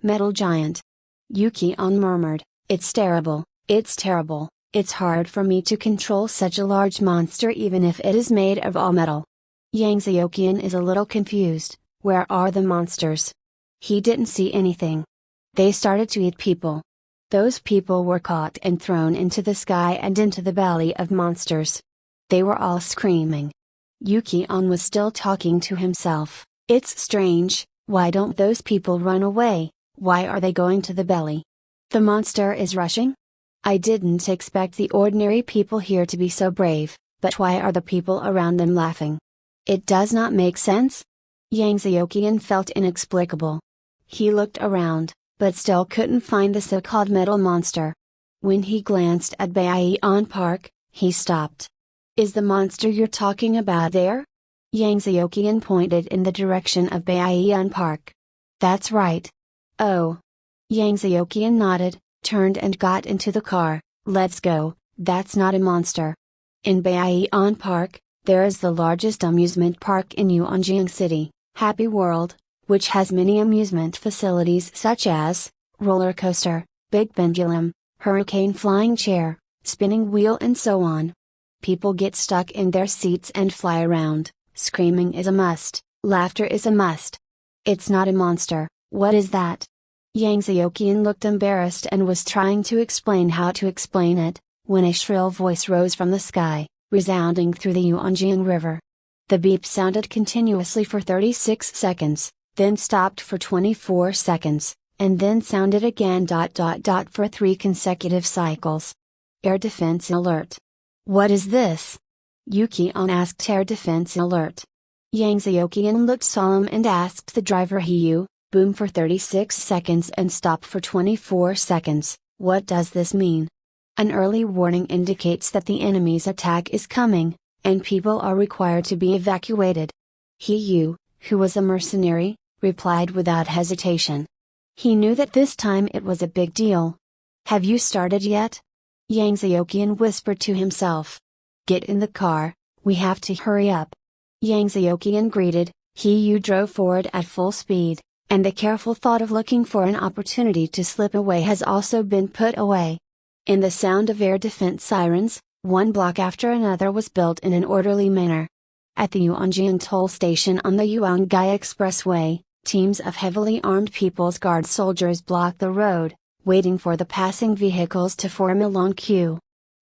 Metal giant. Yuki-on murmured, it's terrible, it's terrible, it's hard for me to control such a large monster even if it is made of all metal. Yang Xiuqian is a little confused, where are the monsters? He didn't see anything. They started to eat people. Those people were caught and thrown into the sky and into the belly of monsters. They were all screaming. Yuki-on was still talking to himself. It's strange, why don't those people run away? Why are they going to the belly? The monster is rushing? I didn't expect the ordinary people here to be so brave, but why are the people around them laughing? It does not make sense? Yang Xiuqian felt inexplicable. He looked around, but still couldn't find the so-called metal monster. When he glanced at Baiyan Park, he stopped. Is the monster you're talking about there? Yang Xiuqian pointed in the direction of Baiyan Park. That's right. Oh. Yang Xiuqian nodded, turned and got into the car. Let's go, that's not a monster. In Baiyan Park, there is the largest amusement park in Yuanjiang City, Happy World, which has many amusement facilities such as roller coaster, big pendulum, hurricane flying chair, spinning wheel and so on. People get stuck in their seats and fly around. Screaming is a must, laughter is a must. It's not a monster, what is that? Yang Xiuqian looked embarrassed and was trying to explain how to explain it, when a shrill voice rose from the sky, resounding through the Yuanjiang River. The beep sounded continuously for 36 seconds. Then stopped for 24 seconds, and then sounded again for 3 consecutive cycles. Air defense alert. What is this? Yuki-on asked. Air defense alert. Yang Xiuqian looked solemn and asked the driver Hiyu, boom for 36 seconds and stop for 24 seconds, what does this mean? An early warning indicates that the enemy's attack is coming, and people are required to be evacuated. Hiyu, who was a mercenary, replied without hesitation. He knew that this time it was a big deal. Have you started yet? Yang Xiaoqian whispered to himself. Get in the car, we have to hurry up. Yang Xiaoqian greeted, He drove forward at full speed, and the careful thought of looking for an opportunity to slip away has also been put away. In the sound of air defense sirens, one block after another was built in an orderly manner. At the Yuanjian toll station on the Yuangai Expressway, teams of heavily armed People's Guard soldiers blocked the road, waiting for the passing vehicles to form a long queue.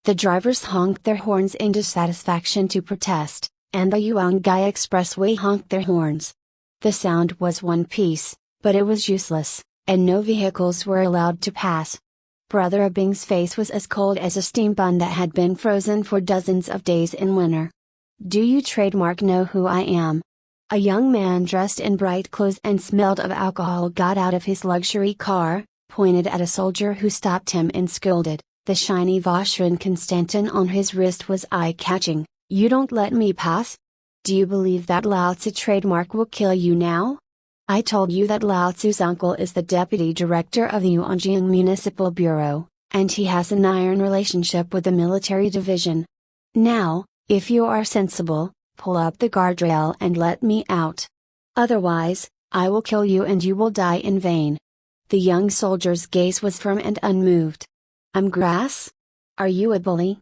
The drivers honked their horns in dissatisfaction to protest, and the Yuangai Expressway honked their horns. The sound was one piece, but it was useless, and no vehicles were allowed to pass. Brother Abing's face was as cold as a steam bun that had been frozen for dozens of days in winter. Do you trademark know who I am? A young man dressed in bright clothes and smelled of alcohol got out of his luxury car, pointed at a soldier who stopped him and scolded. The shiny Voshrin Constantin on his wrist was eye-catching. You don't let me pass? Do you believe that Lao Tzu trademark will kill you now? I told you that Lao Tzu's uncle is the deputy director of the Yuanjiang Municipal Bureau, and he has an iron relationship with the military division. Now, if you are sensible, pull up the guardrail and let me out. Otherwise, I will kill you and you will die in vain. The young soldier's gaze was firm and unmoved. I'm grass? Are you a bully?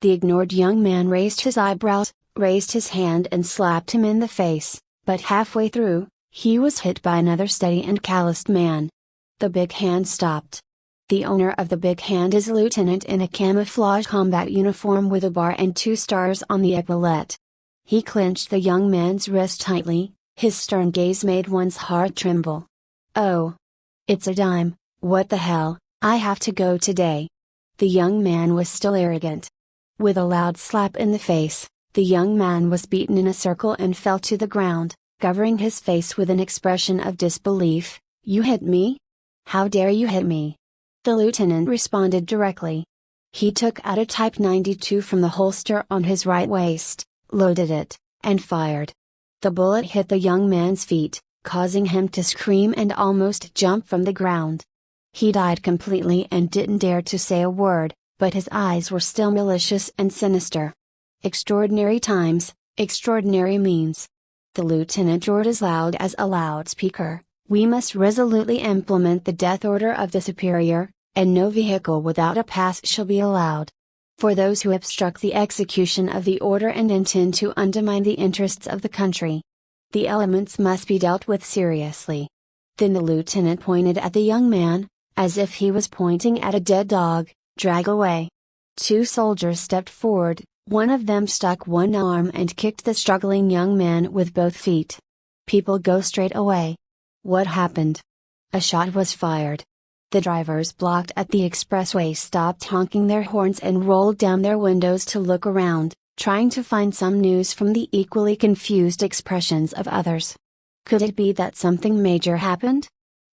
The ignored young man raised his eyebrows, raised his hand and slapped him in the face, but halfway through, he was hit by another steady and calloused man. The big hand stopped. The owner of the big hand is a lieutenant in a camouflage combat uniform with a bar and 2 stars on the epaulette. He clenched the young man's wrist tightly, his stern gaze made one's heart tremble. Oh! It's a dime, what the hell, I have to go today. The young man was still arrogant. With a loud slap in the face, the young man was beaten in a circle and fell to the ground, covering his face with an expression of disbelief. You hit me? How dare you hit me? The lieutenant responded directly. He took out a Type 92 from the holster on his right waist, loaded it, and fired. The bullet hit the young man's feet, causing him to scream and almost jump from the ground. He died completely and didn't dare to say a word, but his eyes were still malicious and sinister. Extraordinary times, extraordinary means. The lieutenant roared as loud as a loudspeaker. We must resolutely implement the death order of the superior, and no vehicle without a pass shall be allowed. For those who obstruct the execution of the order and intend to undermine the interests of the country, the elements must be dealt with seriously. Then the lieutenant pointed at the young man, as if he was pointing at a dead dog. Drag away. 2 soldiers stepped forward, one of them stuck one arm and kicked the struggling young man with both feet. People go straight away. What happened? A shot was fired. The drivers blocked at the expressway stopped honking their horns and rolled down their windows to look around, trying to find some news from the equally confused expressions of others. Could it be that something major happened?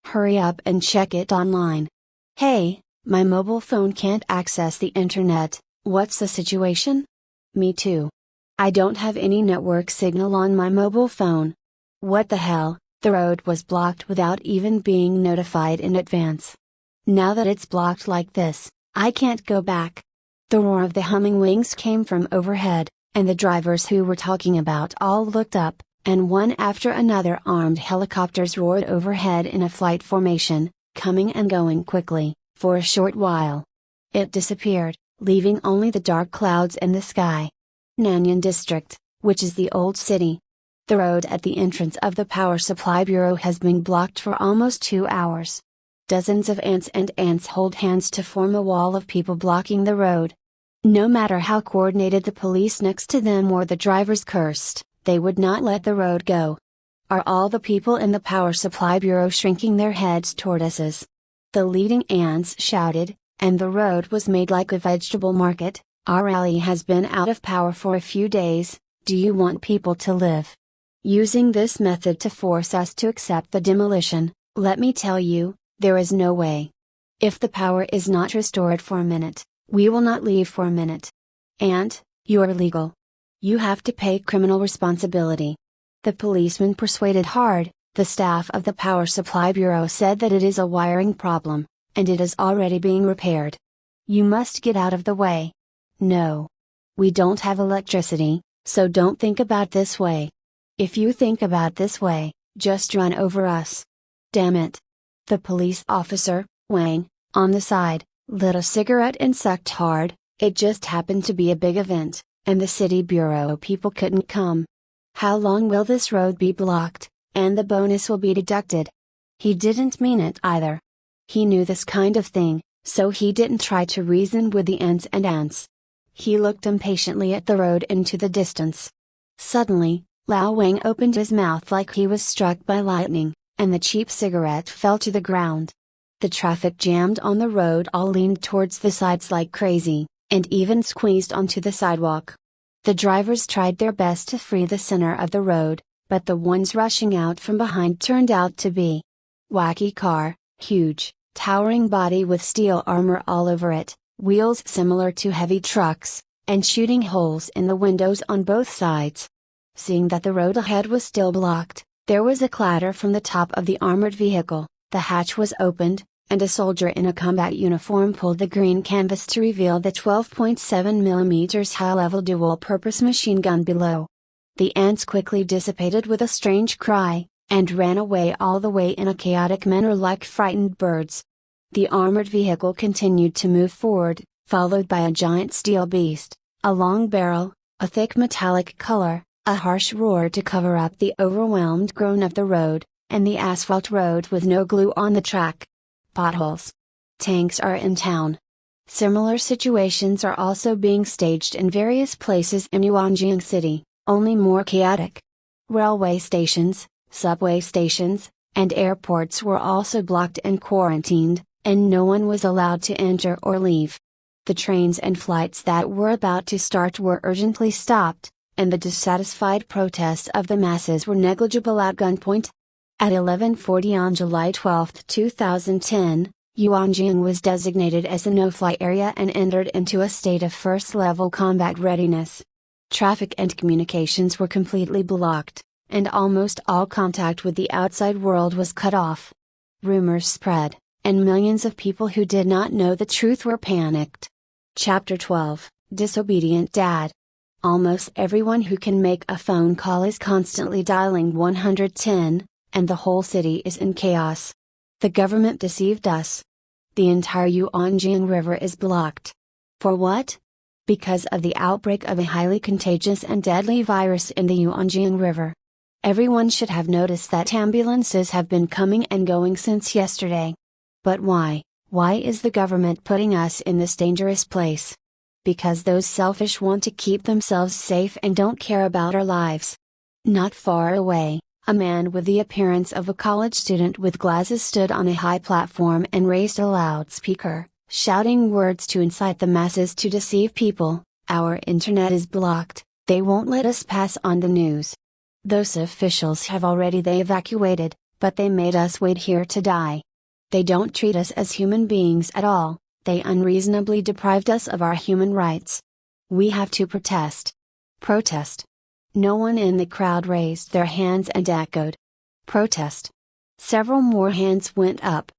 Hurry up and check it online. Hey, my mobile phone can't access the internet, what's the situation? Me too. I don't have any network signal on my mobile phone. What the hell? The road was blocked without even being notified in advance. Now that it's blocked like this, I can't go back. The roar of the humming wings came from overhead, and the drivers who were talking about all looked up, and one after another armed helicopters roared overhead in a flight formation, coming and going quickly. For a short while, it disappeared, leaving only the dark clouds in the sky. Nanyang District, which is the old city. The road at the entrance of the Power Supply Bureau has been blocked for almost 2 hours. Dozens of ants hold hands to form a wall of people blocking the road. No matter how coordinated the police next to them or the drivers cursed, they would not let the road go. Are all the people in the Power Supply Bureau shrinking their heads tortoises? The leading ants shouted, and the road was made like a vegetable market. Our rally has been out of power for a few days, do you want people to live? Using this method to force us to accept the demolition, let me tell you, there is no way. If the power is not restored for a minute, we will not leave for a minute. And, you're illegal. You have to pay criminal responsibility. The policeman persuaded hard. The staff of the Power Supply Bureau said that it is a wiring problem, and it is already being repaired. You must get out of the way. No. We don't have electricity, so don't think about this way. If you think about this way, just run over us. Damn it. The police officer, Wang, on the side, lit a cigarette and sucked hard. It just happened to be a big event, and the city bureau people couldn't come. How long will this road be blocked, and the bonus will be deducted? He didn't mean it either. He knew this kind of thing, so he didn't try to reason with the ants and ants. He looked impatiently at the road into the distance. Suddenly, Lao Wang opened his mouth like he was struck by lightning, and the cheap cigarette fell to the ground. The traffic jammed on the road all leaned towards the sides like crazy, and even squeezed onto the sidewalk. The drivers tried their best to free the center of the road, but the ones rushing out from behind turned out to be wacky car, huge, towering body with steel armor all over it, wheels similar to heavy trucks, and shooting holes in the windows on both sides. Seeing that the road ahead was still blocked, there was a clatter from the top of the armored vehicle, the hatch was opened, and a soldier in a combat uniform pulled the green canvas to reveal the 12.7mm high-level dual-purpose machine gun below. The ants quickly dissipated with a strange cry, and ran away all the way in a chaotic manner like frightened birds. The armored vehicle continued to move forward, followed by a giant steel beast, a long barrel, a thick metallic color, a harsh roar to cover up the overwhelmed groan of the road, and the asphalt road with no glue on the track. Potholes. Tanks are in town. Similar situations are also being staged in various places in Yuanjing City, only more chaotic. Railway stations, subway stations, and airports were also blocked and quarantined, and no one was allowed to enter or leave. The trains and flights that were about to start were urgently stopped, and the dissatisfied protests of the masses were negligible at gunpoint. At 11:40 on July 12, 2010, Yuanjing was designated as a no-fly area and entered into a state of first-level combat readiness. Traffic and communications were completely blocked, and almost all contact with the outside world was cut off. Rumors spread, and millions of people who did not know the truth were panicked. Chapter 12, Disobedient Dad. Almost everyone who can make a phone call is constantly dialing 110, and the whole city is in chaos. The government deceived us. The entire Yuanjing River is blocked. For what? Because of the outbreak of a highly contagious and deadly virus in the Yuanjing River. Everyone should have noticed that ambulances have been coming and going since yesterday. But why? Why is the government putting us in this dangerous place? Because those selfish want to keep themselves safe and don't care about our lives. Not far away, a man with the appearance of a college student with glasses stood on a high platform and raised a loudspeaker, shouting words to incite the masses to deceive people. Our internet is blocked, they won't let us pass on the news. Those officials have already evacuated, but they made us wait here to die. They don't treat us as human beings at all, they unreasonably deprived us of our human rights. We have to protest. Protest. No one in the crowd raised their hands and echoed. Protest. Several more hands went up.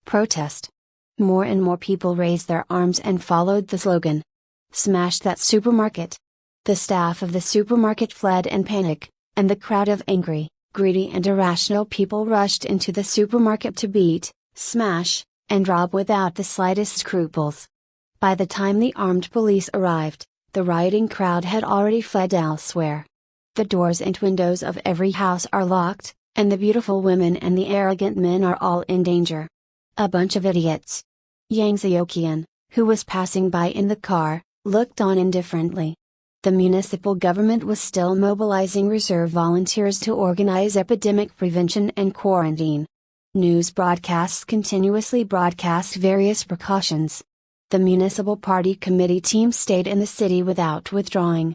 Protest. More and more people raised their arms and followed the slogan. Smash that supermarket. The staff of the supermarket fled in panic, and the crowd of angry, greedy and irrational people rushed into the supermarket to beat, smash, and rob without the slightest scruples. By the time the armed police arrived, the rioting crowd had already fled elsewhere. The doors and windows of every house are locked, and the beautiful women and the arrogant men are all in danger. A bunch of idiots. Yang Xiaoqian, who was passing by in the car, looked on indifferently. The municipal government was still mobilizing reserve volunteers to organize epidemic prevention and quarantine. News broadcasts continuously broadcast various precautions. The municipal party committee team stayed in the city without withdrawing.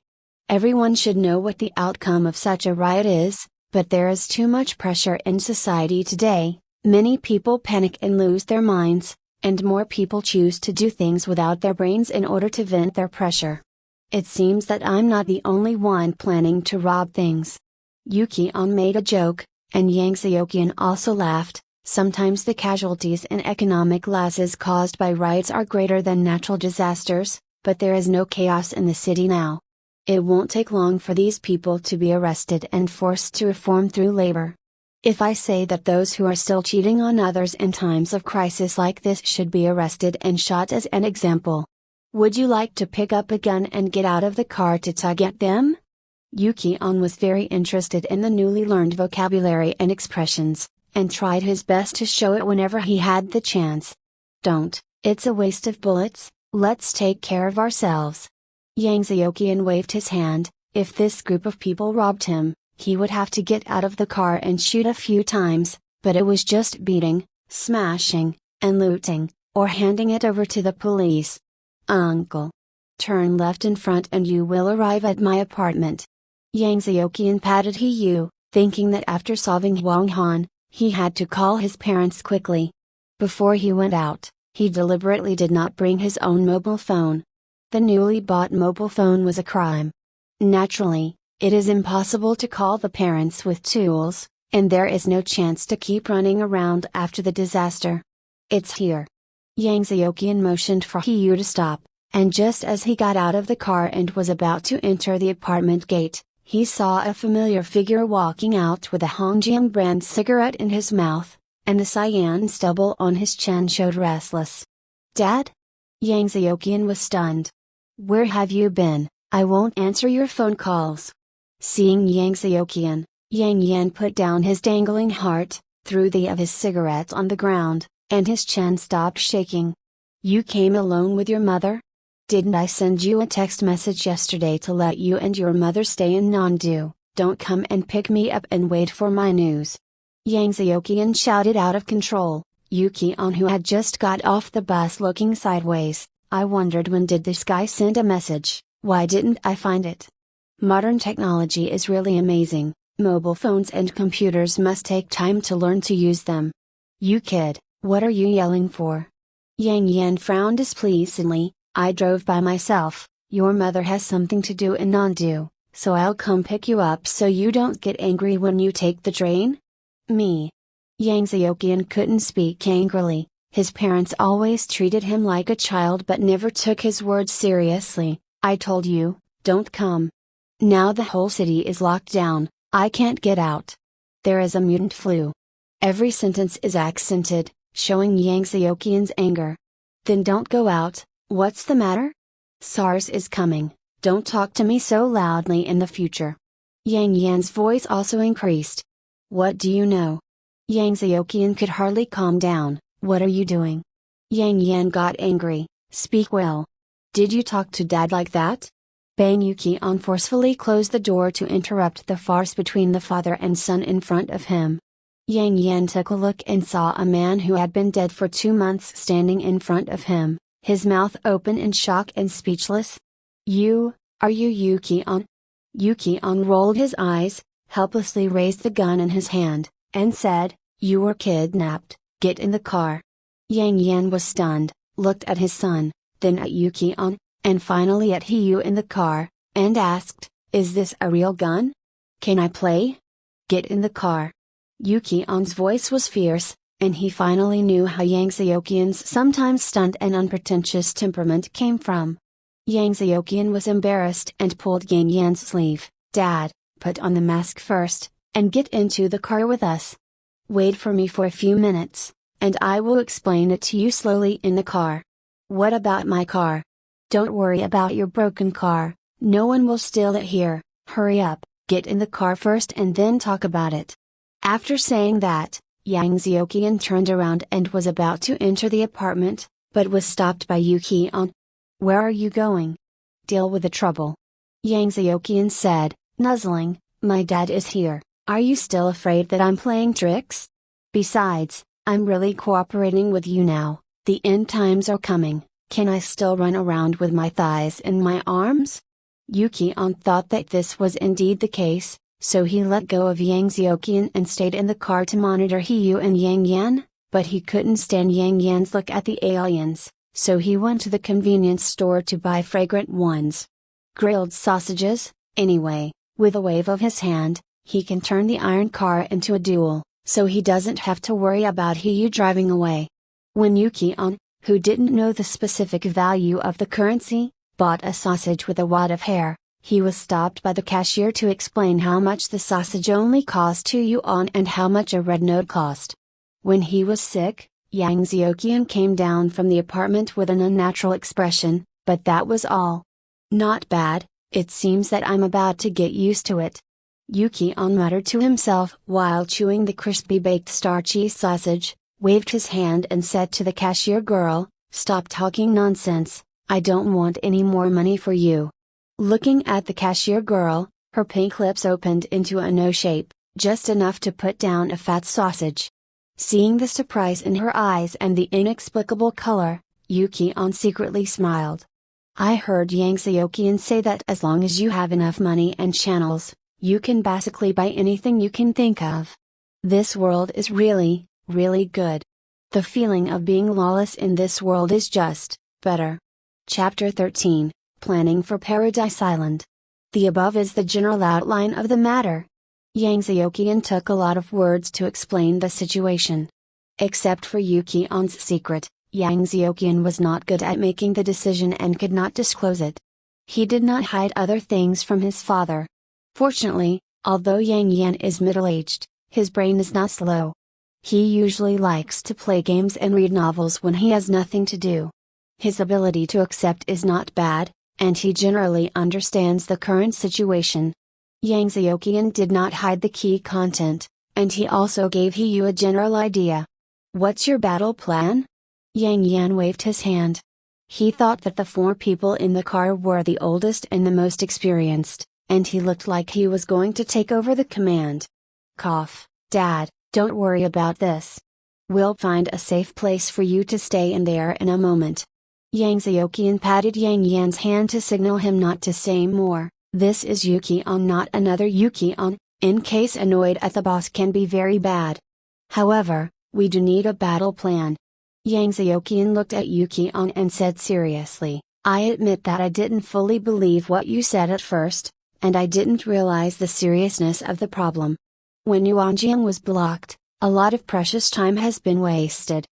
Everyone should know what the outcome of such a riot is, but there is too much pressure in society today. Many people panic and lose their minds, and more people choose to do things without their brains in order to vent their pressure. It seems that I'm not the only one planning to rob things. Yuki-on made a joke, and Yang Xiaoqian also laughed, Sometimes the casualties and economic losses caused by riots are greater than natural disasters, but there is no chaos in the city now. It won't take long for these people to be arrested and forced to reform through labor. If I say that those who are still cheating on others in times of crisis like this should be arrested and shot as an example, would you like to pick up a gun and get out of the car to tug at them? Yuki-on was very interested in the newly learned vocabulary and expressions, and tried his best to show it whenever he had the chance. Don't, it's a waste of bullets, let's take care of ourselves. Yang Xiaoqian waved his hand. If this group of people robbed him, he would have to get out of the car and shoot a few times, but it was just beating, smashing, and looting, or handing it over to the police. Uncle. Turn left in front and you will arrive at my apartment. Yang Xiaoqian patted He-yu, thinking that after solving Huang Han, he had to call his parents quickly. Before he went out, he deliberately did not bring his own mobile phone. The newly bought mobile phone was a crime. Naturally, it is impossible to call the parents with tools, and there is no chance to keep running around after the disaster. It's here. Yang Xiaoqian motioned for He-yu to stop, and just as he got out of the car and was about to enter the apartment gate, he saw a familiar figure walking out with a Hongjiang brand cigarette in his mouth, and the cyan stubble on his chin showed restless. Dad? Yang Xiaoqian was stunned. Where have you been? I won't answer your phone calls. Seeing Yang Xiaoqian, Yang Yan put down his dangling heart, threw the of his cigarette on the ground, and his chin stopped shaking. You came alone with your mother? Didn't I send you a text message yesterday to let you and your mother stay in Nandu? Don't come and pick me up and wait for my news. Yang Xiaoqian shouted out of control. Yuki-on, who had just got off the bus looking sideways, I wondered, when did this guy send a message, why didn't I find it? Modern technology is really amazing. Mobile phones and computers must take time to learn to use them. You kid, what are you yelling for? Yang Yan frowned displeasedly. I drove by myself. Your mother has something to do in Nandu, so I'll come pick you up so you don't get angry when you take the train? Me. Yang Xiaoqian couldn't speak angrily. His parents always treated him like a child but never took his words seriously. I told you, don't come. Now the whole city is locked down, I can't get out. There is a mutant flu. Every sentence is accented, showing Yang Xiaoqian's anger. Then don't go out. What's the matter? SARS is coming, don't talk to me so loudly in the future. Yang Yan's voice also increased. What do you know? Yang Xiaoqian could hardly calm down. What are you doing? Yang Yan got angry. Speak well. Did you talk to Dad like that? Bang! Yuki-on forcefully closed the door to interrupt the farce between the father and son in front of him. Yang Yan took a look and saw a man who had been dead for 2 months standing in front of him, his mouth open in shock and speechless. Are you Yuki-on? Yuki-on rolled his eyes, helplessly raised the gun in his hand, and said, You were kidnapped, get in the car. Yang Yan was stunned, looked at his son, then at Yuki-on, and finally at He-yu in the car, and asked, Is this a real gun? Can I play? Get in the car. Yuki-on's voice was fierce, and he finally knew how Yang Xiaoqian's sometimes stunned and unpretentious temperament came from. Yang Xiaoqian was embarrassed and pulled Yang Yan's sleeve. Dad, put on the mask first, and get into the car with us. Wait for me for a few minutes, and I will explain it to you slowly in the car. What about my car? Don't worry about your broken car, no one will steal it here. Hurry up, get in the car first and then talk about it. After saying that, Yang Xiaoqian turned around and was about to enter the apartment, but was stopped by Yuki-on. Where are you going? Deal with the trouble. Yang Xiaoqian said, nuzzling, My dad is here, are you still afraid that I'm playing tricks? Besides, I'm really cooperating with you now, the end times are coming, can I still run around with my thighs in my arms? Yuki-on thought that this was indeed the case, so he let go of Yang Xiaoqian and stayed in the car to monitor He-yu and Yang Yan, but he couldn't stand Yang Yan's look at the aliens, so he went to the convenience store to buy fragrant ones. Grilled sausages, anyway, with a wave of his hand, he can turn the iron car into a duel, so he doesn't have to worry about you driving away. When Yuki-on, who didn't know the specific value of the currency, bought a sausage with a wad of hair, he was stopped by the cashier to explain how much the sausage only cost 2 yuan and how much a red note cost. When he was sick, Yang Xiuqian came down from the apartment with an unnatural expression, but that was all. Not bad, it seems that I'm about to get used to it. Yuki-on muttered to himself while chewing the crispy baked starchy sausage, waved his hand and said to the cashier girl, "Stop talking nonsense, I don't want any more money for you." Looking at the cashier girl, her pink lips opened into an O shape, just enough to put down a fat sausage. Seeing the surprise in her eyes and the inexplicable color, Yuki-on secretly smiled. "I heard Yang Xiuqian say that as long as you have enough money and channels, you can basically buy anything you can think of. This world is really, really good. The feeling of being lawless in this world is just better." Chapter 13, Planning for Paradise Island. The above is the general outline of the matter. Yang Xiuqian took a lot of words to explain the situation. Except for Yuki-on's secret, Yang Xiuqian was not good at making the decision and could not disclose it. He did not hide other things from his father. Fortunately, although Yang Yan is middle-aged, his brain is not slow. He usually likes to play games and read novels when he has nothing to do. His ability to accept is not bad, and he generally understands the current situation. Yang Xiuqian did not hide the key content, and he also gave you a general idea. "What's your battle plan?" Yang Yan waved his hand. He thought that the 4 people in the car were the oldest and the most experienced, and he looked like he was going to take over the command. "Cough, Dad, don't worry about this. We'll find a safe place for you to stay in there in a moment." Yang Xiuqian patted Yang Yan's hand to signal him not to say more. "This is Yuki-on, not another Yuki-on, in case annoyed at the boss can be very bad. However, we do need a battle plan." Yang Xiuqian looked at Yuki-on and said seriously, "I admit that I didn't fully believe what you said at first, and I didn't realize the seriousness of the problem. When Yuanjiang was blocked, a lot of precious time has been wasted.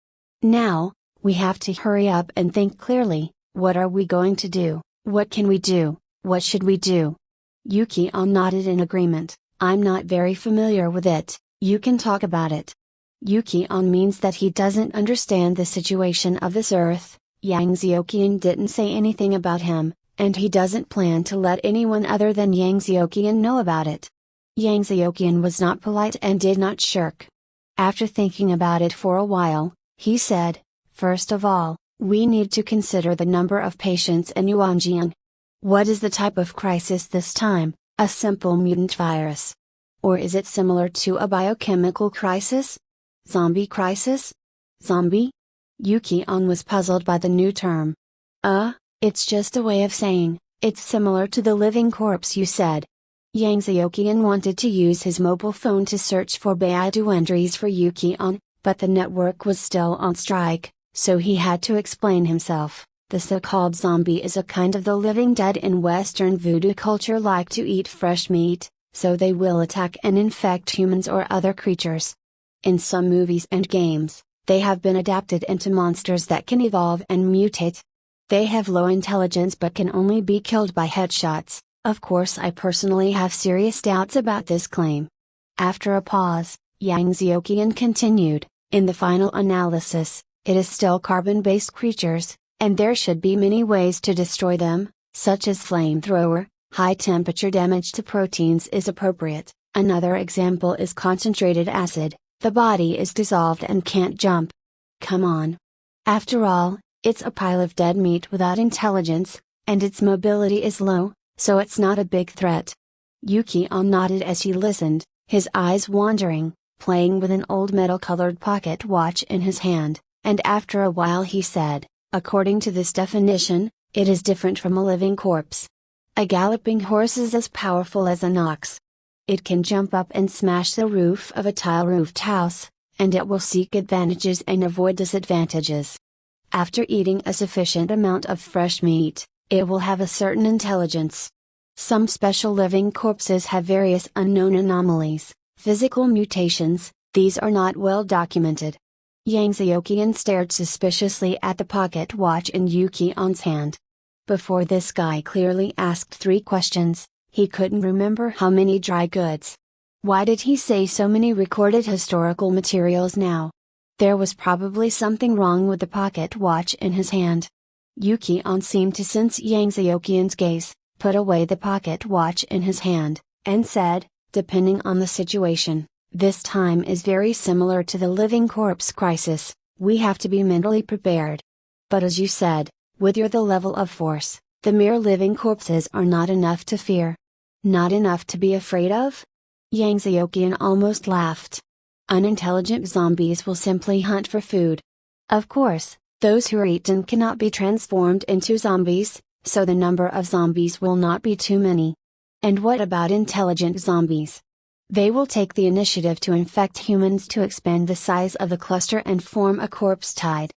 Now, we have to hurry up and think clearly. What are we going to do? What can we do? What should we do?" Yuki-on nodded in agreement. "I'm not very familiar with it, you can talk about it." Yuki-on means that he doesn't understand the situation of this earth. Yang Xiuqian didn't say anything about him, and he doesn't plan to let anyone other than Yang Xiuqian know about it. Yang Xiuqian was not polite and did not shirk. After thinking about it for a while, he said, "First of all, we need to consider the number of patients in Yuanjiang. What is the type of crisis this time, a simple mutant virus? Or is it similar to a biochemical crisis? Zombie crisis? Zombie?" Yuki-on was puzzled by the new term. It's just a way of saying, it's similar to the living corpse you said." Yang Xiuqian wanted to use his mobile phone to search for Baidu entries for Yuki-on, but the network was still on strike, so he had to explain himself. The so-called zombie is a kind of the living dead in Western voodoo culture, like to eat fresh meat, so they will attack and infect humans or other creatures. In some movies and games, they have been adapted into monsters that can evolve and mutate. They have low intelligence but can only be killed by headshots. Of course, I personally have serious doubts about this claim. After a pause, Yang Xiuqian continued, "In the final analysis, it is still carbon-based creatures, and there should be many ways to destroy them, such as flamethrower. High temperature damage to proteins is appropriate. Another example is concentrated acid. The body is dissolved and can't jump. Come on. After all, it's a pile of dead meat without intelligence, and its mobility is low, so it's not a big threat." Yuki-on nodded as he listened, his eyes wandering, playing with an old metal-colored pocket watch in his hand, and after a while he said, "According to this definition, it is different from a living corpse. A galloping horse is as powerful as an ox. It can jump up and smash the roof of a tile-roofed house, and it will seek advantages and avoid disadvantages. After eating a sufficient amount of fresh meat, it will have a certain intelligence. Some special living corpses have various unknown anomalies, physical mutations, These are not well documented. Yang Xiaoqian stared suspiciously at the pocket watch in Yuki-on's hand. Before this guy clearly asked 3 questions, he couldn't remember how many dry goods. Why did he say so many recorded historical materials now? There was probably something wrong with the pocket watch in his hand. Yuki-on seemed to sense Yang Xiaoqian's gaze, put away the pocket watch in his hand, and said, depending on the situation, this time is very similar to the living corpse crisis, we have to be mentally prepared. But as you said, with your the level of force, the mere living corpses are not enough to fear. Not enough to be afraid of? Yang Xiaoqian almost laughed. Unintelligent zombies will simply hunt for food. Of course, those who are eaten cannot be transformed into zombies, so the number of zombies will not be too many. And what about intelligent zombies? They will take the initiative to infect humans to expand the size of the cluster and form a corpse tide.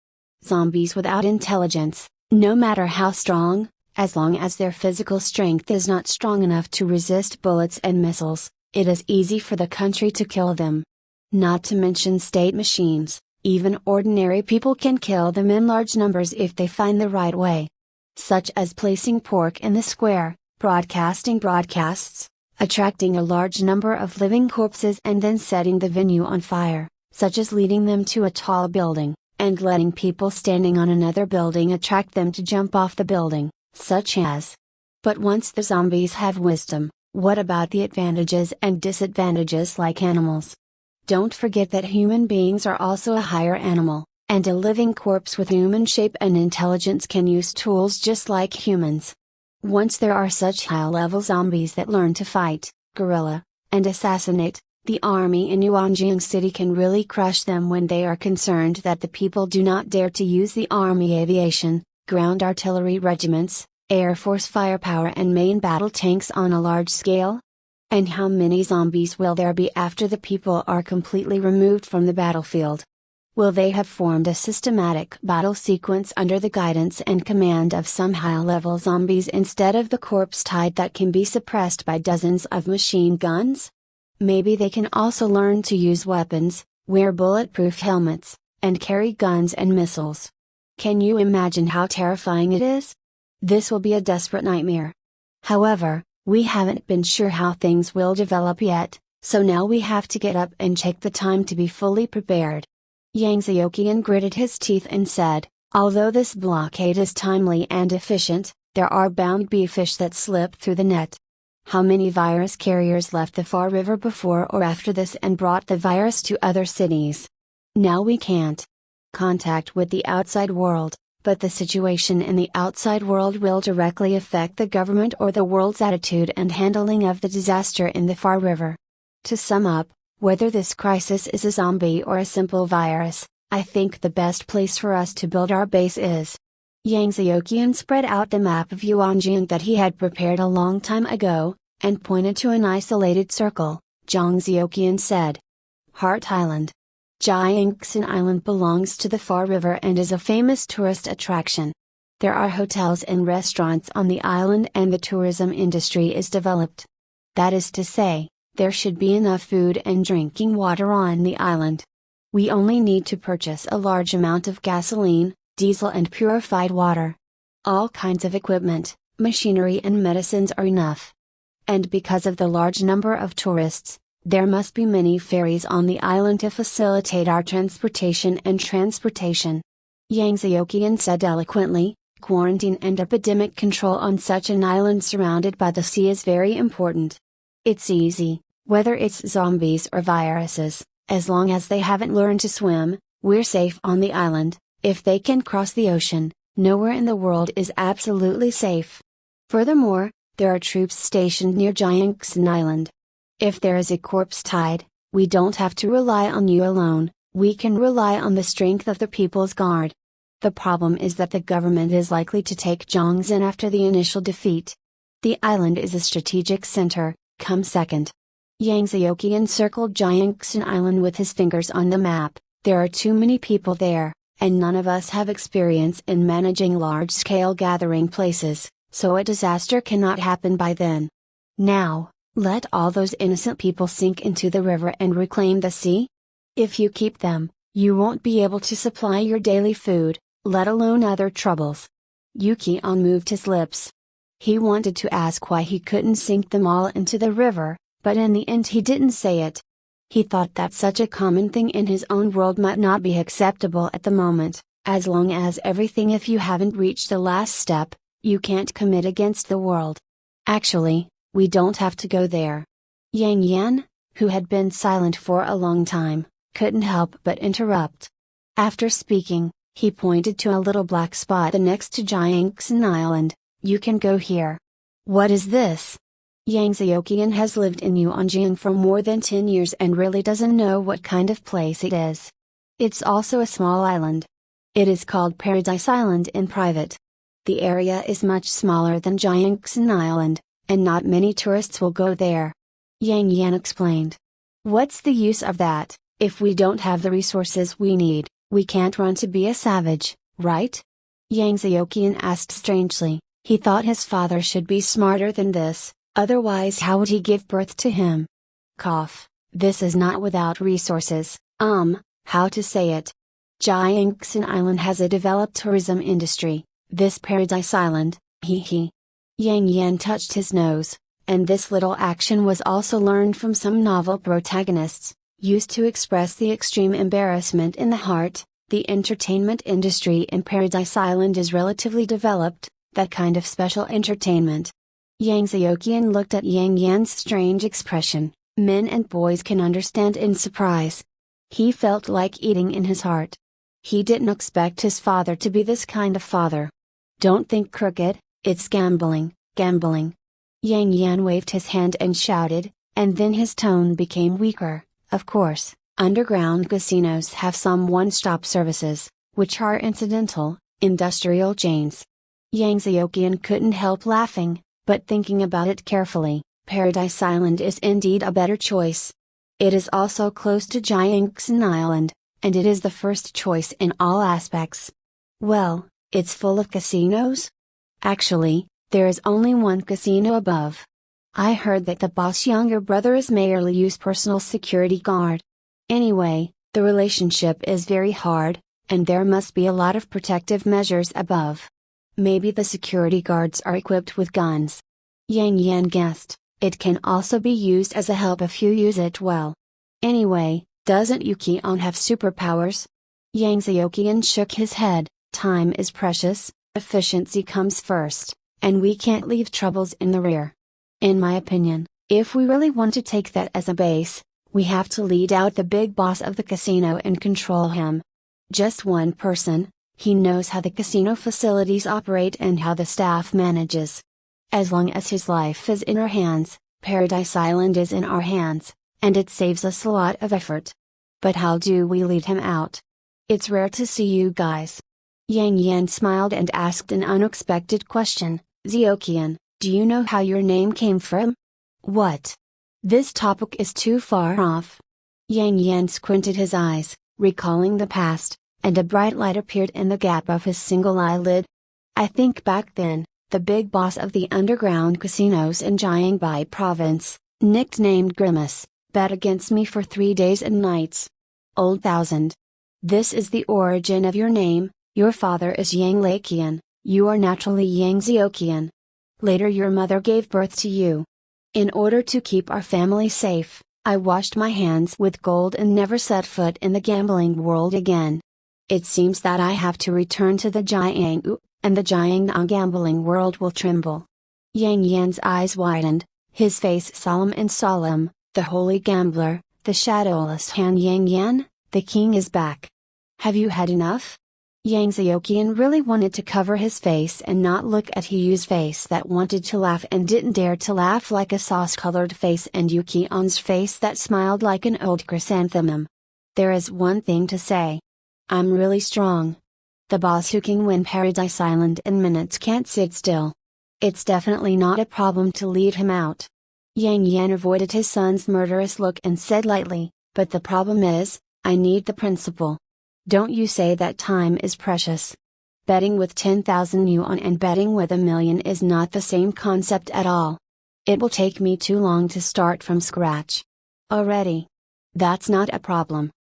Zombies without intelligence, no matter how strong, as long as their physical strength is not strong enough to resist bullets and missiles, it is easy for the country to kill them. Not to mention state machines, even ordinary people can kill them in large numbers if they find the right way. Such as placing pork in the square, broadcasting broadcasts, attracting a large number of living corpses and then setting the venue on fire, such as leading them to a tall building, and letting people standing on another building attract them to jump off the building, such as. But once the zombies have wisdom, what about the advantages and disadvantages like animals? Don't forget that human beings are also a higher animal, and a living corpse with human shape and intelligence can use tools just like humans. Once there are such high-level zombies that learn to fight, guerrilla, and assassinate, the army in Yuanjing City can really crush them when they are concerned that the people do not dare to use the army aviation, ground artillery regiments, Air Force firepower and main battle tanks on a large scale? And how many zombies will there be after the people are completely removed from the battlefield? Will they have formed a systematic battle sequence under the guidance and command of some high-level zombies instead of the corpse tide that can be suppressed by dozens of machine guns? Maybe they can also learn to use weapons, wear bulletproof helmets, and carry guns and missiles. Can you imagine how terrifying it is? This will be a desperate nightmare. However, we haven't been sure how things will develop yet, so now we have to get up and take the time to be fully prepared. Yang Xiaoqian gritted his teeth and said, although this blockade is timely and efficient, there are bound to be fish that slip through the net. How many virus carriers left the Far River before or after this and brought the virus to other cities? Now we can't contact with the outside world, but the situation in the outside world will directly affect the government or the world's attitude and handling of the disaster in the Far River. To sum up, whether this crisis is a zombie or a simple virus, I think the best place for us to build our base is. Yang Xiaoqian spread out the map of Yuanjing that he had prepared a long time ago, and pointed to an isolated circle. Zhang Xiaoqian said. Heart Island. Jiangxin Island belongs to the Far River and is a famous tourist attraction. There are hotels and restaurants on the island and the tourism industry is developed. That is to say, there should be enough food and drinking water on the island. We only need to purchase a large amount of gasoline, diesel and purified water. All kinds of equipment, machinery and medicines are enough. And because of the large number of tourists, there must be many ferries on the island to facilitate our transportation and transportation. Yang Xiaoqian said eloquently, quarantine and epidemic control on such an island surrounded by the sea is very important. It's easy, whether it's zombies or viruses, as long as they haven't learned to swim, we're safe on the island. If they can cross the ocean, nowhere in the world is absolutely safe. Furthermore, there are troops stationed near Jiangxin Island. If there is a corpse tide, we don't have to rely on you alone, we can rely on the strength of the People's Guard. The problem is that the government is likely to take Jiangxin after the initial defeat. The island is a strategic center, come second. Yang Xiaoqian circled Jiangxin Island with his fingers on the map. There are too many people there, and none of us have experience in managing large-scale gathering places, so a disaster cannot happen by then. Now, let all those innocent people sink into the river and reclaim the sea? If you keep them, you won't be able to supply your daily food, let alone other troubles. Yuki-on moved his lips. He wanted to ask why he couldn't sink them all into the river, but in the end he didn't say it. He thought that such a common thing in his own world might not be acceptable at the moment, as long as everything if you haven't reached the last step, you can't commit against the world. Actually, we don't have to go there. Yang Yan, who had been silent for a long time, couldn't help but interrupt. After speaking, he pointed to a little black spot next to Jiangxin Island. You can go here. What is this? Yang Xiaoqian has lived in Yuanjiang for more than 10 years and really doesn't know what kind of place it is. It's also a small island. It is called Paradise Island in private. The area is much smaller than Jiangxin Island, and not many tourists will go there. Yang Yan explained. What's the use of that? If we don't have the resources we need, we can't run to be a savage, right? Yang Xiaoqian asked strangely. He thought his father should be smarter than this, otherwise how would he give birth to him? Cough, this is not without resources, how to say it? Jiangxin Island has a developed tourism industry, this Paradise Island, hee. Yang Yan touched his nose, and this little action was also learned from some novel protagonists, used to express the extreme embarrassment in the heart. The entertainment industry in Paradise Island is relatively developed. That kind of special entertainment. Yang Xiaoqian looked at Yang Yan's strange expression. Men and boys can understand in surprise. He felt like eating in his heart. He didn't expect his father to be this kind of father. Don't think crooked, it's gambling. Yang Yan waved his hand and shouted, and then his tone became weaker. Of course, underground casinos have some one-stop services, which are incidental, industrial chains. Yang Xiaoqian couldn't help laughing, but thinking about it carefully, Paradise Island is indeed a better choice. It is also close to Jiangxin Island, and it is the first choice in all aspects. Well, it's full of casinos? Actually, there is only one casino above. I heard that the boss' younger brother is Mayor Liu's personal security guard. Anyway, the relationship is very hard, and there must be a lot of protective measures above. Maybe the security guards are equipped with guns. Yang Yan guessed, it can also be used as a help if you use it well. Anyway, doesn't Yuki-on have superpowers? Yang Xiaoqian shook his head. Time is precious, efficiency comes first, and we can't leave troubles in the rear. In my opinion, if we really want to take that as a base, we have to lead out the big boss of the casino and control him. Just one person. He knows how the casino facilities operate and how the staff manages. As long as his life is in our hands, Paradise Island is in our hands, and it saves us a lot of effort. But how do we lead him out? It's rare to see you guys. Yang Yan smiled and asked an unexpected question. Xiaoqian, do you know how your name came from? What? This topic is too far off. Yang Yan squinted his eyes, recalling the past, and a bright light appeared in the gap of his single eyelid. I think back then, the big boss of the underground casinos in Jiangbai province, nicknamed Grimace, bet against me for 3 days and nights. Old thousand. This is the origin of your name. Your father is Yang Laqian, you are naturally Yang Xiaoqian. Later your mother gave birth to you. In order to keep our family safe, I washed my hands with gold and never set foot in the gambling world again. It seems that I have to return to the Jianghu, and the Jiangnan gambling world will tremble. Yang Yan's eyes widened, his face solemn and solemn. The holy gambler, the shadowless Han Yang Yan, the king is back. Have you had enough? Yang Xiaoqian really wanted to cover his face and not look at Hiyu's face that wanted to laugh and didn't dare to laugh like a sauce-colored face and Yuki-on's face that smiled like an old chrysanthemum. There is one thing to say. I'm really strong. The boss who can win Paradise Island in minutes can't sit still. It's definitely not a problem to lead him out. Yang Yan avoided his son's murderous look and said lightly, but the problem is, I need the principal. Don't you say that time is precious. Betting with 10,000 yuan and betting with 1,000,000 is not the same concept at all. It will take me too long to start from scratch. Already. That's not a problem.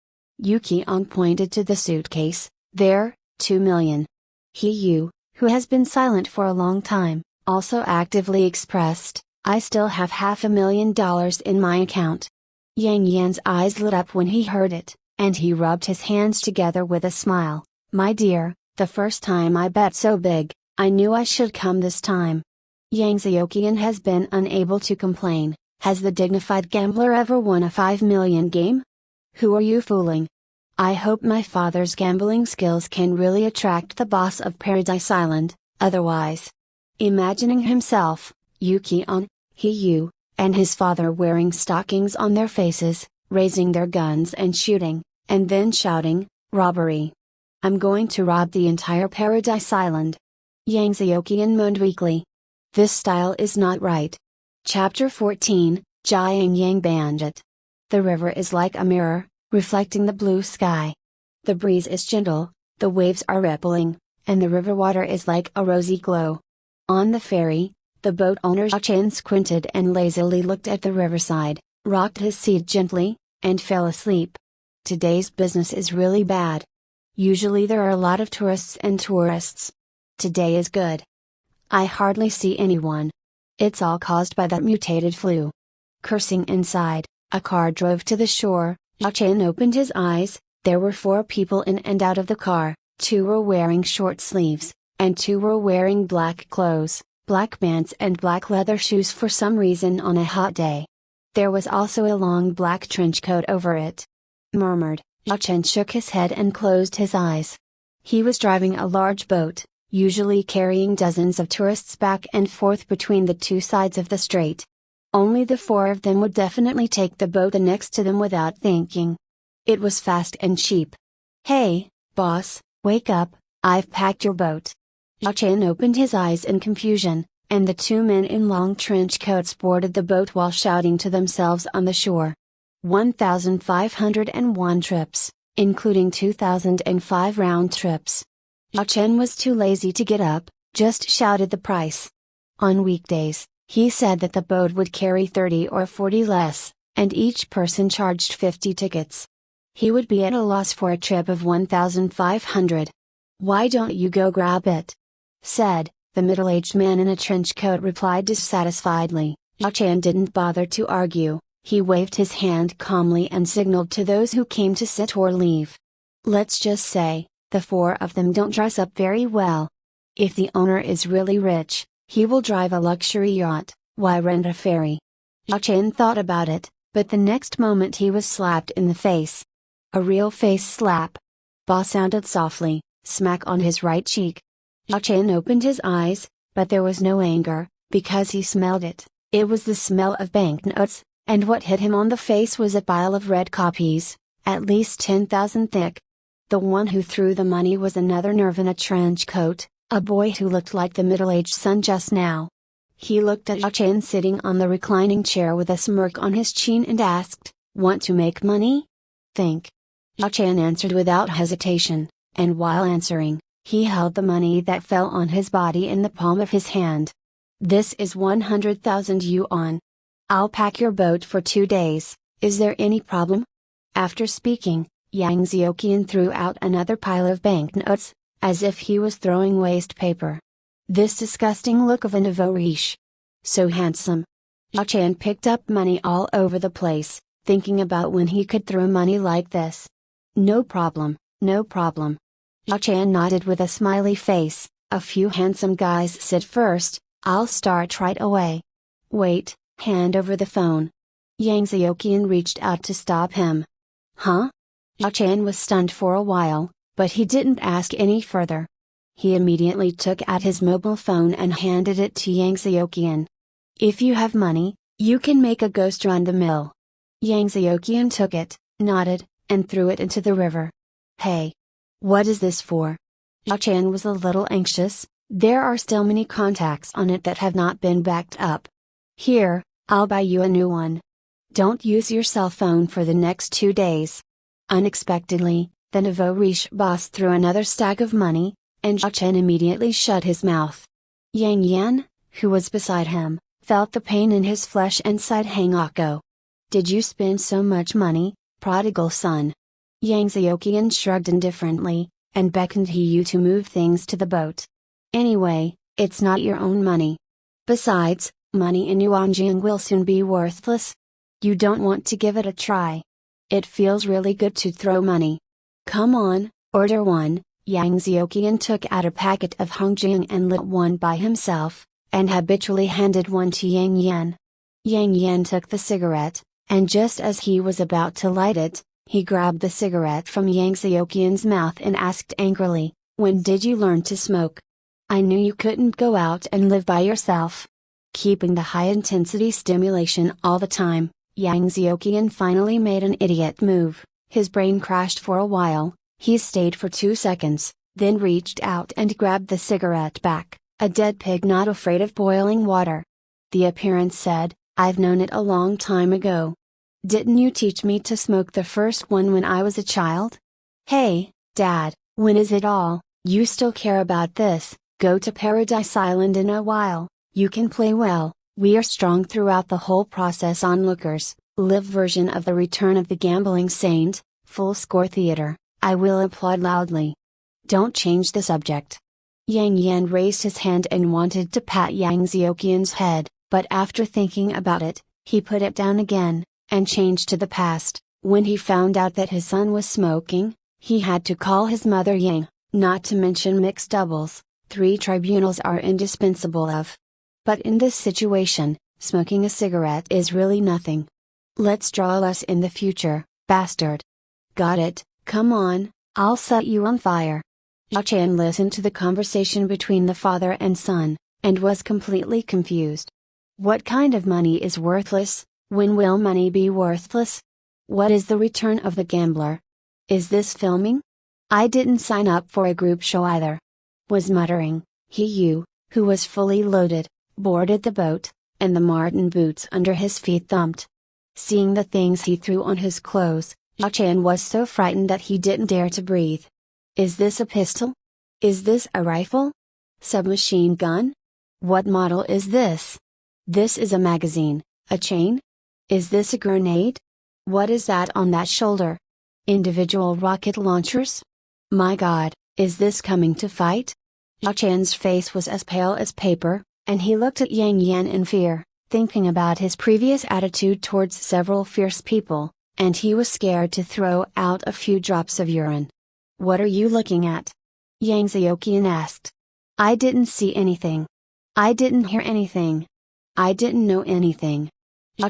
Yuki-ong pointed to the suitcase. There, 2 million. He who has been silent for a long time, also actively expressed, I still have $500,000 in my account. Yang Yan's eyes lit up when he heard it, and he rubbed his hands together with a smile. My dear, the first time I bet so big, I knew I should come this time. Yang Xiaoqian has been unable to complain. Has the dignified gambler ever won a 5 million game? Who are you fooling? I hope my father's gambling skills can really attract the boss of Paradise Island, otherwise. Imagining himself, Yuki-on, He-yu, and his father wearing stockings on their faces, raising their guns and shooting, and then shouting, robbery. I'm going to rob the entire Paradise Island. Yang Xiaoqian moaned weakly. This style is not right. Chapter 14, Jiang Yang Bandit. The river is like a mirror, reflecting the blue sky. The breeze is gentle, the waves are rippling, and the river water is like a rosy glow. On the ferry, the boat owner Chen squinted and lazily looked at the riverside, rocked his seat gently, and fell asleep. Today's business is really bad. Usually there are a lot of tourists and tourists. Today is good. I hardly see anyone. It's all caused by that mutated flu. Cursing inside, a car drove to the shore. Chen opened his eyes. There were 4 people in and out of the car. 2 were wearing short sleeves, and 2 were wearing black clothes, black pants and black leather shoes for some reason on a hot day. There was also a long black trench coat over it. Murmured, Chen shook his head and closed his eyes. He was driving a large boat, usually carrying dozens of tourists back and forth between the 2 sides of the strait. Only the 4 of them would definitely take the boat next to them without thinking. It was fast and cheap. Hey, boss, wake up, I've packed your boat. Chen opened his eyes in confusion, and the 2 men in long trench coats boarded the boat while shouting to themselves on the shore. 1,501 trips, including 2,005 round trips. Chen was too lazy to get up, just shouted the price. On weekdays, he said that the boat would carry 30 or 40 less, and each person charged 50 tickets. He would be at a loss for a trip of 1,500. Why don't you go grab it? Said, the middle-aged man in a trench coat replied dissatisfiedly. Chen didn't bother to argue, he waved his hand calmly and signaled to those who came to sit or leave. Let's just say, the 4 of them don't dress up very well. If the owner is really rich, he will drive a luxury yacht, why rent a ferry? Chen thought about it, but the next moment he was slapped in the face. A real face slap. Boss sounded softly, smack on his right cheek. Chen opened his eyes, but there was no anger, because he smelled it. It was the smell of banknotes, and what hit him on the face was a pile of red copies, at least 10,000 thick. The one who threw the money was another nerve in a trench coat, a boy who looked like the middle-aged son just now. He looked at Chen sitting on the reclining chair with a smirk on his chin and asked, "Want to make money?" "Think." Chen answered without hesitation, and while answering, he held the money that fell on his body in the palm of his hand. "This is 100,000 yuan. I'll pack your boat for 2 days, is there any problem?" After speaking, Yang Xiaoqian threw out another pile of banknotes, as if he was throwing waste paper. This disgusting look of a nouveau riche. So handsome. Chen picked up money all over the place, thinking about when he could throw money like this. No problem, no problem. Chen nodded with a smiley face, a few handsome guys sit first, I'll start right away. Wait, hand over the phone. Yang Xiaoqian reached out to stop him. Huh? Chen was stunned for a while, but he didn't ask any further. He immediately took out his mobile phone and handed it to Yang Xiaoqian. If you have money, you can make a ghost run-the-mill. Yang Xiaoqian took it, nodded, and threw it into the river. Hey! What is this for? Chen was a little anxious, there are still many contacts on it that have not been backed up. Here, I'll buy you a new one. Don't use your cell phone for the next 2 days. Unexpectedly, the nouveau riche boss threw another stack of money, and Chen immediately shut his mouth. Yang Yan, who was beside him, felt the pain in his flesh and sighed Hangako. Did you spend so much money, prodigal son? Yang Xiaoqian shrugged indifferently, and beckoned He to move things to the boat. Anyway, it's not your own money. Besides, money in Yuanjing will soon be worthless. You don't want to give it a try. It feels really good to throw money. Come on, order one. Yang Xiaoqian took out a packet of Hongjing and lit one by himself, and habitually handed one to Yang Yan. Yang Yan took the cigarette, and just as he was about to light it, he grabbed the cigarette from Yang Xiaoqian's mouth and asked angrily, "When did you learn to smoke? I knew you couldn't go out and live by yourself." Keeping the high-intensity stimulation all the time, Yang Xiaoqian finally made an idiot move. His brain crashed for a while. He stayed for 2 seconds, then reached out and grabbed the cigarette back, a dead pig not afraid of boiling water. The appearance said, "I've known it a long time ago. Didn't you teach me to smoke the first one when I was a child? Hey, Dad, when is it all? You still care about this? Go to Paradise Island in a while, you can play well, we are strong throughout the whole process." Onlookers, live version of The Return of the Gambling Saint, full score theater, I will applaud loudly. Don't change the subject. Yang Yan raised his hand and wanted to pat Yang Xiaoqian's head, but after thinking about it, he put it down again, and changed to the past. When he found out that his son was smoking, he had to call his mother Yang, not to mention mixed doubles. 3 tribunals are indispensable of. But in this situation, smoking a cigarette is really nothing. Let's draw a lesson in the future, bastard. Got it, come on, I'll set you on fire. Chen listened to the conversation between the father and son, and was completely confused. What kind of money is worthless? When will money be worthless? What is the return of the gambler? Is this filming? I didn't sign up for a group show either. Was muttering, who was fully loaded, boarded the boat, and the marten boots under his feet thumped. Seeing the things he threw on his clothes, Chen was so frightened that he didn't dare to breathe. Is this a pistol? Is this a rifle? Submachine gun? What model is this? This is a magazine, a chain? Is this a grenade? What is that on that shoulder? Individual rocket launchers? My God, is this coming to fight? Chen's face was as pale as paper, and he looked at Yang Yan in fear, thinking about his previous attitude towards several fierce people, and he was scared to throw out a few drops of urine. What are you looking at? Yang Xiaoqian asked. I didn't see anything. I didn't hear anything. I didn't know anything.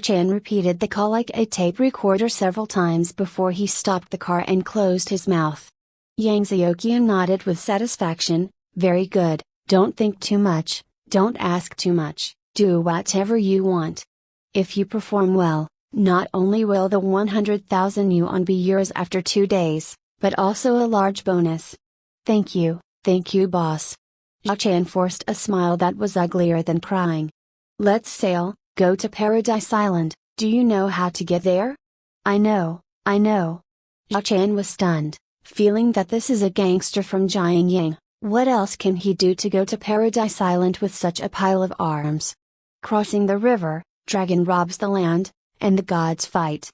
Chen repeated the call like a tape recorder several times before he stopped the car and closed his mouth. Yang Xiaoqian nodded with satisfaction. Very good, don't think too much, don't ask too much, do whatever you want. If you perform well, not only will the 100,000 yuan be yours after 2 days, but also a large bonus. Thank you, boss. Chen forced a smile that was uglier than crying. Let's sail, go to Paradise Island. Do you know how to get there? I know. Chen was stunned, feeling that this is a gangster from Jiangyang. What else can he do to go to Paradise Island with such a pile of arms? Crossing the river, dragon robs the land, and the gods fight.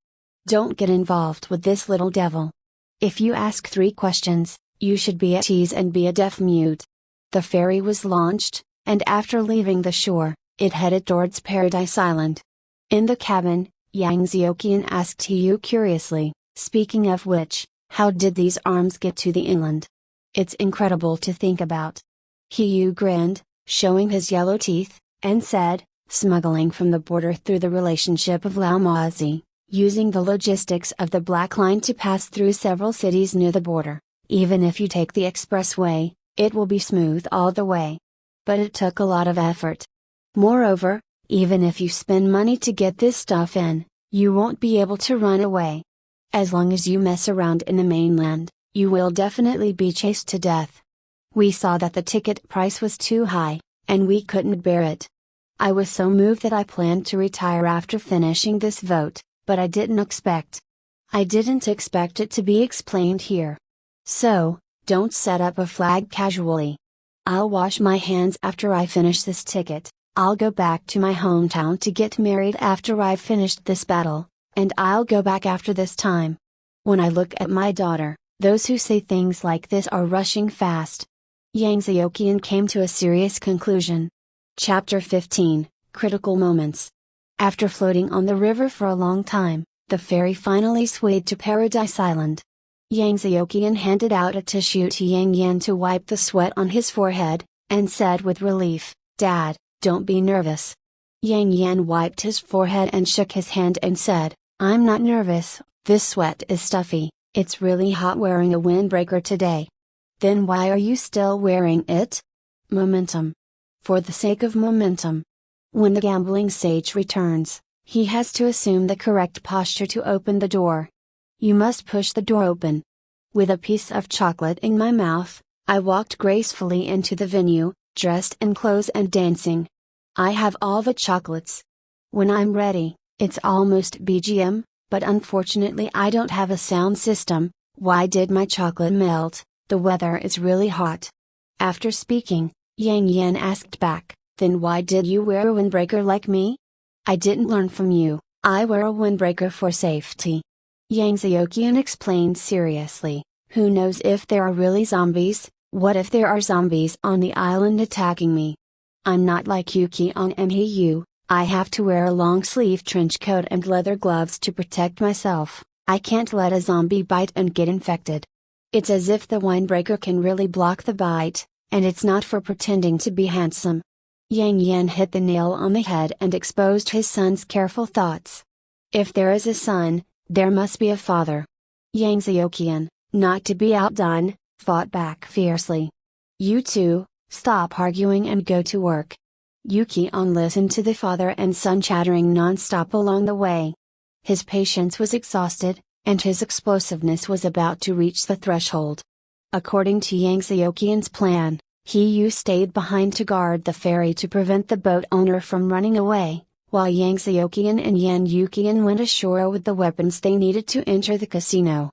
Don't get involved with this little devil. If you ask 3 questions, you should be at ease and be a deaf mute. The ferry was launched, and after leaving the shore, it headed towards Paradise Island. In the cabin, Yang Xiaoqian asked Yu curiously, speaking of which, how did these arms get to the inland? It's incredible to think about. Yu grinned, showing his yellow teeth, and said, smuggling from the border through the relationship of Laomazi, using the logistics of the Black Line to pass through several cities near the border. Even if you take the expressway, it will be smooth all the way. But it took a lot of effort. Moreover, even if you spend money to get this stuff in, you won't be able to run away. As long as you mess around in the mainland, you will definitely be chased to death. We saw that the ticket price was too high, and we couldn't bear it. I was so moved that I planned to retire after finishing this vote, but I didn't expect it to be explained here. So, don't set up a flag casually. I'll wash my hands after I finish this ticket. I'll go back to my hometown to get married after I've finished this battle, and I'll go back after this time. When I look at my daughter, those who say things like this are rushing fast. Yang Xiaoqian came to a serious conclusion. Chapter 15, Critical Moments. After floating on the river for a long time, the ferry finally swayed to Paradise Island. Yang Xiaoqian handed out a tissue to Yang Yan to wipe the sweat on his forehead, and said with relief, "Dad, don't be nervous." Yang Yan wiped his forehead and shook his hand and said, "I'm not nervous, this sweat is stuffy, it's really hot wearing a windbreaker today." "Then why are you still wearing it?" "Momentum. For the sake of momentum. When the gambling sage returns, he has to assume the correct posture to open the door. You must push the door open." With a piece of chocolate in my mouth, I walked gracefully into the venue, dressed in clothes and dancing. I have all the chocolates. When I'm ready, it's almost BGM, but unfortunately I don't have a sound system. Why did my chocolate melt? The weather is really hot. After speaking, Yang Yan asked back, "Then why did you wear a windbreaker like me?" "I didn't learn from you, I wear a windbreaker for safety." Yang Xiaoqian explained seriously, "Who knows if there are really zombies? What if there are zombies on the island attacking me? I'm not like Yuki-on and Hiyu, I have to wear a long sleeve trench coat and leather gloves to protect myself. I can't let a zombie bite and get infected. It's as if the windbreaker can really block the bite, and it's not for pretending to be handsome." Yang Yan hit the nail on the head and exposed his son's careful thoughts. If there is a son, there must be a father. Yang Xiaoqian, not to be outdone, fought back fiercely. "You two, stop arguing and go to work." Yuki-on listened to the father and son chattering non-stop along the way. His patience was exhausted, and his explosiveness was about to reach the threshold. According to Yang Xiaoqian's plan, Hiyu stayed behind to guard the ferry to prevent the boat owner from running away, while Yang Xiaoqian and Yan Yuqian went ashore with the weapons they needed to enter the casino.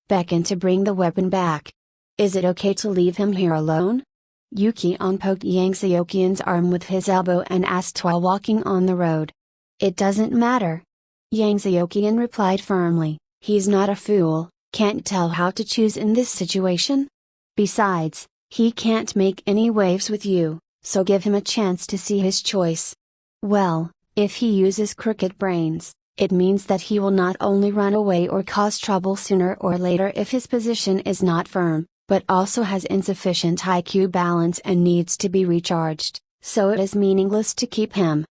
"Beckon to bring the weapon back. Is it okay to leave him here alone?" Yuki-on poked Yang Xiaoqian's arm with his elbow and asked while walking on the road. "It doesn't matter." Yang Xiaoqian replied firmly, "He's not a fool, can't tell how to choose in this situation. Besides, he can't make any waves with you, so give him a chance to see his choice. Well, if he uses crooked brains, it means that he will not only run away or cause trouble sooner or later if his position is not firm, but also has insufficient IQ balance and needs to be recharged, so it is meaningless to keep him."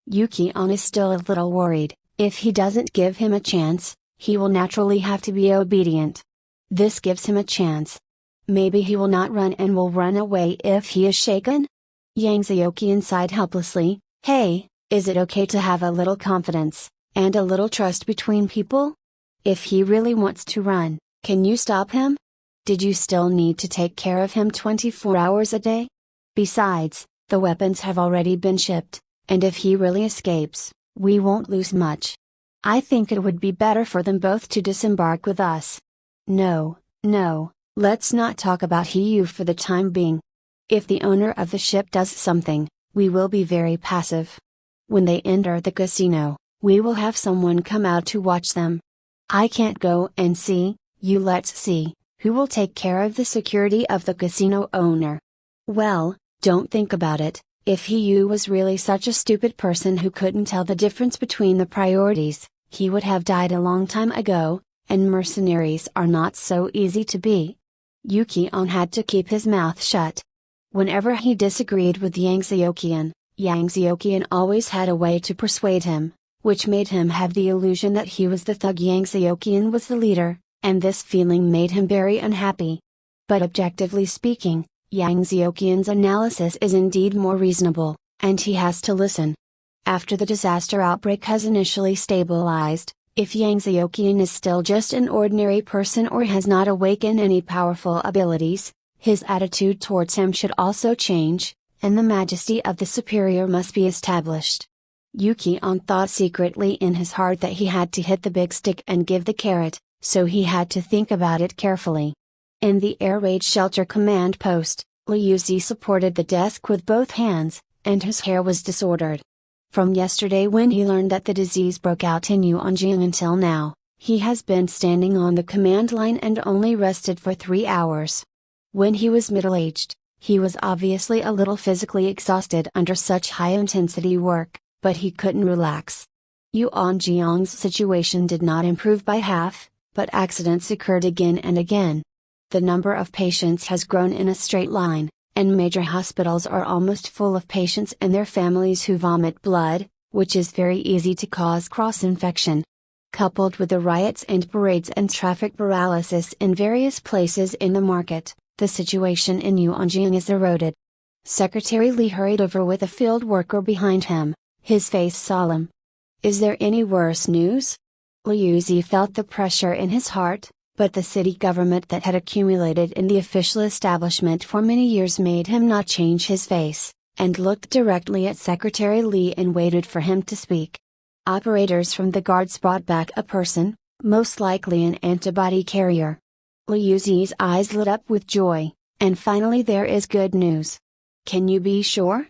Yuki-on is still a little worried. If he doesn't give him a chance, he will naturally have to be obedient. This gives him a chance. Maybe he will not run and will run away if he is shaken? Yang Xiaoqian sighed helplessly. "Hey, is it okay to have a little confidence, and a little trust between people? If he really wants to run, can you stop him? Did you still need to take care of him 24 hours a day? Besides, the weapons have already been shipped, and if he really escapes, we won't lose much. I think it would be better for them both to disembark with us." No, let's not talk about Hiyu for the time being. If the owner of the ship does something, we will be very passive. When they enter the casino, we will have someone come out to watch them. I can't go and see, let's see, who will take care of the security of the casino owner. Well, don't think about it. If Hiyu was really such a stupid person who couldn't tell the difference between the priorities, he would have died a long time ago, and mercenaries are not so easy to be. Yuki-on had to keep his mouth shut. Whenever he disagreed with Yang Xiaoqian always had a way to persuade him, which made him have the illusion that he was the thug. Yang Xiaoqian was the leader, and this feeling made him very unhappy. But objectively speaking, Yang Xiaoqian's analysis is indeed more reasonable, and he has to listen. After the disaster outbreak has initially stabilized, if Yang Xiaoqian is still just an ordinary person or has not awakened any powerful abilities, his attitude towards him should also change, and the majesty of the superior must be established. Yuki-on thought secretly in his heart that he had to hit the big stick and give the carrot, so he had to think about it carefully. In the air raid shelter command post, Liu Zi supported the desk with both hands, and his hair was disordered. From yesterday when he learned that the disease broke out in Yuanjing until now, He has been standing on the command line and only rested for 3 hours. When he was middle-aged, he was obviously a little physically exhausted under such high-intensity work, but he couldn't relax. Yuan Jiang's situation did not improve by half, but accidents occurred again and again. The number of patients has grown in a straight line, and major hospitals are almost full of patients and their families who vomit blood, which is very easy to cause cross-infection. Coupled with the riots and parades and traffic paralysis in various places in the market, the situation in Yuanjing is eroded. Secretary Li hurried over with a field worker behind him, his face solemn. Is there any worse news? Liu Zi felt the pressure in his heart, but the city government that had accumulated in the official establishment for many years made him not change his face, and looked directly at Secretary Li and waited for him to speak. Operators from the guards brought back a person, most likely an antibody carrier. Liu Zi's eyes lit up with joy, and finally there is good news. Can you be sure?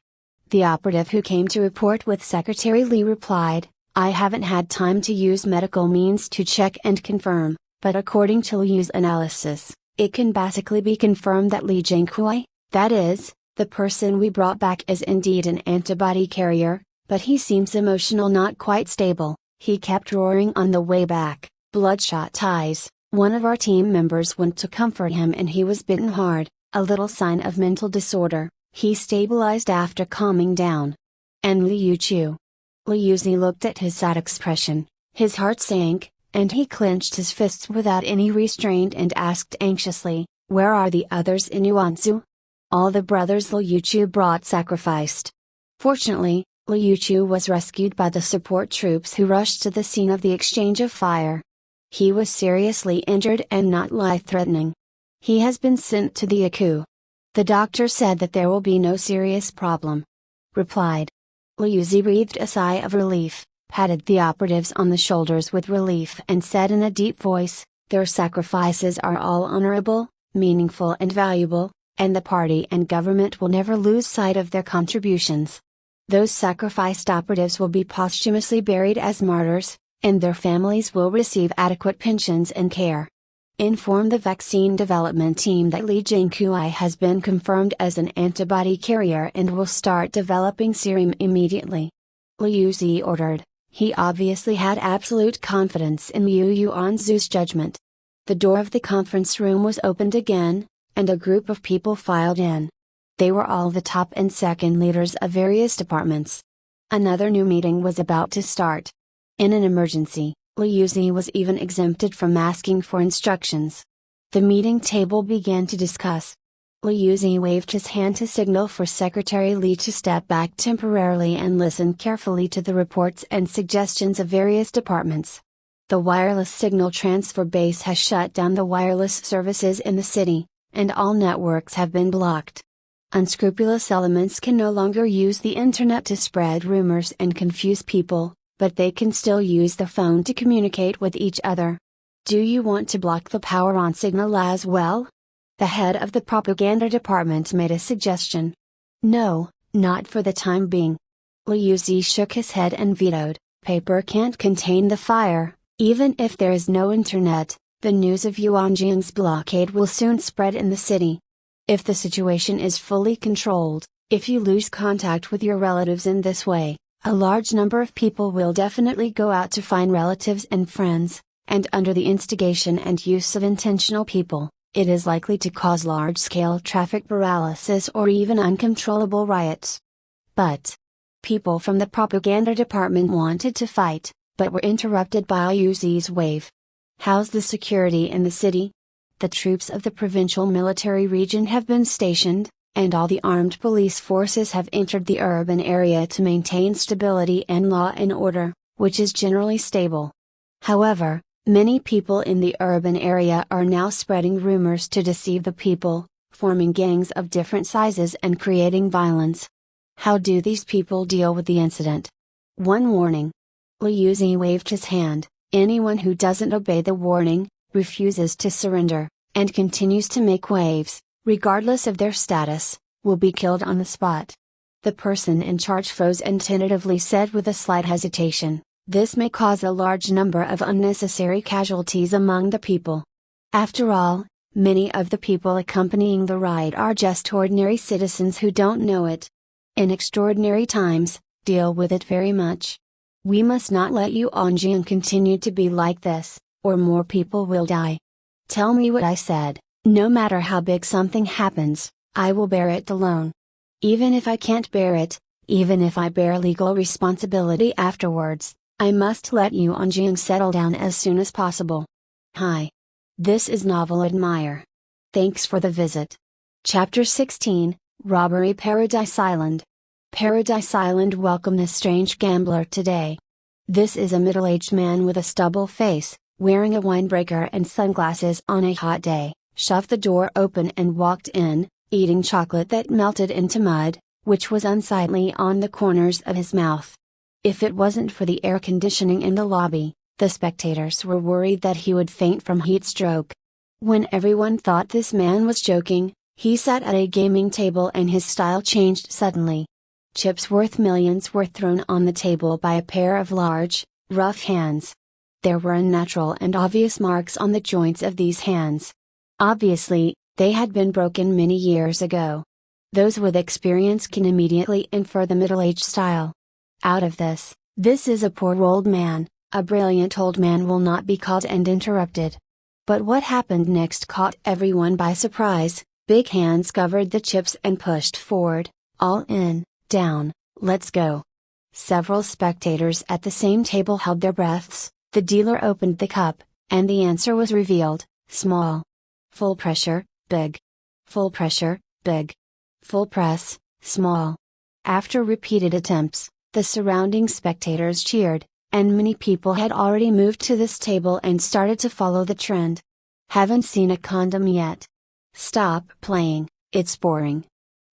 The operative who came to report with Secretary Li replied, I haven't had time to use medical means to check and confirm, but according to Liu's analysis, it can basically be confirmed that Li Jianghui, that is, the person we brought back is indeed an antibody carrier, but he seems emotional, not quite stable. He kept roaring on the way back, bloodshot eyes. One of our team members went to comfort him and he was bitten hard, a little sign of mental disorder. He stabilized after calming down. And Liu Chu. Liu Zi looked at his sad expression, his heart sank, and he clenched his fists without any restraint and asked anxiously, where are the others in Yuanzhou? All the brothers Liu Chu brought sacrificed. Fortunately, Liu Chu was rescued by the support troops who rushed to the scene of the exchange of fire. He was seriously injured and not life-threatening. He has been sent to the ICU. The doctor said that there will be no serious problem. Replied. Liu Zi breathed a sigh of relief, patted the operatives on the shoulders with relief and said in a deep voice, their sacrifices are all honorable, meaningful and valuable, and the party and government will never lose sight of their contributions. Those sacrificed operatives will be posthumously buried as martyrs, and their families will receive adequate pensions and care. Inform the vaccine development team that Li Jianghui has been confirmed as an antibody carrier and will start developing serum immediately. Liu Zi ordered. He obviously had absolute confidence in Liu Yuanzhu's judgment. The door of the conference room was opened again, and a group of people filed in. They were all the top and second leaders of various departments. Another new meeting was about to start. In an emergency, Liu Zi was even exempted from asking for instructions. The meeting table began to discuss. Liu Zi waved his hand to signal for Secretary Li to step back temporarily and listen carefully to the reports and suggestions of various departments. The wireless signal transfer base has shut down the wireless services in the city, and all networks have been blocked. Unscrupulous elements can no longer use the internet to spread rumors and confuse people, but they can still use the phone to communicate with each other. Do you want to block the power on signal as well? The head of the propaganda department made a suggestion. No, not for the time being. Liu Zi shook his head and vetoed, paper can't contain the fire, even if there is no internet, the news of Yuanjing's blockade will soon spread in the city. If the situation is fully controlled, if you lose contact with your relatives in this way, a large number of people will definitely go out to find relatives and friends, and under the instigation and use of intentional people, it is likely to cause large-scale traffic paralysis or even uncontrollable riots. But people from the propaganda department wanted to fight, but were interrupted by Liu Zi's wave. How's the security in the city? The troops of the provincial military region have been stationed, and all the armed police forces have entered the urban area to maintain stability and law and order, which is generally stable. However, many people in the urban area are now spreading rumors to deceive the people, forming gangs of different sizes and creating violence. How do these people deal with the incident? One warning. Liu Zi waved his hand. Anyone who doesn't obey the warning, refuses to surrender, and continues to make waves, regardless of their status, will be killed on the spot. The person in charge froze and tentatively said with a slight hesitation, This may cause a large number of unnecessary casualties among the people. After all, many of the people accompanying the ride are just ordinary citizens who don't know it. In extraordinary times, deal with it very much. We must not let Yuanjian continue to be like this, or more people will die. Tell me what I said. No matter how big something happens, I will bear it alone. Even if I can't bear it, even if I bear legal responsibility afterwards, I must let Yuanjian settle down as soon as possible. Hi. This is Novel Admire. Thanks for the visit. Chapter 16, Robbery Paradise Island. Paradise Island welcomed this strange gambler today. This is a middle-aged man with a stubble face, wearing a windbreaker and sunglasses on a hot day, shoved the door open and walked in, eating chocolate that melted into mud, which was unsightly on the corners of his mouth. If it wasn't for the air conditioning in the lobby, the spectators were worried that he would faint from heat stroke. When everyone thought this man was joking, he sat at a gaming table and his style changed suddenly. Chips worth millions were thrown on the table by a pair of large, rough hands. There were unnatural and obvious marks on the joints of these hands. Obviously, they had been broken many years ago. Those with experience can immediately infer the middle-aged style. Out of this is a poor old man, a brilliant old man will not be caught and interrupted. But what happened next caught everyone by surprise. Big hands covered the chips and pushed forward, all in, down, let's go. Several spectators at the same table held their breaths. The dealer opened the cup, and the answer was revealed: small. Full pressure, big. Full pressure, big. Full press, small. After repeated attempts, the surrounding spectators cheered, and many people had already moved to this table and started to follow the trend. Haven't seen a condom yet? Stop playing, it's boring.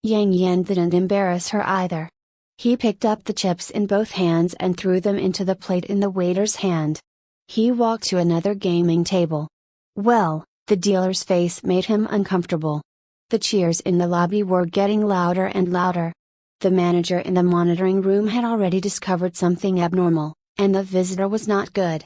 Yang Yan didn't embarrass her either. He picked up the chips in both hands and threw them into the plate in the waiter's hand. He walked to another gaming table. Well, the dealer's face made him uncomfortable. The cheers in the lobby were getting louder and louder. The manager in the monitoring room had already discovered something abnormal, and the visitor was not good.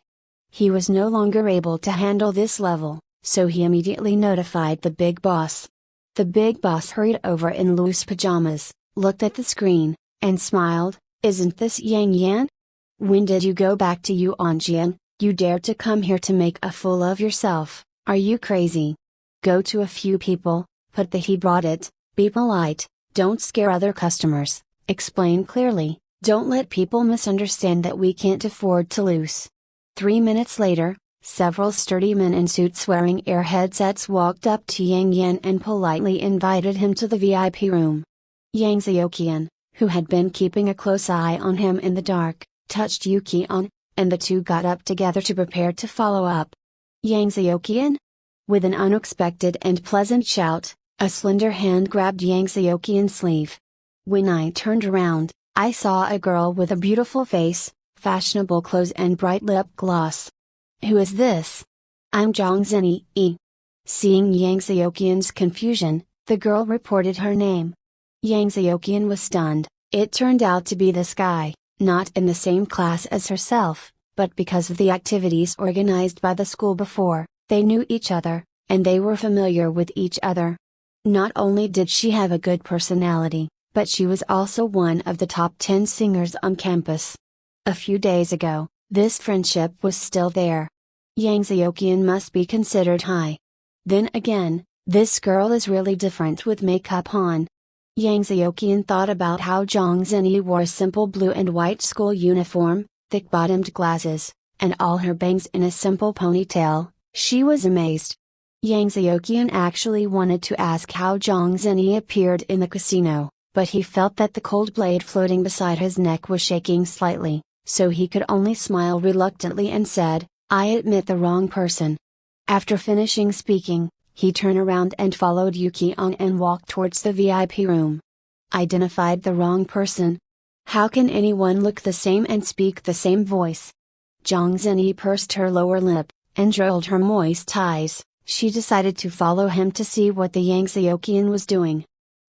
He was no longer able to handle this level, so he immediately notified the big boss. The big boss hurried over in loose pajamas, looked at the screen, and smiled. Isn't this Yang Yan? When did you go back to Yuanjian? You dare to come here to make a fool of yourself, are you crazy? Go to a few people, put the he brought it, be polite, don't scare other customers, explain clearly, don't let people misunderstand that we can't afford to lose. 3 minutes later, several sturdy men in suits wearing ear headsets walked up to Yang Yan and politely invited him to the VIP room. Yang Xiaoqian, who had been keeping a close eye on him in the dark, touched Yuki-on, and the two got up together to prepare to follow up. Yang Xiaoqian? With an unexpected and pleasant shout, a slender hand grabbed Yang Xiaoqian's sleeve. When I turned around, I saw a girl with a beautiful face, fashionable clothes and bright lip gloss. Who is this? I'm Zhang Zhenyi. Seeing Yang Xiaoqian's confusion, the girl reported her name. Yang Xiaoqian was stunned. It turned out to be this guy, not in the same class as herself, but because of the activities organized by the school before, they knew each other, and they were familiar with each other. Not only did she have a good personality, but she was also one of the top 10 singers on campus. A few days ago, this friendship was still there. Yang Xiaoqian must be considered high. Then again, this girl is really different with makeup on. Yang Xiaoqian thought about how Zhang Zhenyi wore a simple blue and white school uniform, thick-bottomed glasses, and all her bangs in a simple ponytail. She was amazed. Yang Xiaoqian actually wanted to ask how Zhang Zhenyi appeared in the casino, but he felt that the cold blade floating beside his neck was shaking slightly, so he could only smile reluctantly and said, I admit the wrong person. After finishing speaking, he turned around and followed Yuki-on and walked towards the VIP room. Identified the wrong person? How can anyone look the same and speak the same voice? Zhang Zhenyi pursed her lower lip, and rolled her moist eyes. She decided to follow him to see what the Yang Xiaoqian was doing.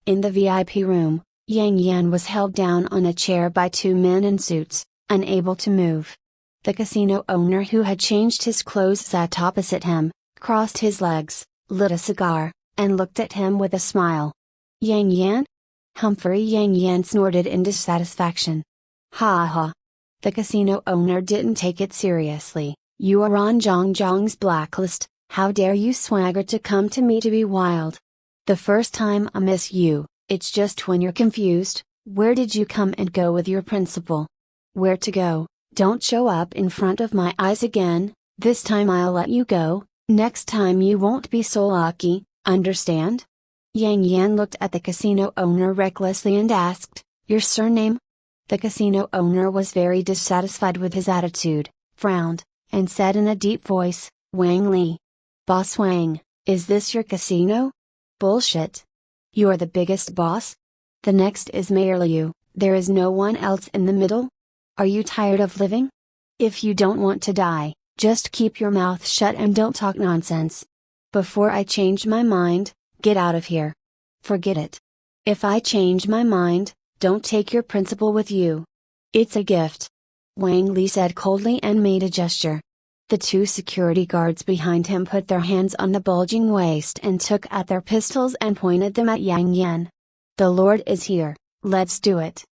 In the VIP room, Yang Yan was held down on a chair by two men in suits, unable to move. The casino owner, who had changed his clothes, sat opposite him, crossed his legs, lit a cigar, and looked at him with a smile. Yang Yan? Humphrey Yang Yan snorted in dissatisfaction. Ha ha. The casino owner didn't take it seriously. You are on Zhang Zhang's blacklist. How dare you swagger to come to me to be wild? The first time I miss you, it's just when you're confused. Where did you come and go with your principal? Where to go? Don't show up in front of my eyes again. This time I'll let you go. Next time you won't be so lucky, understand? Yang Yan looked at the casino owner recklessly and asked, Your surname? The casino owner was very dissatisfied with his attitude, frowned, and said in a deep voice, Wang Li. Boss Wang, is this your casino? Bullshit. You're the biggest boss? The next is Mayor Liu, there is no one else in the middle? Are you tired of living? If you don't want to die, just keep your mouth shut and don't talk nonsense. Before I change my mind, get out of here. Forget it. If I change my mind, don't take your principal with you. It's a gift. Wang Li said coldly and made a gesture. The two security guards behind him put their hands on the bulging waist and took out their pistols and pointed them at Yang Yan. The Lord is here, let's do it.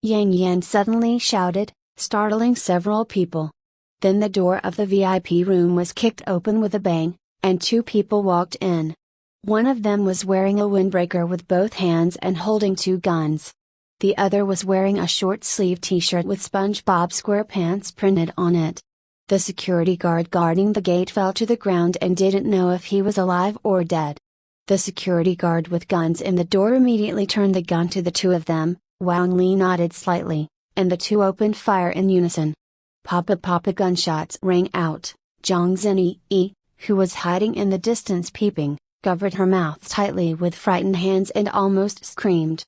Yang Yan suddenly shouted, startling several people. Then the door of the VIP room was kicked open with a bang, and two people walked in. One of them was wearing a windbreaker with both hands and holding two guns. The other was wearing a short-sleeved t-shirt with SpongeBob SquarePants printed on it. The security guard guarding the gate fell to the ground and didn't know if he was alive or dead. The security guard with guns in the door immediately turned the gun to the two of them. Wang Li nodded slightly, and the two opened fire in unison. Papa papa gunshots rang out. Zhang Zhenyi, who was hiding in the distance peeping, covered her mouth tightly with frightened hands and almost screamed.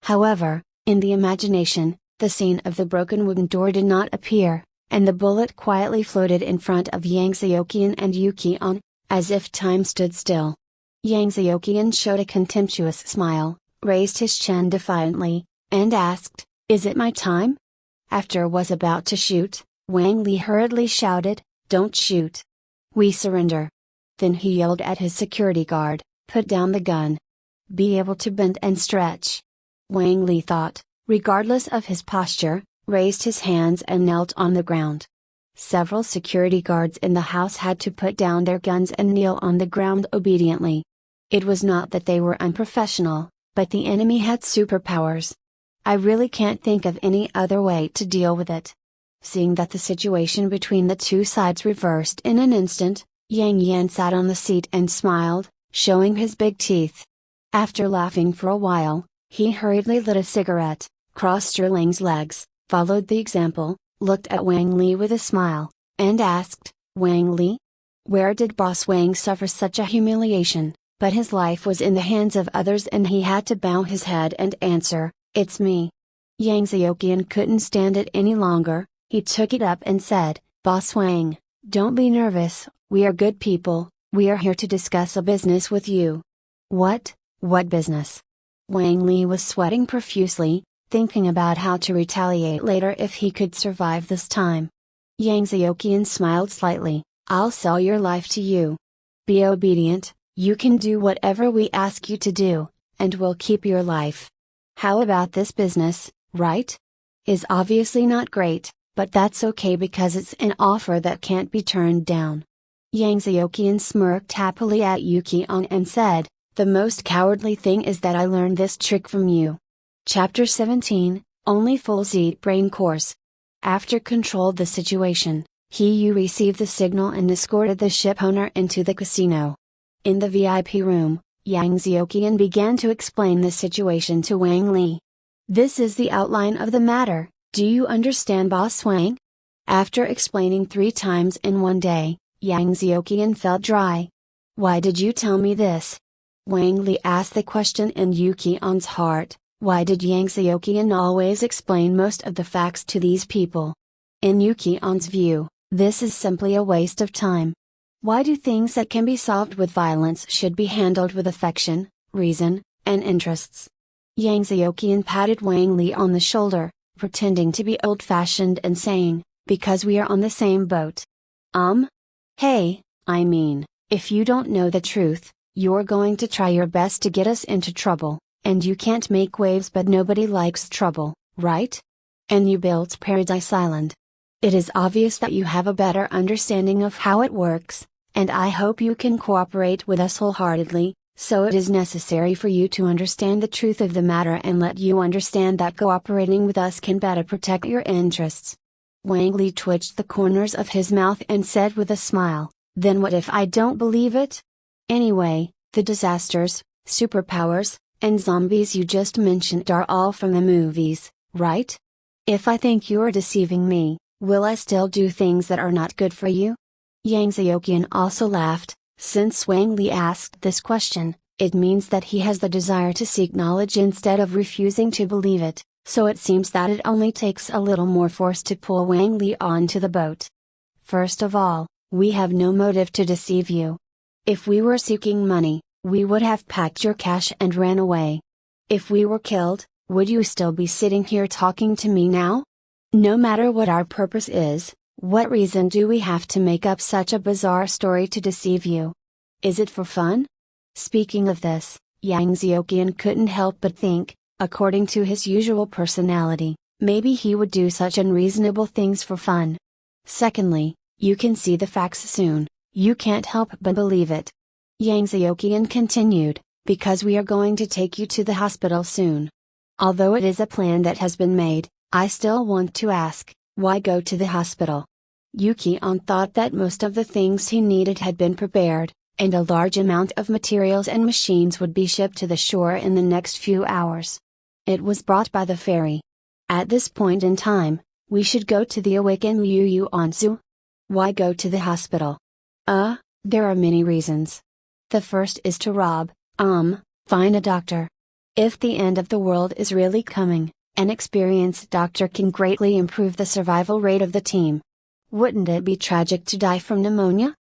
However, in the imagination, the scene of the broken wooden door did not appear, and the bullet quietly floated in front of Yang Xiaoqian and Yuki On, as if time stood still. Yang Xiaoqian showed a contemptuous smile, raised his chin defiantly, and asked, Is it my time? After was about to shoot, Wang Li hurriedly shouted, Don't shoot. We surrender. Then he yelled at his security guard, Put down the gun. Be able to bend and stretch. Wang Li thought, regardless of his posture, raised his hands and knelt on the ground. Several security guards in the house had to put down their guns and kneel on the ground obediently. It was not that they were unprofessional, but the enemy had superpowers. I really can't think of any other way to deal with it. Seeing that the situation between the two sides reversed in an instant, Yang Yan sat on the seat and smiled, showing his big teeth. After laughing for a while, he hurriedly lit a cigarette, crossed Sterling's legs, followed the example, looked at Wang Li with a smile, and asked, Wang Li? Where did Boss Wang suffer such a humiliation? But his life was in the hands of others and he had to bow his head and answer, It's me. Yang Xiaoqian couldn't stand it any longer, he took it up and said, Boss Wang, don't be nervous, we are good people, we are here to discuss a business with you. What business? Wang Li was sweating profusely, thinking about how to retaliate later if he could survive this time. Yang Xiaoqian smiled slightly, I'll sell your life to you. Be obedient, you can do whatever we ask you to do, and we'll keep your life. How about this business, right? Is obviously not great, but that's okay because it's an offer that can't be turned down. Yang Xiaoqian smirked happily at Yuki On and said, The most cowardly thing is that I learned this trick from you. Chapter 17, Only Fools Eat Brain Course. After controlled the situation, He received the signal and escorted the shipowner into the casino. In the VIP room, Yang Xiaoqian began to explain the situation to Wang Li. This is the outline of the matter, do you understand, Boss Wang? After explaining 3 times in one day, Yang Xiaoqian felt dry. Why did you tell me this? Wang Li asked the question in Yuki On's heart, why did Yang Xiaoqian always explain most of the facts to these people? In Yuki On's view, this is simply a waste of time. Why do things that can be solved with violence should be handled with affection, reason, and interests? Yang Xiaoqian patted Wang Li on the shoulder, pretending to be old-fashioned and saying, because we are on the same boat. Hey, I mean, if you don't know the truth, you're going to try your best to get us into trouble, and you can't make waves, but nobody likes trouble, right? And you built Paradise Island. It is obvious that you have a better understanding of how it works, and I hope you can cooperate with us wholeheartedly, so it is necessary for you to understand the truth of the matter and let you understand that cooperating with us can better protect your interests. Wang Li twitched the corners of his mouth and said with a smile, "Then what if I don't believe it? Anyway, the disasters, superpowers, and zombies you just mentioned are all from the movies, right? If I think you're deceiving me, will I still do things that are not good for you?" Yang Xiaoqian also laughed. Since Wang Li asked this question, it means that he has the desire to seek knowledge instead of refusing to believe it, so it seems that it only takes a little more force to pull Wang Li onto the boat. First of all, we have no motive to deceive you. If we were seeking money, we would have packed your cash and ran away. If we were killed, would you still be sitting here talking to me now? No matter what our purpose is, what reason do we have to make up such a bizarre story to deceive you? Is it for fun? Speaking of this, Yang Xiaoqian couldn't help but think, according to his usual personality, maybe he would do such unreasonable things for fun. Secondly, you can see the facts soon, you can't help but believe it. Yang Xiaoqian continued, because we are going to take you to the hospital soon. Although it is a plan that has been made, I still want to ask, why go to the hospital? Yu Qian thought that most of the things he needed had been prepared, and a large amount of materials and machines would be shipped to the shore in the next few hours. It was brought by the ferry. At this point in time, we should go to the awakened Liu Yuanzu. Why go to the hospital? There are many reasons. The first is to find a doctor. If the end of the world is really coming, an experienced doctor can greatly improve the survival rate of the team. Wouldn't it be tragic to die from pneumonia?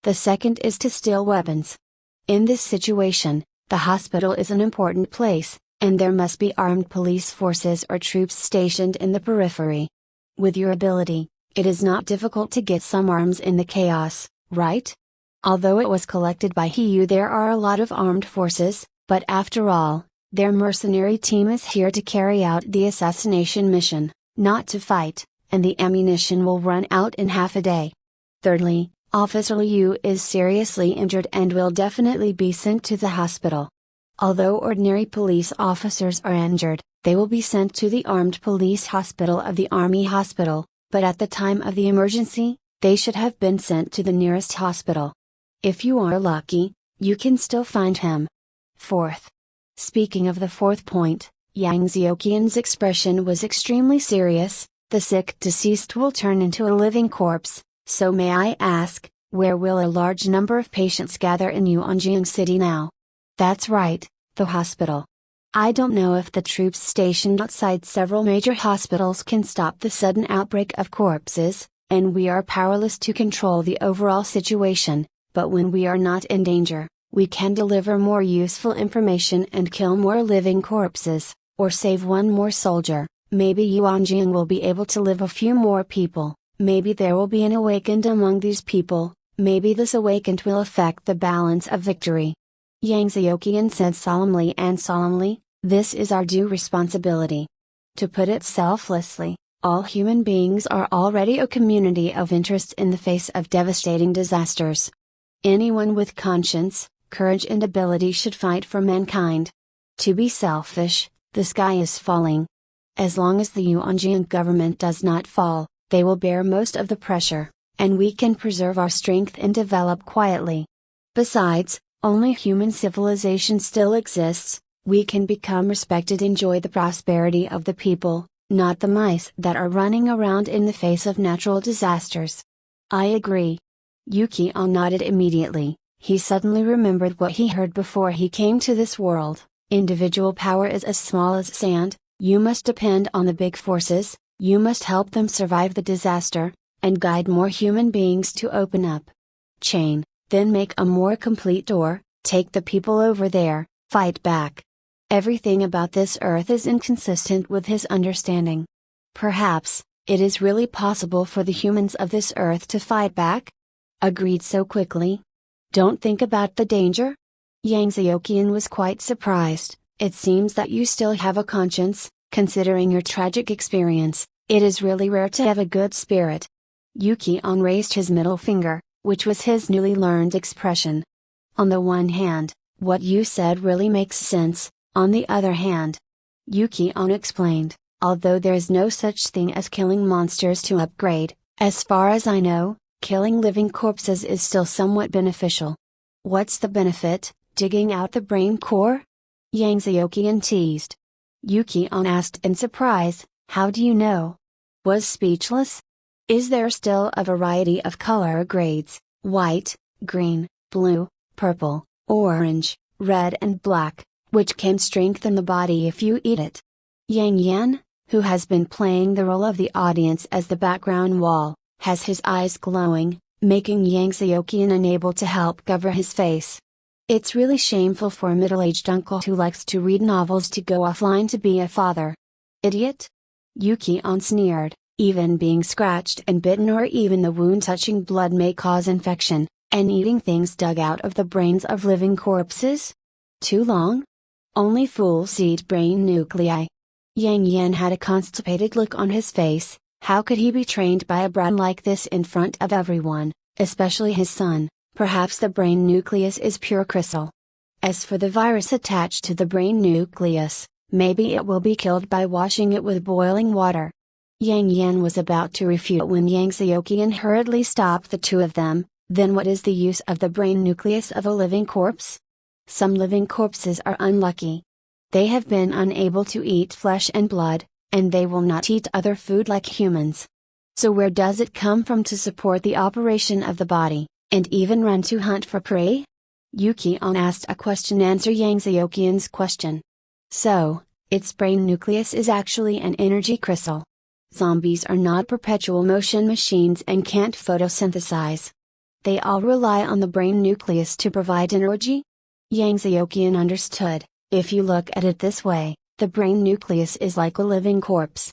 The second is to steal weapons. In this situation, the hospital is an important place, and there must be armed police forces or troops stationed in the periphery. With your ability, it is not difficult to get some arms in the chaos, right? Although it was collected by Hiyu, there are a lot of armed forces, but after all, their mercenary team is here to carry out the assassination mission, not to fight, and the ammunition will run out in half a day. Thirdly, Officer Liu is seriously injured and will definitely be sent to the hospital. Although ordinary police officers are injured, they will be sent to the armed police hospital of the Army Hospital, but at the time of the emergency, they should have been sent to the nearest hospital. If you are lucky, you can still find him. Fourth. Speaking of the fourth point, Yang Xiaoqian's expression was extremely serious. The sick deceased will turn into a living corpse, so may I ask, where will a large number of patients gather in Yuanjiang City now? That's right, the hospital. I don't know if the troops stationed outside several major hospitals can stop the sudden outbreak of corpses, and we are powerless to control the overall situation, but when we are not in danger, we can deliver more useful information and kill more living corpses, or save one more soldier. Maybe Yuanjiang will be able to live a few more people, maybe there will be an awakened among these people, maybe this awakened will affect the balance of victory. Yang Xiaoqian said solemnly, this is our due responsibility. To put it selflessly, all human beings are already a community of interest in the face of devastating disasters. Anyone with conscience, courage and ability should fight for mankind. To be selfish, the sky is falling. As long as the Yuanjiang government does not fall, they will bear most of the pressure, and we can preserve our strength and develop quietly. Besides, only human civilization still exists, we can become respected, enjoy the prosperity of the people, not the mice that are running around in the face of natural disasters. I agree. Yu Qian nodded immediately. He suddenly remembered what he heard before he came to this world. Individual power is as small as sand, you must depend on the big forces, you must help them survive the disaster, and guide more human beings to open up chain, then make a more complete door, take the people over there, fight back. Everything about this earth is inconsistent with his understanding. Perhaps, It is really possible for the humans of this earth to fight back? Agreed so quickly? Don't think about the danger? Yang Xiaoqian was quite surprised. It seems that you still have a conscience, considering your tragic experience. It is really rare to have a good spirit. Yuki-on raised his middle finger, which was his newly learned expression. On the one hand, what you said really makes sense, on the other hand. Yuki-on explained, although there is no such thing as killing monsters to upgrade, as far as I know, killing living corpses is still somewhat beneficial. What's the benefit, digging out the brain core? Yang Xiaoqian teased. Yuki-on asked in surprise, how do you know? Was speechless. Is there still a variety of color grades, white, green, blue, purple, orange, red and black, which can strengthen the body if you eat it? Yang Yan, who has been playing the role of the audience as the background wall, has his eyes glowing, making Yang Xiaoqian unable to help cover his face. It's really shameful for a middle-aged uncle who likes to read novels to go offline to be a father. Idiot? Yuki-on sneered, even being scratched and bitten or even the wound touching blood may cause infection, and eating things dug out of the brains of living corpses? Too long? Only fools eat brain nuclei. Yang Yan had a constipated look on his face. How could he be trained by a brat like this in front of everyone, especially his son? Perhaps the brain nucleus is pure crystal. As for the virus attached to the brain nucleus, maybe it will be killed by washing it with boiling water. Yang Yan was about to refute when Yang Xiaoqian hurriedly stopped the two of them. Then what is the use of the brain nucleus of a living corpse? Some living corpses are unlucky. They have been unable to eat flesh and blood, and they will not eat other food like humans. So where does it come from to support the operation of the body, and even run to hunt for prey? Yuki-on asked a question answer Yang Xiaoqian's question. So, its brain nucleus is actually an energy crystal. Zombies are not perpetual motion machines and can't photosynthesize. They all rely on the brain nucleus to provide energy? Yang Xiaoqian understood. If you look at it this way, the brain nucleus is like a living corpse.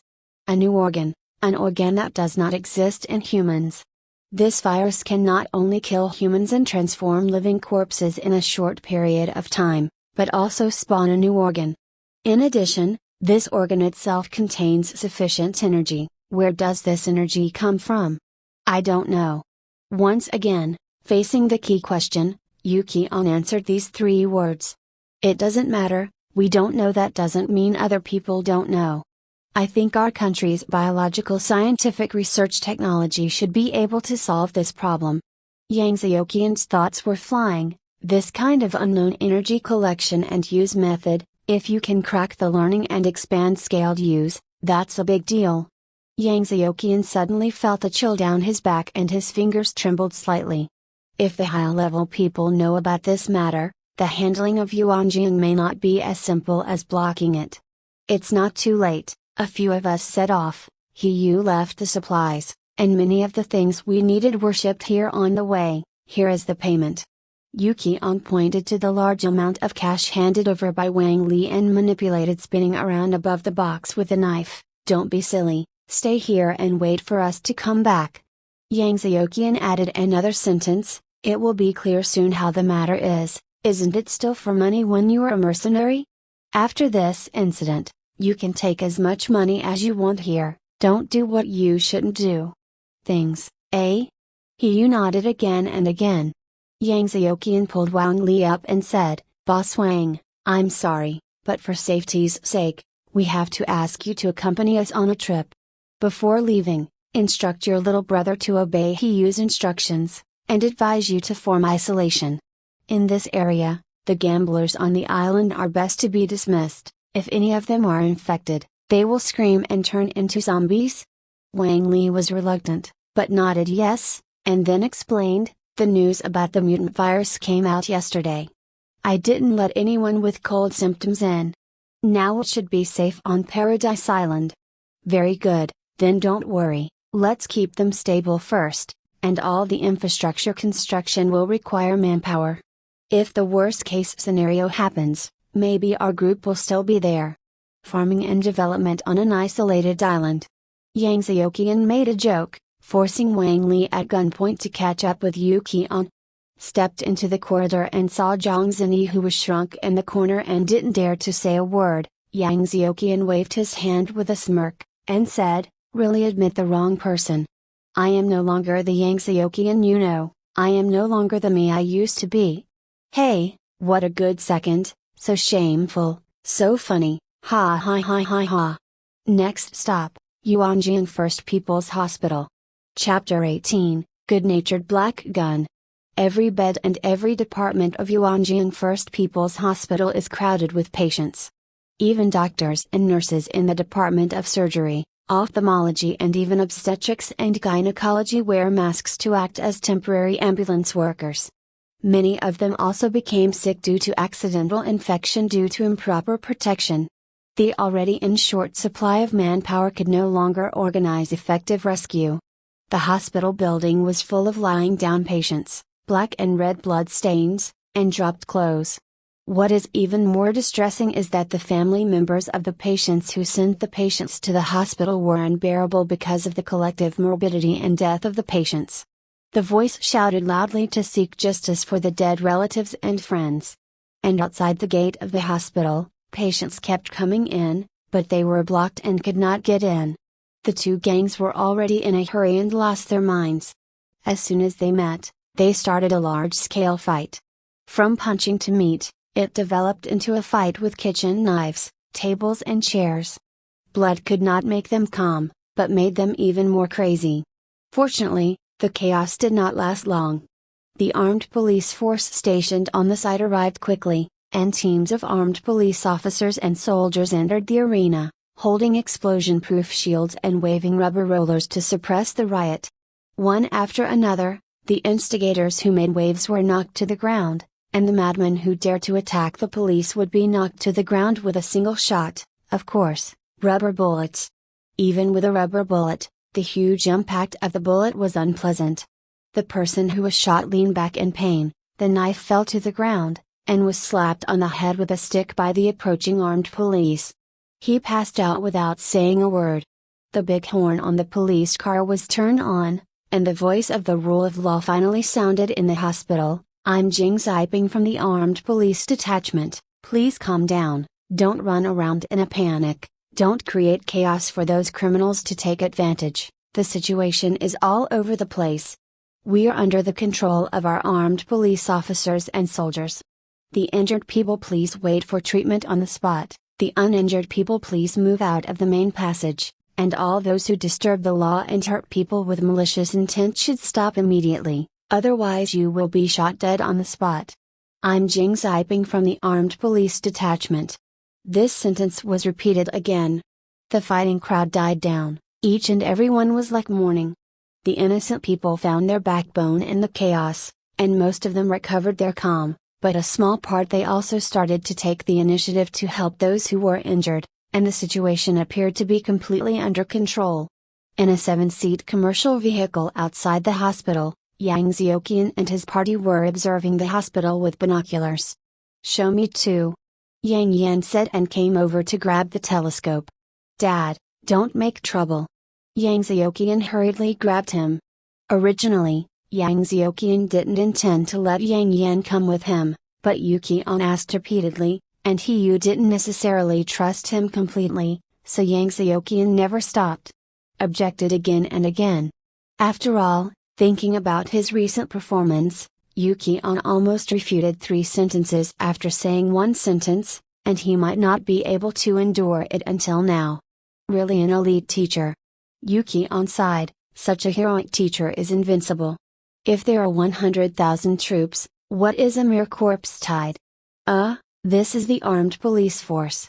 A new organ, an organ that does not exist in humans. This virus can not only kill humans and transform living corpses in a short period of time, but also spawn a new organ. In addition, this organ itself contains sufficient energy. Where does this energy come from? I don't know. Once again, facing the key question, Yuki-on answered these three words. It doesn't matter, we don't know. That doesn't mean other people don't know. I think our country's biological scientific research technology should be able to solve this problem. Yang Xiaoqian's thoughts were flying. This kind of unknown energy collection and use method, if you can crack the learning and expand scaled use, that's a big deal. Yang Xiaoqian suddenly felt a chill down his back and his fingers trembled slightly. If the high-level people know about this matter, the handling of Yuanjing may not be as simple as blocking it. It's not too late, a few of us set off. He left the supplies, and many of the things we needed were shipped here on the way. Here is the payment. Yuki-on pointed to the large amount of cash handed over by Wang Li and manipulated spinning around above the box with a knife. Don't be silly, stay here and wait for us to come back. Yang Xiaoqian added another sentence, it will be clear soon how the matter is. Isn't it still for money when you are a mercenary? After this incident, you can take as much money as you want here, don't do what you shouldn't do. Things, eh? He nodded again and again. Yang Xiaoqian pulled Wang Li up and said, Boss Wang, I'm sorry, but for safety's sake, we have to ask you to accompany us on a trip. Before leaving, instruct your little brother to obey Hiyu's instructions, and advise you to form isolation. In this area, the gamblers on the island are best to be dismissed. If any of them are infected, they will scream and turn into zombies. Wang Li was reluctant, but nodded yes, and then explained, the news about the mutant virus came out yesterday. I didn't let anyone with cold symptoms in. Now it should be safe on Paradise Island. Very good, then don't worry, let's keep them stable first, and all the infrastructure construction will require manpower. If the worst case scenario happens, maybe our group will still be there. Farming and development on an isolated island. Yang Xiaoqian made a joke, forcing Wang Li at gunpoint to catch up with Yu Qian. Stepped into the corridor and saw Zhang Zini, who was shrunk in the corner and didn't dare to say a word. Yang Xiaoqian waved his hand with a smirk, and said, "Really admit the wrong person. I am no longer the Yang Xiaoqian you know, I am no longer the me I used to be." Hey, what a good second, so shameful, so funny, ha ha ha ha ha. Next stop, Yuanjing First People's Hospital. Chapter 18, Good-Natured Black Gun. Every bed and every department of Yuanjing First People's Hospital is crowded with patients. Even doctors and nurses in the Department of Surgery, Ophthalmology and even Obstetrics and Gynecology wear masks to act as temporary ambulance workers. Many of them also became sick due to accidental infection due to improper protection. The already in short supply of manpower could no longer organize effective rescue. The hospital building was full of lying down patients, black and red blood stains, and dropped clothes. What is even more distressing is that the family members of the patients who sent the patients to the hospital were unbearable because of the collective morbidity and death of the patients. The voice shouted loudly to seek justice for the dead relatives and friends. And outside the gate of the hospital, patients kept coming in, but they were blocked and could not get in. The two gangs were already in a hurry and lost their minds. As soon as they met, they started a large-scale fight. From punching to meat, it developed into a fight with kitchen knives, tables and chairs. Blood could not make them calm, but made them even more crazy. Fortunately, the chaos did not last long. The armed police force stationed on the site arrived quickly, and teams of armed police officers and soldiers entered the arena, holding explosion-proof shields and waving rubber rollers to suppress the riot. One after another, the instigators who made waves were knocked to the ground, and the madmen who dared to attack the police would be knocked to the ground with a single shot, of course, rubber bullets. Even with a rubber bullet, the huge impact of the bullet was unpleasant. The person who was shot leaned back in pain, the knife fell to the ground, and was slapped on the head with a stick by the approaching armed police. He passed out without saying a word. The big horn on the police car was turned on, and the voice of the rule of law finally sounded in the hospital. "I'm Jing Ziping from the Armed Police Detachment, please calm down, don't run around in a panic, don't create chaos for those criminals to take advantage, the situation is all over the place. We are under the control of our armed police officers and soldiers. The injured people please wait for treatment on the spot, the uninjured people please move out of the main passage, and all those who disturb the law and hurt people with malicious intent should stop immediately. Otherwise you will be shot dead on the spot. I'm Jing Ziping from the Armed Police Detachment." This sentence was repeated again. The fighting crowd died down, each and every one was like mourning. The innocent people found their backbone in the chaos, and most of them recovered their calm, but a small part they also started to take the initiative to help those who were injured, and the situation appeared to be completely under control. In a 7-seat commercial vehicle outside the hospital, Yang Xiaoqian and his party were observing the hospital with binoculars. "Show me too," Yang Yan said and came over to grab the telescope. "Dad, don't make trouble." Yang Xiaoqian hurriedly grabbed him. Originally, Yang Xiaoqian didn't intend to let Yang Yan come with him, but Yu Qian asked repeatedly, and Yu didn't necessarily trust him completely, so Yang Xiaoqian never stopped. Objected again and again. After all, thinking about his recent performance, Yu Qian almost refuted 3 sentences after saying 1 sentence, and he might not be able to endure it until now. Really an elite teacher. Yu Qian sighed, such a heroic teacher is invincible. If there are 100,000 troops, what is a mere corpse tide? This is the armed police force.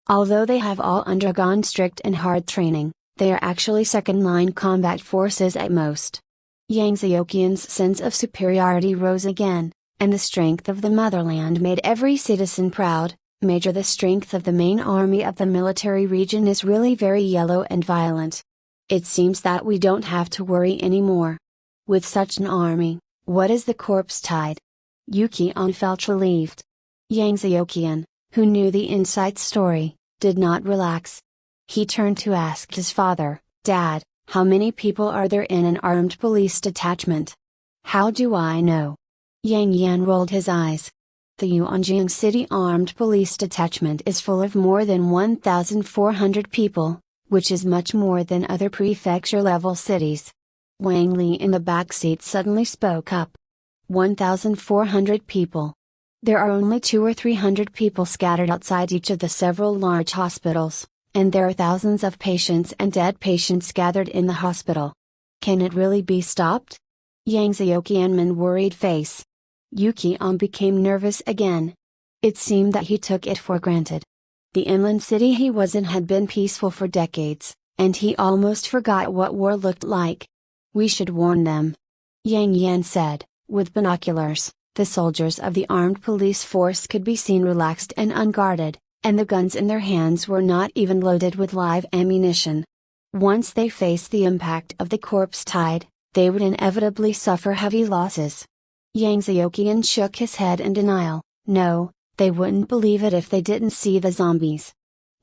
Although they have all undergone strict and hard training, they are actually second-line combat forces at most. Yang Xiaoqian's sense of superiority rose again, and the strength of the motherland made every citizen proud. Major, the strength of the main army of the military region is really very yellow and violent. It seems that we don't have to worry anymore. With such an army, what is the corpse tide? Yu Qian felt relieved. Yang Xiaoqian, who knew the inside story, did not relax. He turned to ask his father, Dad, how many people are there in an armed police detachment? How do I know? Yang Yan rolled his eyes. The Yuanjing City Armed Police Detachment is full of more than 1,400 people, which is much more than other prefecture-level cities. Wang Li in the back seat suddenly spoke up. 1,400 people. There are only 200 or 300 people scattered outside each of the several large hospitals, and there are thousands of patients and dead patients gathered in the hospital. Can it really be stopped? Yang Xiaoqianmen worried face. Yuqian became nervous again. It seemed that he took it for granted. The inland city he was in had been peaceful for decades, and he almost forgot what war looked like. We should warn them. Yang Yan said, with binoculars. The soldiers of the armed police force could be seen relaxed and unguarded, and the guns in their hands were not even loaded with live ammunition. Once they faced the impact of the corpse tide, they would inevitably suffer heavy losses. Yang Xiaoqian shook his head in denial. No, they wouldn't believe it if they didn't see the zombies.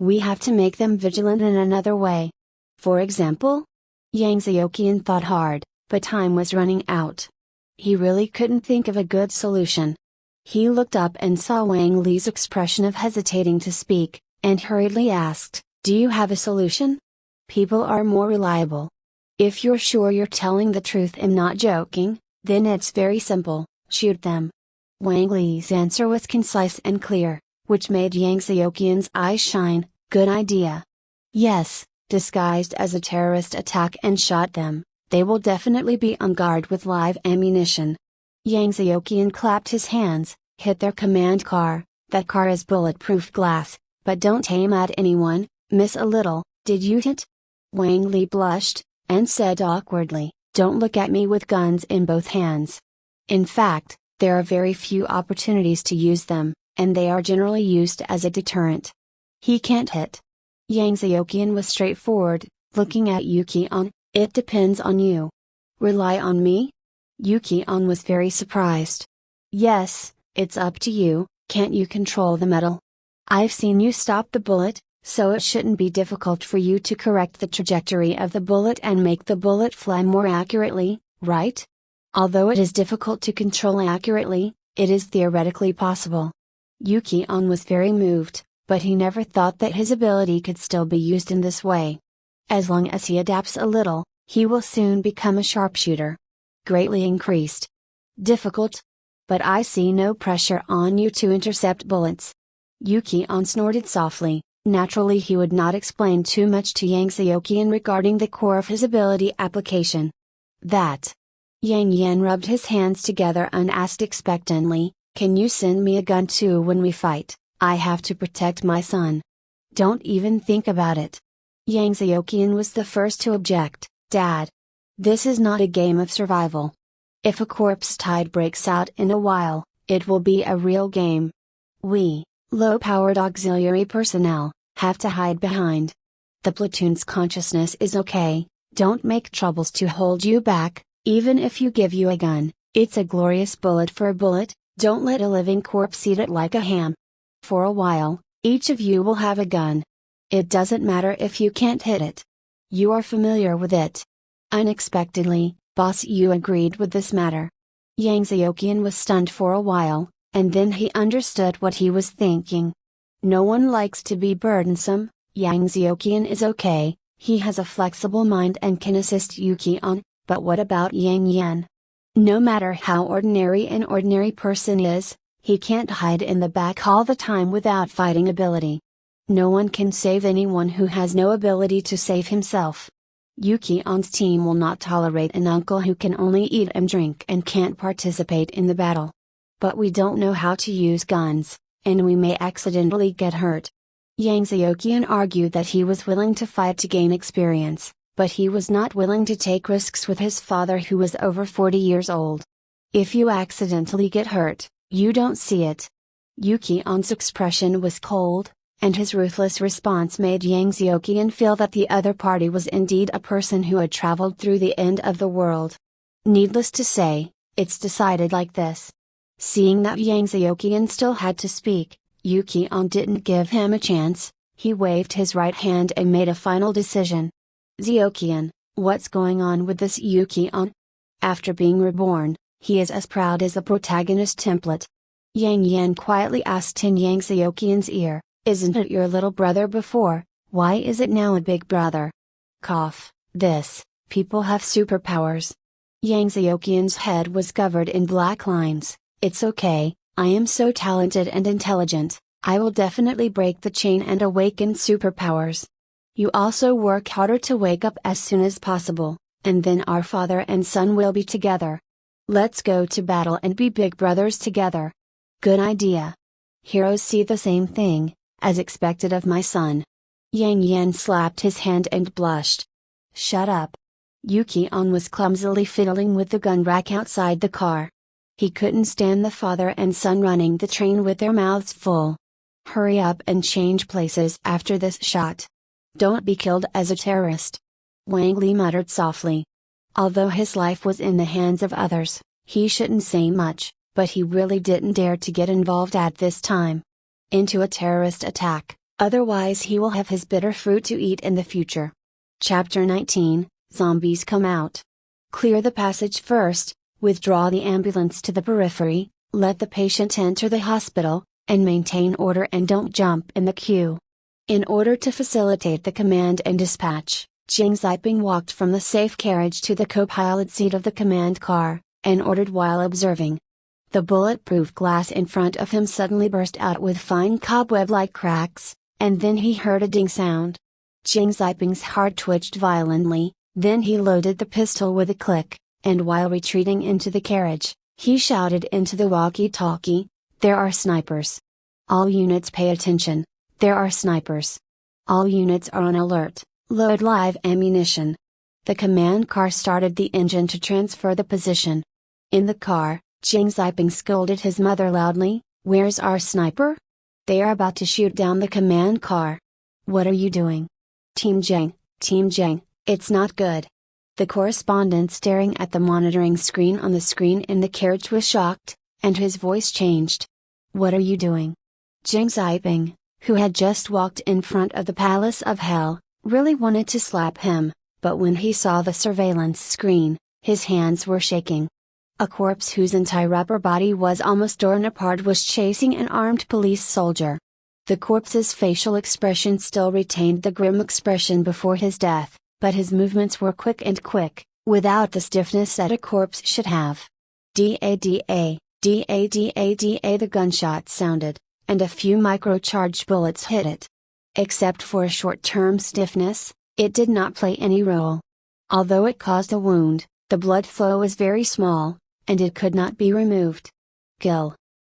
We have to make them vigilant in another way. For example? Yang Xiaoqian thought hard, but time was running out. He really couldn't think of a good solution. He looked up and saw Wang Li's expression of hesitating to speak, and hurriedly asked, "Do you have a solution? People are more reliable. If you're sure you're telling the truth and not joking, then it's very simple, shoot them." Wang Li's answer was concise and clear, which made Yang Xiaoqian's eyes shine. Good idea. Yes, disguised as a terrorist attack and shot them. They will definitely be on guard with live ammunition. Yang Xiaoqian clapped his hands. Hit their command car. That car is bulletproof glass, but don't aim at anyone, miss a little. Did you hit? Wang Li blushed, and said awkwardly, "Don't look at me with guns in both hands. In fact, there are very few opportunities to use them, and they are generally used as a deterrent." He can't hit. Yang Xiaoqian was straightforward, looking at Yuqian. It depends on you. Rely on me? Yuqian was very surprised. Yes, it's up to you. Can't you control the metal? I've seen you stop the bullet, so it shouldn't be difficult for you to correct the trajectory of the bullet and make the bullet fly more accurately, right? Although it is difficult to control accurately, it is theoretically possible. Yuqian was very moved, but he never thought that his ability could still be used in this way. As long as he adapts a little, he will soon become a sharpshooter. Greatly increased. Difficult? But I see no pressure on you to intercept bullets. Yuqian snorted softly. Naturally he would not explain too much to Yang Xiaoqian regarding the core of his ability application. That. Yang Yan rubbed his hands together and asked expectantly, "Can you send me a gun too when we fight? I have to protect my son." "Don't even think about it." Yang Xiaoqian was the first to object. "Dad. This is not a game of survival. If a corpse tide breaks out in a while, it will be a real game. We, low-powered auxiliary personnel, have to hide behind. The platoon's consciousness is okay, don't make troubles to hold you back, even if you give you a gun, it's a glorious bullet for a bullet, don't let a living corpse eat it like a ham. For a while, each of you will have a gun. It doesn't matter if you can't hit it. You are familiar with it." Unexpectedly, Boss Yu agreed with this matter. Yang Xiaoqian was stunned for a while, and then he understood what he was thinking. No one likes to be burdensome. Yang Xiaoqian is okay, he has a flexible mind and can assist Yuqian, but what about Yang Yan? No matter how ordinary an ordinary person is, he can't hide in the back all the time without fighting ability. No one can save anyone who has no ability to save himself. Yuqian's team will not tolerate an uncle who can only eat and drink and can't participate in the battle. But we don't know how to use guns, and we may accidentally get hurt. Yang Xiaoqian argued that he was willing to fight to gain experience, but he was not willing to take risks with his father who was over 40 years old. If you accidentally get hurt, you don't see it. Yuqian's expression was cold, and his ruthless response made Yang Xiaoqian feel that the other party was indeed a person who had traveled through the end of the world. Needless to say, it's decided like this. Seeing that Yang Xiaoqian still had to speak, Yuqian didn't give him a chance, he waved his right hand and made a final decision. Zioqian, what's going on with this Yukion? After being reborn, he is as proud as the protagonist template. Yang Yan quietly asked in Yang Zioqian's ear, isn't it your little brother before, why is it now a big brother? Cough, people have superpowers. Yang Zioqian's head was covered in black lines. It's okay, I am so talented and intelligent, I will definitely break the chain and awaken superpowers. You also work harder to wake up as soon as possible, and then our father and son will be together. Let's go to battle and be big brothers together. Good idea. Heroes see the same thing, as expected of my son. Yang Yan slapped his hand and blushed. Shut up. Yukion was clumsily fiddling with the gun rack outside the car. He couldn't stand the father and son running the train with their mouths full. Hurry up and change places after this shot. Don't be killed as a terrorist. Wang Li muttered softly. Although his life was in the hands of others, he shouldn't say much, but he really didn't dare to get involved at this time. Into a terrorist attack, otherwise he will have his bitter fruit to eat in the future. Chapter 19, Zombies come out. Clear the passage first, withdraw the ambulance to the periphery, let the patient enter the hospital, and maintain order and don't jump in the queue. In order to facilitate the command and dispatch, Jing Ziping walked from the safe carriage to the co-pilot seat of the command car, and ordered while observing. The bulletproof glass in front of him suddenly burst out with fine cobweb-like cracks, and then he heard a ding sound. Jing Ziping's heart twitched violently, then he loaded the pistol with a click, and while retreating into the carriage, he shouted into the walkie-talkie, "There are snipers. All units pay attention, there are snipers. All units are on alert, load live ammunition." The command car started the engine to transfer the position. In the car, Jing Ziping scolded his mother loudly, "Where's our sniper? They are about to shoot down the command car. What are you doing? Team Jing, it's not good." The correspondent staring at the monitoring screen on the screen in the carriage was shocked, and his voice changed. "What are you doing?" Jing Ziping, who had just walked in front of the Palace of Hell, really wanted to slap him, but when he saw the surveillance screen, his hands were shaking. A corpse whose entire upper body was almost torn apart was chasing an armed police soldier. The corpse's facial expression still retained the grim expression before his death, but his movements were quick, without the stiffness that a corpse should have. Da-da, da-da-da, the gunshot sounded, and a few microcharged bullets hit it. Except for a short-term stiffness, it did not play any role. Although it caused a wound, the blood flow was very small, and it could not be removed. Kill.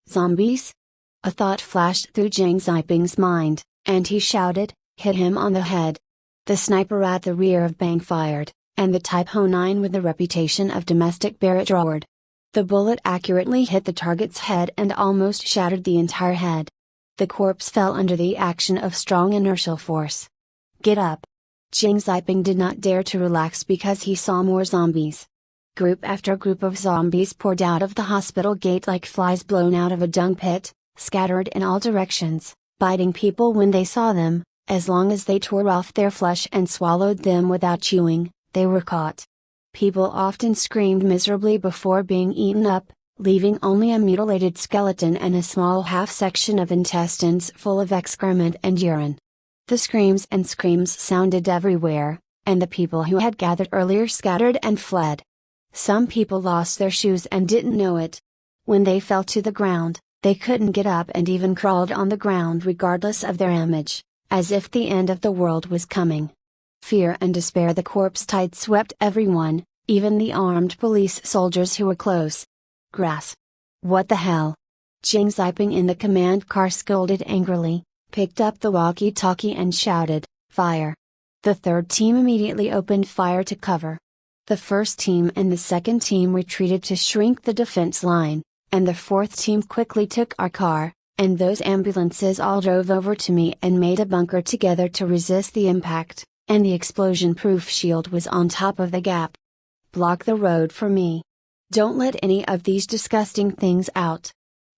Zombies? A thought flashed through Jing Ziping's mind, and he shouted, "Hit him on the head." The sniper at the rear of Bang fired, and the Type Ho-9 with the reputation of domestic Barrett roared. The bullet accurately hit the target's head and almost shattered the entire head. The corpse fell under the action of strong inertial force. "Get up!" Jing Ziping did not dare to relax because he saw more zombies. Group after group of zombies poured out of the hospital gate like flies blown out of a dung pit, scattered in all directions, biting people when they saw them. As long as they tore off their flesh and swallowed them without chewing, they were caught. People often screamed miserably before being eaten up, leaving only a mutilated skeleton and a small half-section of intestines full of excrement and urine. The screams and screams sounded everywhere, and the people who had gathered earlier scattered and fled. Some people lost their shoes and didn't know it. When they fell to the ground, they couldn't get up and even crawled on the ground regardless of their image, as if the end of the world was coming. Fear and despair the corpse tide swept everyone, even the armed police soldiers who were close. Grass. What the hell? Jing Ziping in the command car scolded angrily, picked up the walkie-talkie and shouted, "Fire!" The third team immediately opened fire to cover. The first team and the second team retreated to shrink the defense line, and the fourth team quickly took our car, and those ambulances all drove over to me and made a bunker together to resist the impact, and the explosion-proof shield was on top of the gap. Block the road for me. Don't let any of these disgusting things out.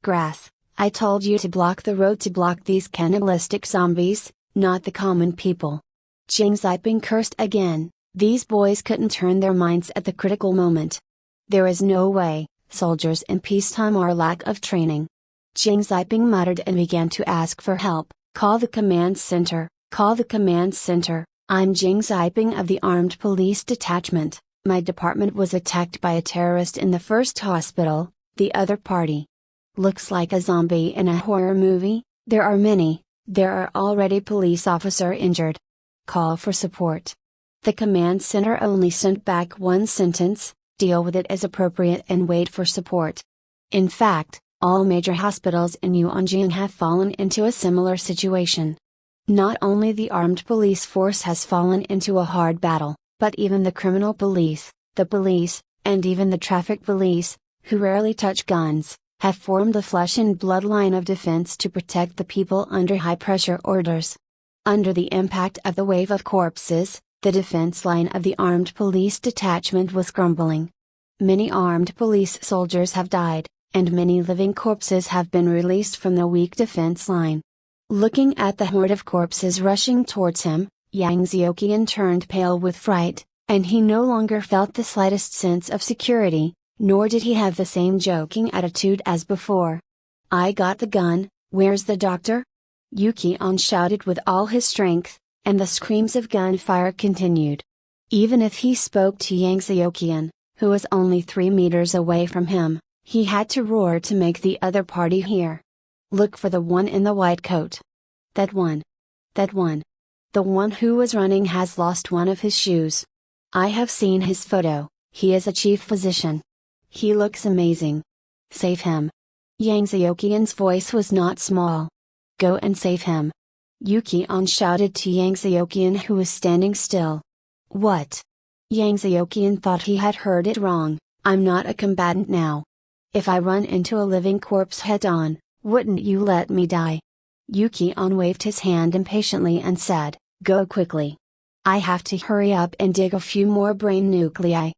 Grass, I told you to block the road to block these cannibalistic zombies, not the common people. Jing Ziping cursed again, These boys couldn't turn their minds at the critical moment. There is no way, soldiers in peacetime are lack of training. Jiang Ziping muttered and began to ask for help. Call the command center, call the command center. I'm Jiang Ziping of the Armed Police Detachment. My department was attacked by a terrorist in the first hospital, the other party. Looks like a zombie in a horror movie. There are many, there are already police officer injured. Call for support. The command center only sent back one sentence, deal with it as appropriate and wait for support. In fact, all major hospitals in Yuanjing have fallen into a similar situation. Not only the armed police force has fallen into a hard battle, but even the criminal police, the police, and even the traffic police, who rarely touch guns, have formed a flesh and blood line of defense to protect the people under high-pressure orders. Under the impact of the wave of corpses, the defense line of the armed police detachment was crumbling. Many armed police soldiers have died, and many living corpses have been released from the weak defense line. Looking at the horde of corpses rushing towards him, Yang Xiuqian turned pale with fright, and he no longer felt the slightest sense of security, nor did he have the same joking attitude as before. I got the gun, where's the doctor? Yuqian shouted with all his strength, and the screams of gunfire continued. Even if he spoke to Yang Xiuqian, who was only 3 meters away from him, he had to roar to make the other party hear. Look for the one in the white coat. That one. That one. The one who was running has lost one of his shoes. I have seen his photo, he is a chief physician. He looks amazing. Save him. Yang Xiuqian's voice was not small. Go and save him. Yuqian shouted to Yang Xiuqian, who was standing still. What? Yang Xiuqian thought he had heard it wrong. I'm not a combatant now. If I run into a living corpse head on, wouldn't you let me die? Yuqian waved his hand impatiently and said, Go quickly. I have to hurry up and dig a few more brain nuclei.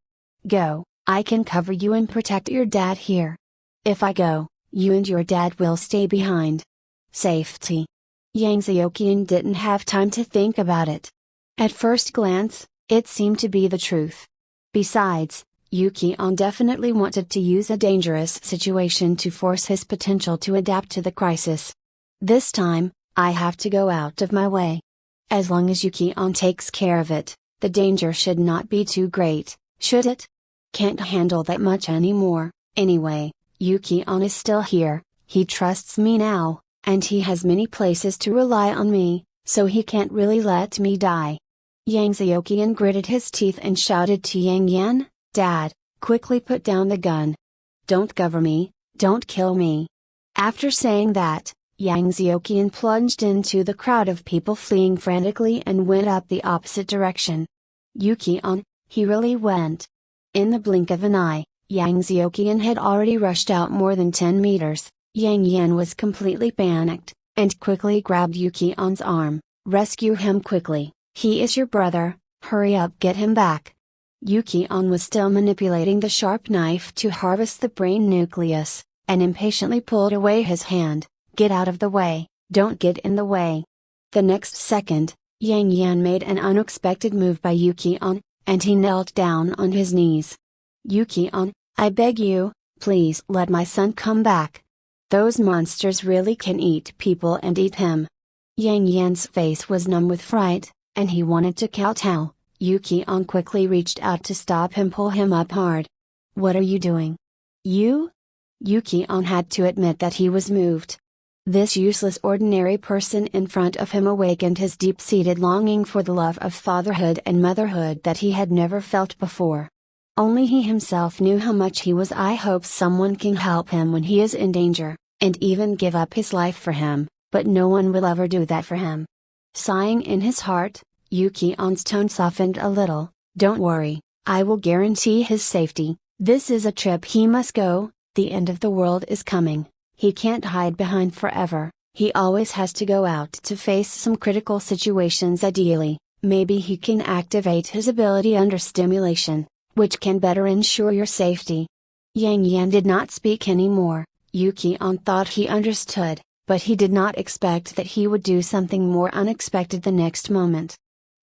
Go, I can cover you and protect your dad here. If I go, you and your dad will stay behind. Safety. Yang Xiuqian didn't have time to think about it. At first glance, it seemed to be the truth. Besides, Yuqian definitely wanted to use a dangerous situation to force his potential to adapt to the crisis. This time, I have to go out of my way. As long as Yuqian takes care of it, the danger should not be too great, should it? Can't handle that much anymore. Anyway, Yuqian is still here, he trusts me now, and he has many places to rely on me, so he can't really let me die. Yang Xiuqian gritted his teeth and shouted to Yang Yan, Dad, quickly put down the gun. Don't cover me, don't kill me. After saying that, Yang Xiuqian plunged into the crowd of people fleeing frantically and went up the opposite direction. Yuqian, he really went. In the blink of an eye, Yang Xiuqian had already rushed out more than 10 meters. Yang Yan was completely panicked, and quickly grabbed Yuqian's arm. Rescue him quickly, he is your brother, hurry up, get him back. Yuqian was still manipulating the sharp knife to harvest the brain nucleus, and impatiently pulled away his hand. Get out of the way, don't get in the way. The next second, Yang Yan made an unexpected move by Yuqian, and he knelt down on his knees. Yuqian, I beg you, please let my son come back. Those monsters really can eat people and eat him. Yang Yan's face was numb with fright, and he wanted to kowtow. Yuqian quickly reached out to stop him, pull him up hard. What are you doing? You? Yuqian had to admit that he was moved. This useless ordinary person in front of him awakened his deep-seated longing for the love of fatherhood and motherhood that he had never felt before. Only he himself knew how much he was. I hope someone can help him when he is in danger, and even give up his life for him, but no one will ever do that for him. Sighing in his heart, Yuqian's tone softened a little. Don't worry, I will guarantee his safety. This is a trip he must go, the end of the world is coming. He can't hide behind forever, he always has to go out to face some critical situations. Ideally, maybe he can activate his ability under stimulation, which can better ensure your safety. Yang Yan did not speak anymore. Yuqian thought he understood, but he did not expect that he would do something more unexpected the next moment.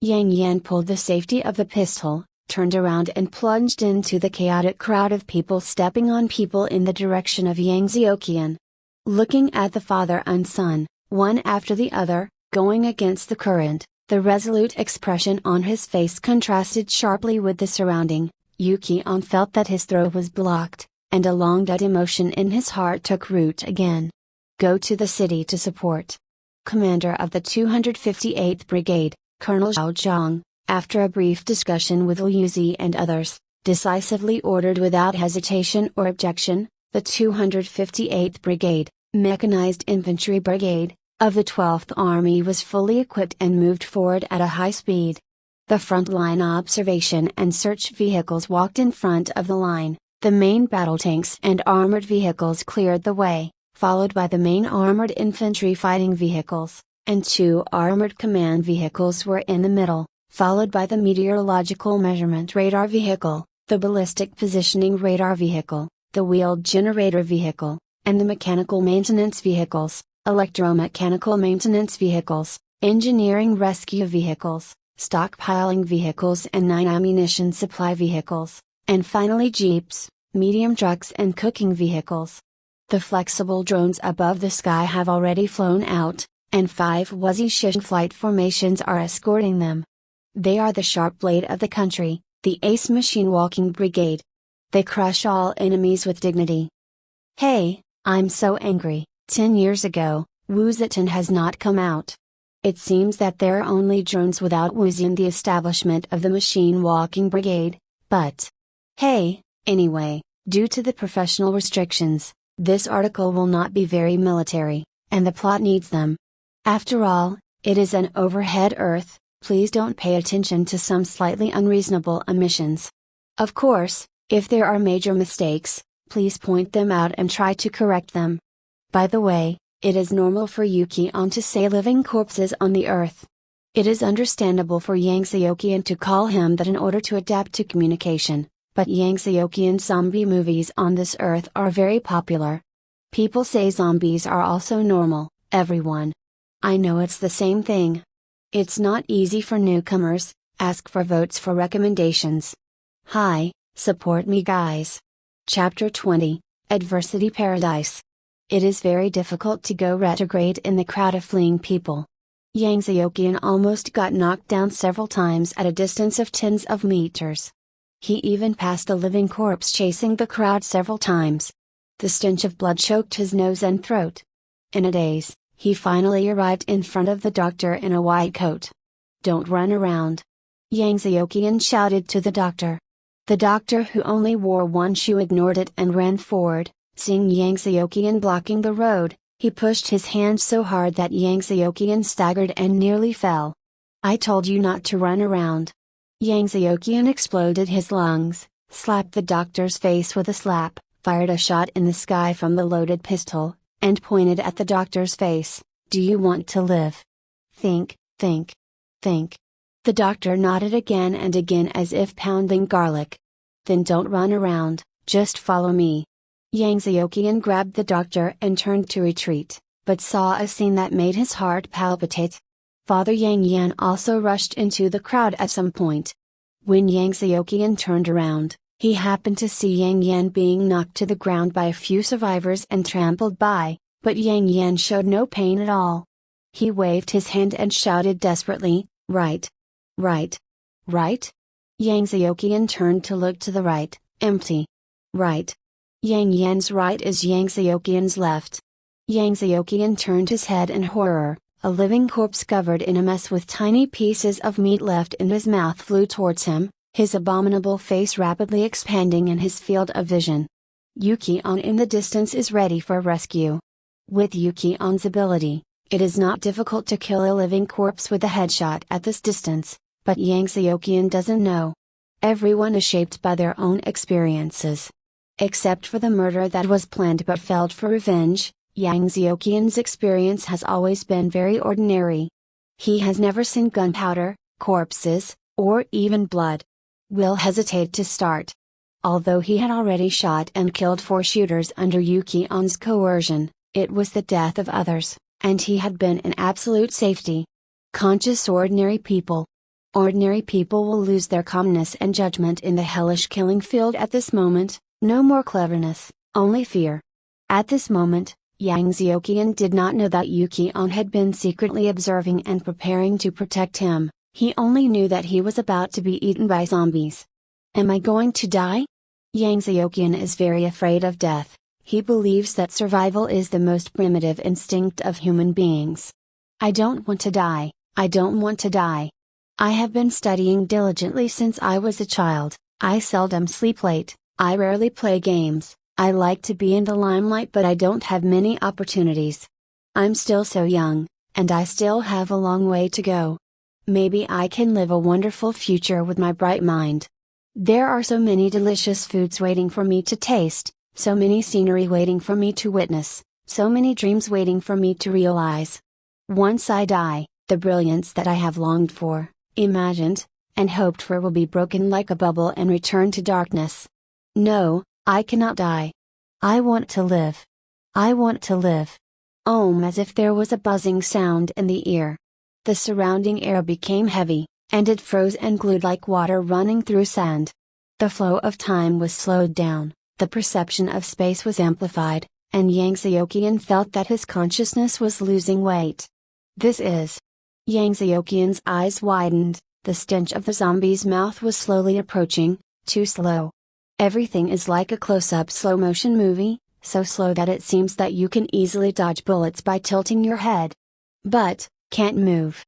Yang Yan pulled the safety of the pistol, turned around and plunged into the chaotic crowd of people stepping on people in the direction of Yang Xiaoqian. Looking at the father and son, one after the other, going against the current, the resolute expression on his face contrasted sharply with the surrounding. Yuki-on felt that his throat was blocked, and a long-dead emotion in his heart took root again. Go to the city to support. Commander of the 258th Brigade, Colonel Zhao Zhang, after a brief discussion with Liu Zi and others, decisively ordered without hesitation or objection, the 258th Brigade, Mechanized Infantry Brigade, of the 12th Army was fully equipped and moved forward at a high speed. The frontline observation and search vehicles walked in front of the line, the main battle tanks and armored vehicles cleared the way, followed by the main armored infantry fighting vehicles, and 2 armored command vehicles were in the middle, followed by the meteorological measurement radar vehicle, the ballistic positioning radar vehicle, the wheeled generator vehicle, and the mechanical maintenance vehicles, electromechanical maintenance vehicles, engineering rescue vehicles, stockpiling vehicles and 9 ammunition supply vehicles, and finally jeeps, medium trucks and cooking vehicles. The flexible drones above the sky have already flown out, and 5 Wuzhi flight formations are escorting them. They are the sharp blade of the country, the ace machine walking brigade. They crush all enemies with dignity. Hey, I'm so angry. 10 years ago, Wu Zetian has not come out. It seems that there are only drones without Wuzi in the establishment of the machine walking brigade, but hey, anyway, due to the professional restrictions, this article will not be very military, and the plot needs them. After all, it is an overhead Earth, please don't pay attention to some slightly unreasonable omissions. Of course, if there are major mistakes, please point them out and try to correct them. By the way, it is normal for Yuki-on to say living corpses on the Earth. It is understandable for Yang Xiaoqian to call him that in order to adapt to communication, but Yang Xiaoqian's zombie movies on this Earth are very popular. People say zombies are also normal, everyone. I know it's the same thing. It's not easy for newcomers, ask for votes for recommendations. Hi, support me guys. Chapter 20, Adversity Paradise. It is very difficult to go retrograde in the crowd of fleeing people. Yang Xiaoqian almost got knocked down several times at a distance of tens of meters. He even passed a living corpse chasing the crowd several times. The stench of blood choked his nose and throat. In a daze, he finally arrived in front of the doctor in a white coat. Don't run around. Yang Xiaoqian shouted to the doctor. The doctor, who only wore one shoe, ignored it and ran forward. Seeing Yang Xiaoqian blocking the road, he pushed his hand so hard that Yang Xiaoqian staggered and nearly fell. I told you not to run around. Yang Xiaoqian exploded his lungs, slapped the doctor's face with a slap, fired a shot in the sky from the loaded pistol, and pointed at the doctor's face. Do you want to live? Think, think, think. The doctor nodded again and again as if pounding garlic. Then don't run around, just follow me. Yang Xiaoqian grabbed the doctor and turned to retreat, but saw a scene that made his heart palpitate. Father Yang Yan also rushed into the crowd at some point. When Yang Xiaoqian turned around, he happened to see Yang Yan being knocked to the ground by a few survivors and trampled by, but Yang Yan showed no pain at all. He waved his hand and shouted desperately, right, right, right? Yang Xiaoqian turned to look to the right, empty. Right. Yang Yan's right is Yang Xiaoqian's left. Yang Xiaoqian turned his head in horror. A living corpse covered in a mess with tiny pieces of meat left in his mouth flew towards him, his abominable face rapidly expanding in his field of vision. Yuki-on in the distance is ready for rescue. With Yuki-on's ability, it is not difficult to kill a living corpse with a headshot at this distance, but Yang Xiaoqian doesn't know. Everyone is shaped by their own experiences. Except for the murder that was planned but failed for revenge, Yang Xiaoqian's experience has always been very ordinary. He has never seen gunpowder, corpses, or even blood. Will hesitate to start. Although he had already shot and killed 4 shooters under Yuki-on's coercion, it was the death of others, and he had been in absolute safety. Conscious ordinary people. Ordinary people will lose their calmness and judgment in the hellish killing field at this moment. No more cleverness, only fear. At this moment, Yang Xiuqian did not know that Yuki-on had been secretly observing and preparing to protect him. He only knew that he was about to be eaten by zombies. Am I going to die? Yang Xiuqian is very afraid of death. He believes that survival is the most primitive instinct of human beings. I don't want to die, I don't want to die. I have been studying diligently since I was a child. I seldom sleep late, I rarely play games. I like to be in the limelight, but I don't have many opportunities. I'm still so young, and I still have a long way to go. Maybe I can live a wonderful future with my bright mind. There are so many delicious foods waiting for me to taste, so many scenery waiting for me to witness, so many dreams waiting for me to realize. Once I die, the brilliance that I have longed for, imagined, and hoped for will be broken like a bubble and return to darkness. No, I cannot die. I want to live. I want to live. As if there was a buzzing sound in the ear. The surrounding air became heavy, and it froze and glued like water running through sand. The flow of time was slowed down, the perception of space was amplified, and Yang Xiuqian felt that his consciousness was losing weight. This is. Yang Xiuqian's eyes widened, the stench of the zombie's mouth was slowly approaching, too slow. Everything is like a close-up slow-motion movie, so slow that it seems that you can easily dodge bullets by tilting your head. But, can't move.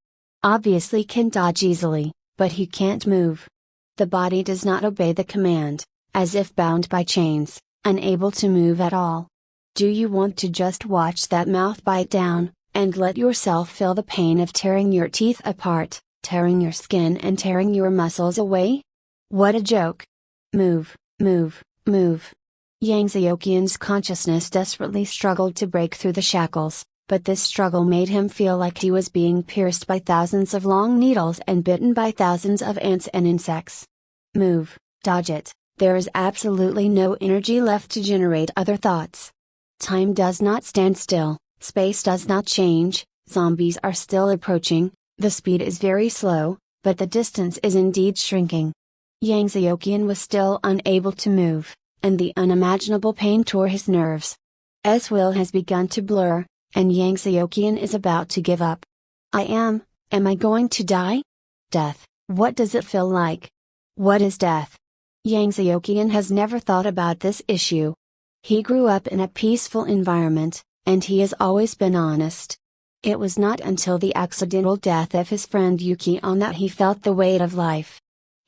Obviously can dodge easily, but he can't move. The body does not obey the command, as if bound by chains, unable to move at all. Do you want to just watch that mouth bite down, and let yourself feel the pain of tearing your teeth apart, tearing your skin and tearing your muscles away? What a joke! Move. Move, move. Yang Xiuqian's consciousness desperately struggled to break through the shackles, but this struggle made him feel like he was being pierced by thousands of long needles and bitten by thousands of ants and insects. Move, dodge it, there is absolutely no energy left to generate other thoughts. Time does not stand still, space does not change, zombies are still approaching, the speed is very slow, but the distance is indeed shrinking. Yang Xiuqian was still unable to move, and the unimaginable pain tore his nerves. His will has begun to blur, and Yang Xiuqian is about to give up. Am I going to die? Death, what does it feel like? What is death? Yang Xiuqian has never thought about this issue. He grew up in a peaceful environment, and he has always been honest. It was not until the accidental death of his friend Yuki-on that he felt the weight of life.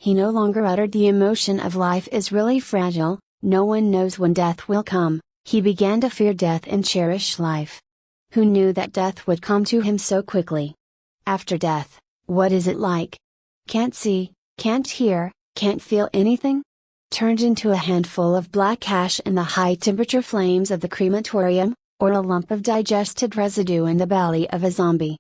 He no longer uttered the emotion of life is really fragile, no one knows when death will come. He began to fear death and cherish life. Who knew that death would come to him so quickly? After death, what is it like? Can't see, can't hear, can't feel anything? Turned into a handful of black ash in the high-temperature flames of the crematorium, or a lump of digested residue in the belly of a zombie.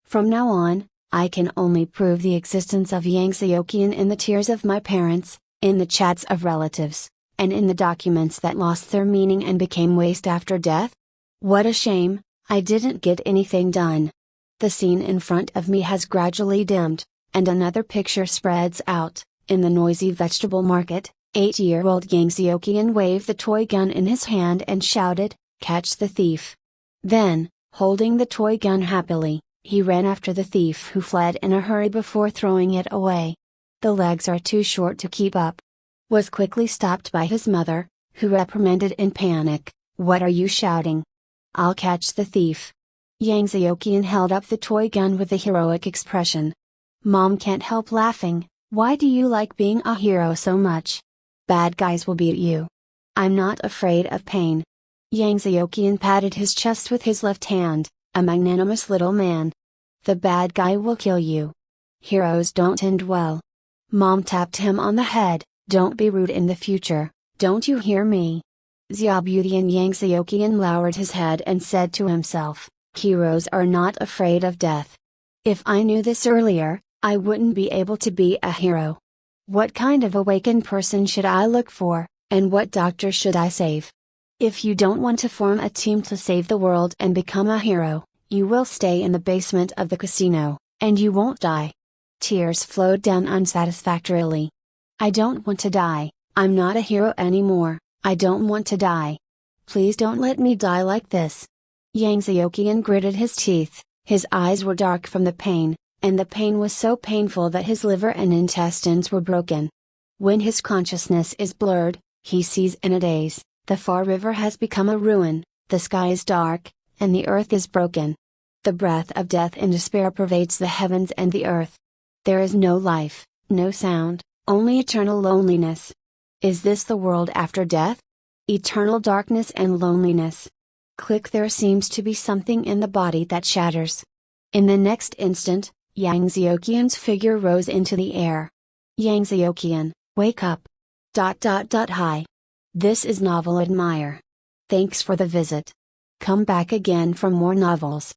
From now on, I can only prove the existence of Yang Xiuqian in the tears of my parents, in the chats of relatives, and in the documents that lost their meaning and became waste after death? What a shame, I didn't get anything done. The scene in front of me has gradually dimmed, and another picture spreads out. In the noisy vegetable market, 8-year-old Yang Xiuqian waved the toy gun in his hand and shouted, "Catch the thief!" Then, holding the toy gun happily, he ran after the thief who fled in a hurry before throwing it away. The legs are too short to keep up. Was quickly stopped by his mother, who reprimanded in panic, "What are you shouting? I'll catch the thief." Yang Xiuqian held up the toy gun with a heroic expression. Mom can't help laughing, "Why do you like being a hero so much? Bad guys will beat you." I'm not afraid of pain. Yang Xiuqian patted his chest with his left hand, a magnanimous little man. The bad guy will kill you. Heroes don't end well. Mom tapped him on the head, "Don't be rude in the future, don't you hear me?" Xiaobudian Yang Xiuqian lowered his head and said to himself, "Heroes are not afraid of death. If I knew this earlier, I wouldn't be able to be a hero. What kind of awakened person should I look for, and what doctor should I save? If you don't want to form a team to save the world and become a hero, you will stay in the basement of the casino, and you won't die." Tears flowed down unsatisfactorily. I don't want to die, I'm not a hero anymore, I don't want to die. Please don't let me die like this. Yang Xiuqian gritted his teeth, his eyes were dark from the pain, and the pain was so painful that his liver and intestines were broken. When his consciousness is blurred, he sees in a daze, the far river has become a ruin, the sky is dark, and the earth is broken. The breath of death and despair pervades the heavens and the earth. There is no life, no sound, only eternal loneliness. Is this the world after death? Eternal darkness and loneliness. Click, there seems to be something in the body that shatters. In the next instant, Yang Xiuqian's figure rose into the air. Yang Xiuqian, wake up. Hi. This is Novel Admire. Thanks for the visit. Come back again for more novels.